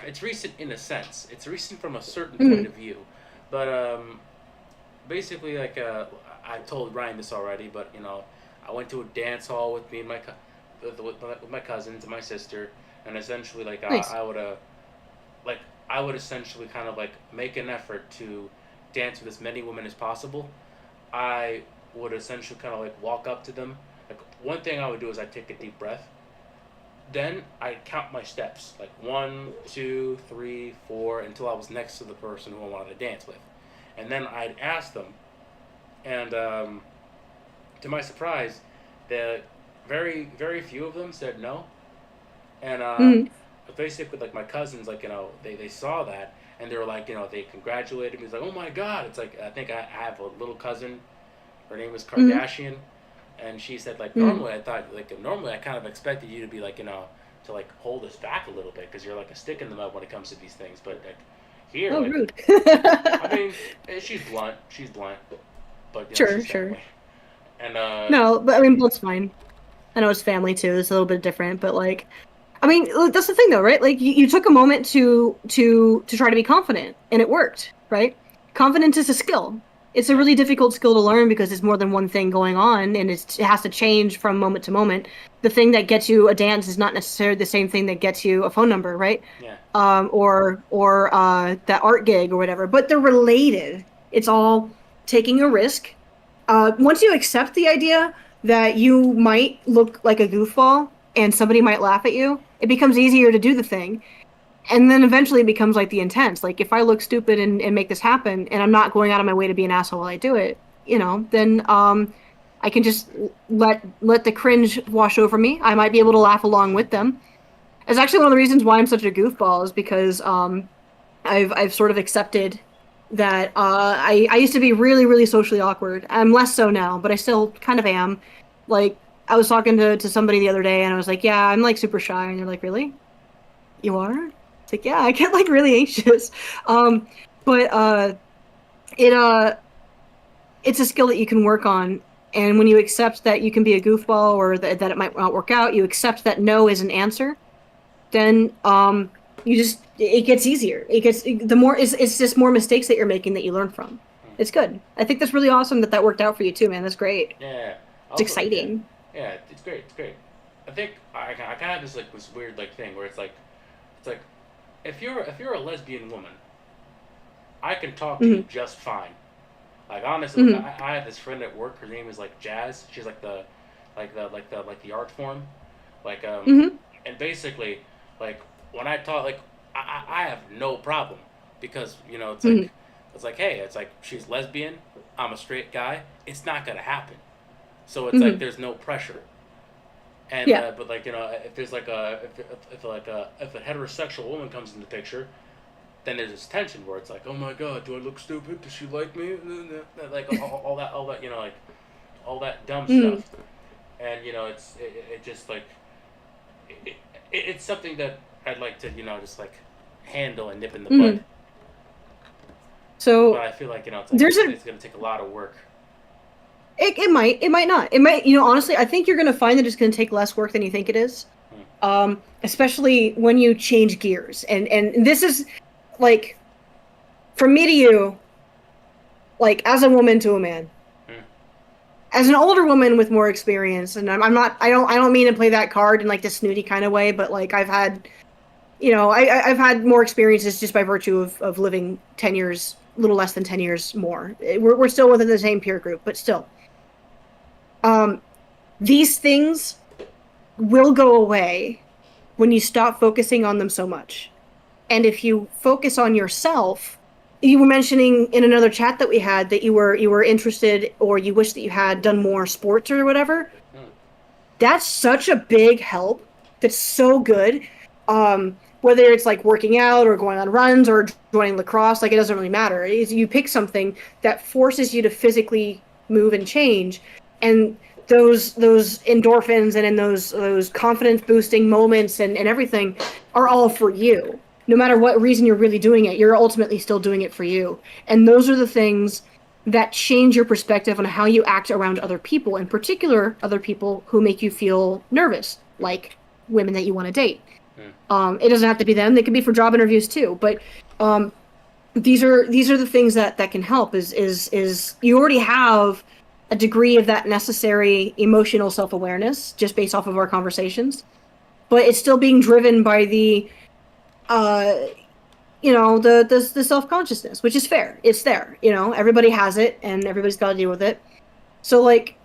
it's recent in a sense. It's recent from a certain point
Mm,
of view, but basically like I told Ryan this already, but I went to a dance hall with me and with my cousins and my sister, and essentially like
nice.
like I would essentially kind of like make an effort to dance with as many women as possible. I would essentially kind of like walk up to them. Like one thing I would do is I'd take a deep breath. Then I'd count my steps, like 1, 2, 3, 4, until I was next to the person who I wanted to dance with, and then I'd ask them. And to my surprise, the very few of them said no. And
Mm,
basically, like my cousins, like they saw that and they were like, they congratulated me. It's like, oh my god! It's like I think I have a little cousin. Her name is
mm,
Kardashian, and she said like
mm.
normally I kind of expected you to be like to like hold us back a little bit because you're like a stick in the mud when it comes to these things. But like here,
Oh,
like
rude.
I mean, she's blunt. She's blunt, but
Sure,
she's
sure.
family. And
No, but I mean, blood's fine. I know it's family too. It's a little bit different, but like, I mean, look, that's the thing though, right? Like, you took a moment to try to be confident, and it worked, right? Confidence is a skill. It's a
yeah,
really difficult skill to learn because there's more than one thing going on, and it has to change from moment to moment. The thing that gets you a dance is not necessarily the same thing that gets you a phone number, right?
yeah,
Or that art gig or whatever. But they're related. It's all taking a risk. Once you accept the idea that you might look like a goofball and somebody might laugh at you, it becomes easier to do the thing. And then eventually it becomes like the intense. Like if I look stupid and make this happen and I'm not going out of my way to be an asshole while I do it, then I can just let the cringe wash over me. I might be able to laugh along with them. It's actually one of the reasons why I'm such a goofball is because I've sort of accepted that I used to be really, really socially awkward. I'm less so now, but I still kind of am. Like I was talking to somebody the other day and I was like, yeah, I'm like super shy. And they're like, really? You are? It's like, yeah, I get like really anxious. Um, but it it's a skill that you can work on. And when you accept that you can be a goofball or that it might not work out, you accept that no is an answer, then you just it gets easier. It gets the more it's just more mistakes that you're making that you learn from.
hmm.
It's good. I think that's really awesome that that worked out for you too, man. That's great.
Yeah.
It's
Also, like,
exciting.
yeah, it's great. It's great. I think I kind of have this weird like thing where it's like if you're a lesbian woman, I can talk to you
Hmm.
just fine. Like honestly, like,
Hmm.
I have this friend at work. Her name is like Jazz. She's like the art form, like
Hmm.
and basically like when I talk like I have no problem because
Hmm.
it's like hey it's like she's lesbian. I'm a straight guy. It's not gonna happen. So it's like
Hmm.
there's no pressure. And
Yeah.
but like if there's like if a heterosexual woman comes in the picture, then there's this tension where it's like, oh my god, do I look stupid? Does she like me? Like all that like all that dumb
Hmm.
stuff. And it just like it, it's something that I'd like to just like handle and nip in the bud.
Hmm.
But
So
I feel like it's like
there's a
it's gonna take a lot of work.
it might not. It might, honestly, I think you're gonna find that it's gonna take less work than you think it is.
Hmm.
Especially when you change gears. And this is like from me to you, like as a woman to a man,
Hmm.
as an older woman with more experience, and I'm not, I don't mean to play that card in like the snooty kind of way, but like I've had, I've had more experiences just by virtue of living 10 years, a little less than 10 years more. We're still within the same peer group, but still. These things will go away when you stop focusing on them so much. And if you focus on yourself, you were mentioning in another chat that we had that you were interested or you wish that you had done more sports or whatever. That's such a big help. That's so good. Whether it's like working out or going on runs or joining lacrosse, like it doesn't really matter. You pick something that forces you to physically move and change, and those endorphins and in those confidence boosting moments and everything are all for you. No matter what reason you're really doing it, you're ultimately still doing it for you. And those are the things that change your perspective on how you act around other people, in particular, other people who make you feel nervous, like women that you want to date. It doesn't have to be them; they could be for job interviews too. But these are the things that can help. Is you already have a degree of that necessary emotional self-awareness just based off of our conversations, but it's still being driven by the the self-consciousness, which is fair. It's there. Everybody has it, and everybody's got to deal with it. So like,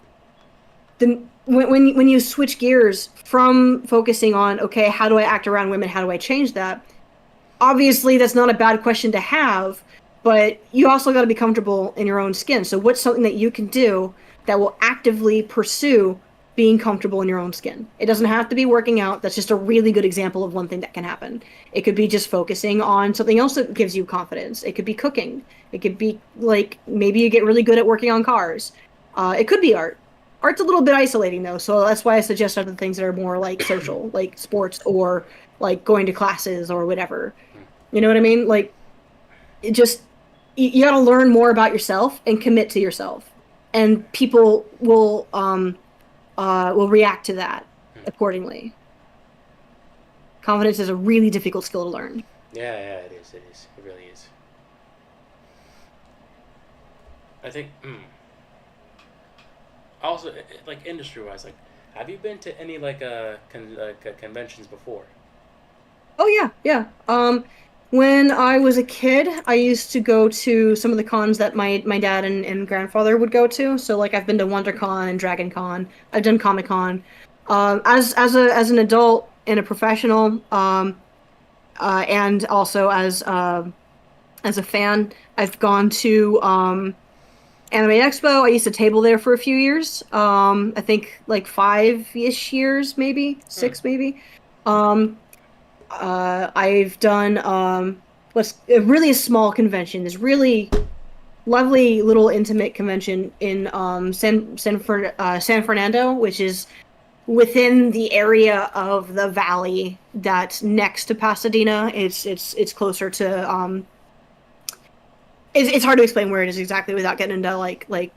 when you switch gears from focusing on, okay, how do I act around women? How do I change that? Obviously, that's not a bad question to have, but you also got to be comfortable in your own skin. So what's something that you can do that will actively pursue being comfortable in your own skin? It doesn't have to be working out. That's just a really good example of one thing that can happen. It could be just focusing on something else that gives you confidence. It could be cooking. It could be like maybe you get really good at working on cars. It could be art. Art's a little bit isolating though, so that's why I suggest other things that are more like social, like sports or like going to classes or whatever. You know what I mean? Like, it just, you got to learn more about yourself and commit to yourself, and people will react to that accordingly. Confidence is a really difficult skill to learn.
Yeah, it is. It is. It really is. I think. Also, like industry-wise, like, have you been to any like conventions before?
Oh yeah. When I was a kid, I used to go to some of the cons that my dad and grandfather would go to. So like I've been to WonderCon and DragonCon. I've done Comic Con. As an adult and a professional, and also as a fan, I've gone to Anime Expo. I used to table there for a few years. I think like 5-ish years, maybe 6, maybe. I've done what's really a small convention. This really lovely little intimate convention in San Fernando, which is within the area of the valley that's next to Pasadena. It's closer to it's hard to explain where it is exactly without getting into like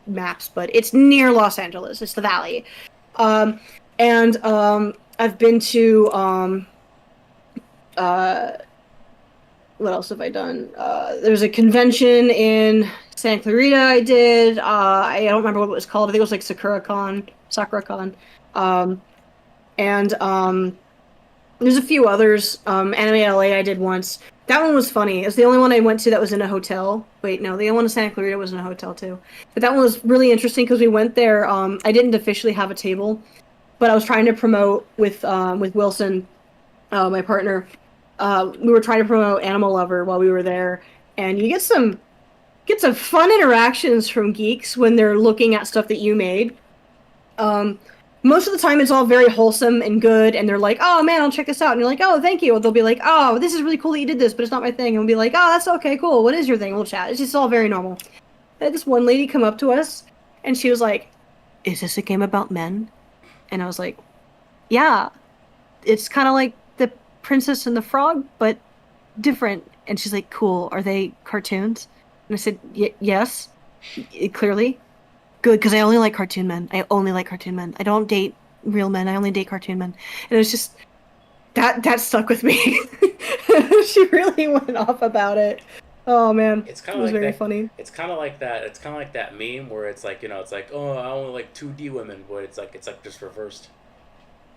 maps, but it's near Los Angeles. It's the valley. And I've been to what else have I done? There's a convention in Santa Clarita I did. I don't remember what it was called. I think it was like SakuraCon. And there's a few others. Anime LA I did once. That one was funny. It was the only one I went to that was in a hotel. Wait, no, the one in Santa Clarita was in a hotel too. But that one was really interesting because we went there. I didn't officially have a table, but I was trying to promote with Wilson, my partner. We were trying to promote Animal Lover while we were there, and you get some fun interactions from geeks when they're looking at stuff that you made. Most of the time it's all very wholesome and good, and they're like, oh man, I'll check this out, and you're like, oh, thank you. Or they'll be like, oh, this is really cool that you did this, but it's not my thing. And we'll be like, oh, that's okay, cool, what is your thing? We'll chat. It's just all very normal. I had this one lady come up to us, and she was like, is this a game about men? And I was like, yeah, it's kind of like the Princess and the Frog, but different. And she's like, cool, are they cartoons? And I said, yes, clearly. Good, because I only like cartoon men. I only like cartoon men. I don't date real men. I only date cartoon men. And it was just, that stuck with me. She really went off about it. Oh man,
It's kind
it
of
was
like
very
that.
funny.
It's kind of like that. It's kind of like that meme where it's like, it's like, oh, I only like 2D women, but it's like just reversed.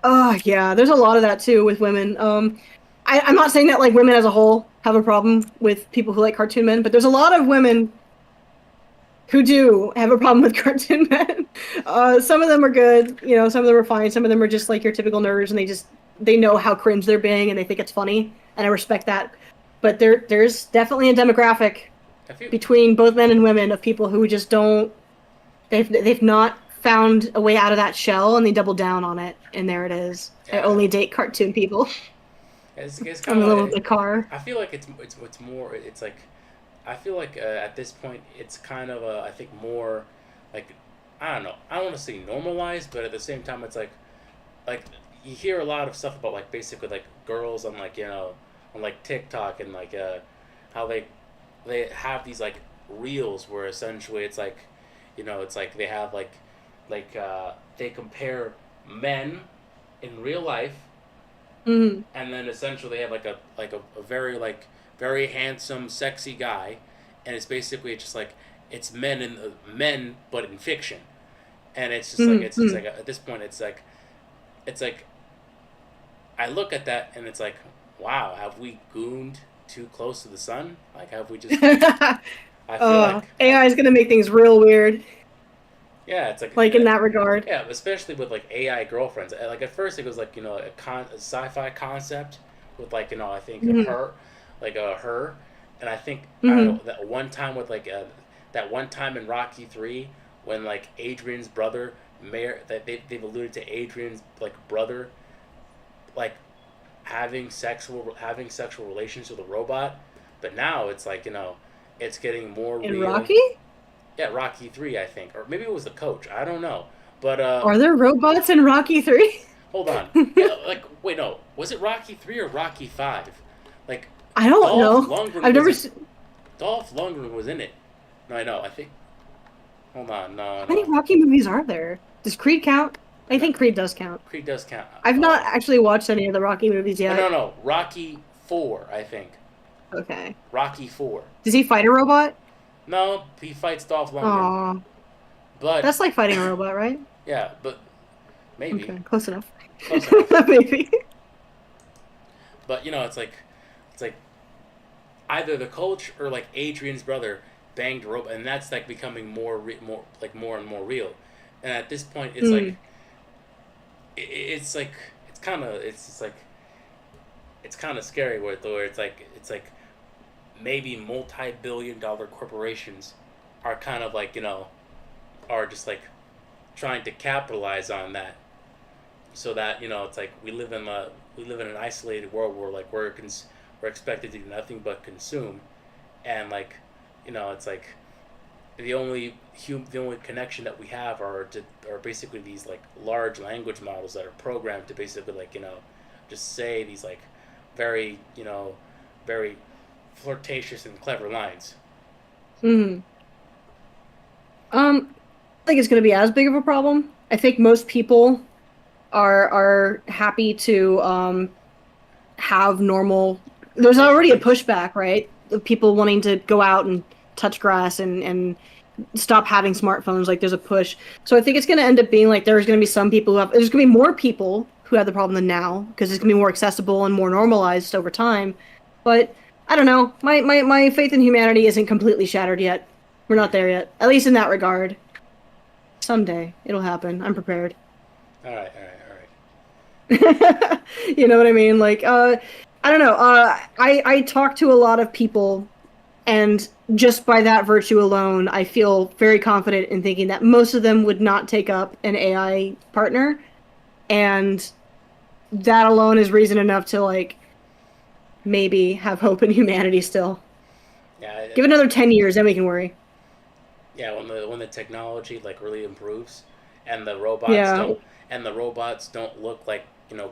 Oh yeah, there's a lot of that too with women. I'm not saying that like women as a whole have a problem with people who like cartoon men, but there's a lot of women who do have a problem with cartoon men. Some of them are good, you know, some of them are fine. Some of them are just like your typical nerds, and they know how cringe they're being, and they think it's funny, and I respect that. But there's definitely a demographic
Have you?
between both men and women of people who just don't they've not found a way out of that shell, and they double down on it, and there it is. I
Yeah,
only date cartoon people.
it's
I'm
kind
in
of
love with the
like.
car.
I feel like it's more. It's like I feel like at this point it's kind of I think more like I don't know. I don't want to say normalized, but at the same time it's like you hear a lot of stuff about like basically like girls on like on like TikTok and like how they have these like reels where essentially it's like it's like they have they compare men in real life,
Mm,
and then essentially they have a very very handsome sexy guy, and it's basically just like it's men but in fiction, and
mm,
it's just
mm.
like at this point it's like I look at that and it's like, wow, have we gooned too close to the sun? Like, have we just? I feel
AI is gonna make things real weird,
yeah, it's like
like in that regard.
yeah, especially with like AI girlfriends. Like at first it was like a sci-fi concept with like I think
Mm,
her, like her, and I think I don't
mm,
know that one time in Rocky 3 when like Adrian's brother Mayor that they've alluded to Adrian's like brother like having sexual relations with a robot, but now it's like it's getting more
in
real.
Rocky,
Yeah, Rocky 3 I think, or maybe it was the coach. I don't know, but
are there robots in Rocky 3?
hold on. Yeah, like wait, no, was it Rocky 3 or Rocky 5? Like
I don't
Dolph
know.
Lundgren
I've
was
never
in
seen.
Dolph Lundgren was in it. No, I know. I think. Hold on.
How
No,
many
no,
Rocky movies are there? Does Creed count? I
no.
think Creed does count.
Creed does count.
I've not actually watched any of the Rocky movies
Oh no,
yet.
no. Rocky 4, I think.
Okay.
Rocky 4.
Does he fight a robot?
No, he fights Dolph Lundgren.
Aw,
But
that's like fighting a robot, right?
yeah, but maybe
Okay, close enough.
close enough.
Maybe.
But it's like either the coach or like Adrian's brother banged a robot, and that's like becoming more and more real. And at this point, it's like
Mm,
it's like it's just like it's kind of scary where it's like maybe multi-billion-dollar corporations are kind of like are just like trying to capitalize on that, so that it's like we live in an isolated world where like we're expected to do nothing but consume, and like it's like the only connection that we have are basically these like large language models that are programmed to basically like just say these like very very flirtatious and clever lines.
mm. I think it's going to be as big of a problem. I think most people are happy to have normal. There's
Social
already a
things.
pushback, right? Of people wanting to go out and touch grass and stop having smartphones. Like there's a push. So I think it's going to end up being like there's going to be some people who have. There's going to be more people who have the problem than now because it's going to be more accessible and more normalized over time. But I don't know. My faith in humanity isn't completely shattered yet. We're not
Hmm.
there yet. At least in that regard. Someday it'll happen. I'm prepared.
All right, all right, all right.
You know what I mean? Like, I don't know. I talk to a lot of people, and just by that virtue alone, I feel very confident in thinking that most of them would not take up an AI partner, and that alone is reason enough to like maybe have hope in humanity still.
Yeah,
Give it another 10 years, then we can worry.
yeah. When the technology like really improves, and the robots
Yeah.
don't and the robots don't look like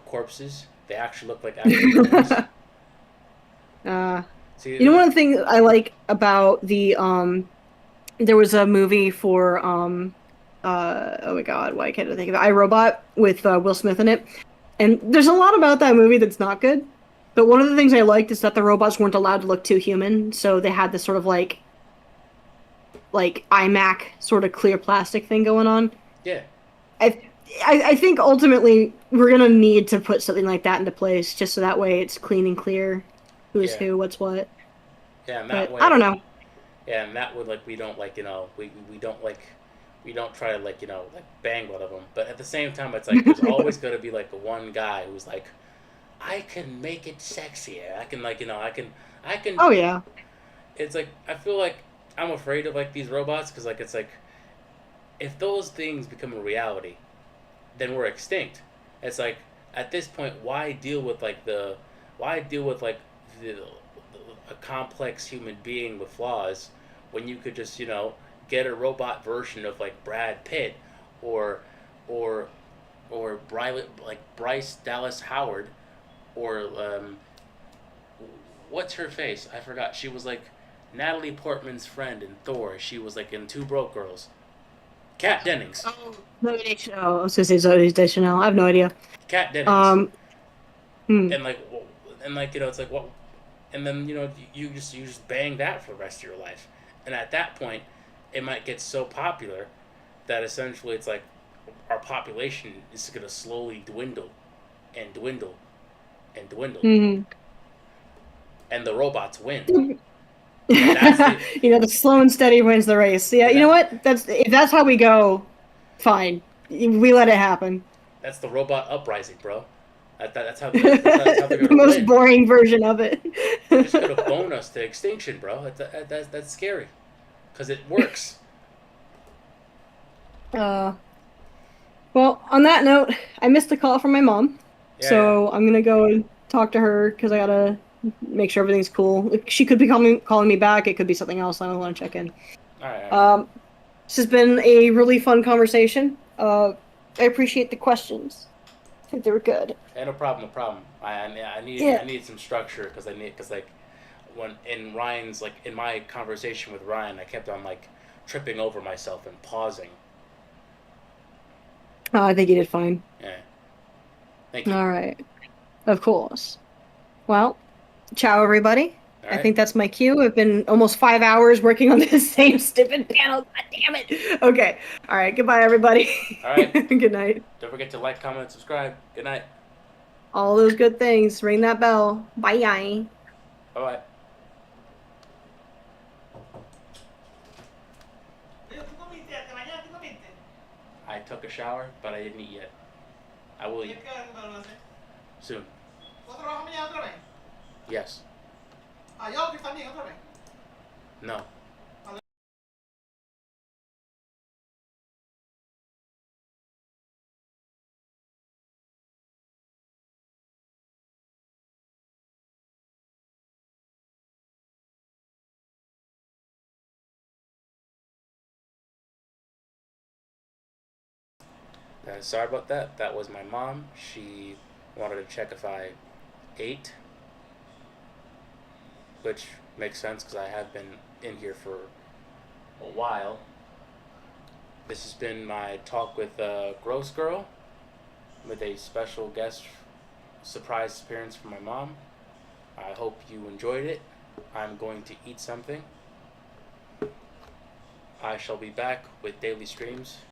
corpses. They actually look like actual humans.
uh,
See,
you know, one of the things I like about the there was a movie for oh my god, why can't I think of it? iRobot with Will Smith in it. And there's a lot about that movie that's not good. But one of the things I liked is that the robots weren't allowed to look too human, so they had this sort of like iMac sort of clear plastic thing going on.
Yeah,
I, I think ultimately we're gonna need to put something like that into place, just so that way it's clean and clear, who's
yeah,
who, what's what.
yeah. And that
But I
way,
don't know.
yeah, and that would like we don't like we don't like we don't try to like like bang one of them. But at the same time, it's like there's always gonna be like one guy who's like, I can make it sexier. I can like I can.
Oh yeah.
It's like I feel like I'm afraid of like these robots because like it's like if those things become a reality, then we're extinct. It's like at this point, why deal with like the a complex human being with flaws when you could just get a robot version of like Brad Pitt or or Bryce Dallas Howard or what's her face? I forgot. She was like Natalie Portman's friend in Thor. She was like in Two Broke Girls. Kat Dennings.
Oh, Zoe Deschanel. I was gonna say Zoe Deschanel. I have no idea.
Kat Dennings.
Um, hmm.
And like it's like what and then you just bang that for the rest of your life. And at that point, it might get so popular that essentially it's like our population is going to slowly dwindle and dwindle and dwindle,
Hmm.
and the robots win. And that's the
The slow and steady wins the race. Yeah,
and
you know
that
what? That's if that's how we go, fine. We let it happen.
that's the robot uprising, bro. That's how they're
The
gonna
most
win.
boring version of it.
They're just gonna bone us to extinction, bro. That's scary, cause it works.
uh, well, on that note, I missed a call from my mom,
Yeah, yeah.
so I'm gonna go and talk to her because I gotta make sure everything's cool. She could be calling me back. It could be something else. I don't want to check in.
All right, all right.
Um, this has been a really fun conversation. I appreciate the questions. I think they were good.
Hey, no problem, no problem.
Yeah.
I need some structure because like when in Ryan's like in my conversation with Ryan, I kept on like tripping over myself and pausing.
I think you did fine.
Yeah, thank you.
All right. Of course. Well, ciao, everybody.
All
I
right,
think that's my cue. I've been almost 5 hours working on this same stupid panel. God damn it. Okay. All right. Goodbye, everybody.
all right.
Good night.
Don't forget to like, comment, subscribe. Good night.
All those good things. Ring that bell. Bye.
Bye bye. I took a shower, but I didn't eat yet. I will eat soon. Yes. No. Sorry about that. That was my mom. She wanted to check if I ate, which makes sense because I have been in here for a while. This has been my talk with GrossGiirl with a special guest surprise appearance from my mom. I hope you enjoyed it. I'm going to eat something. I shall be back with daily streams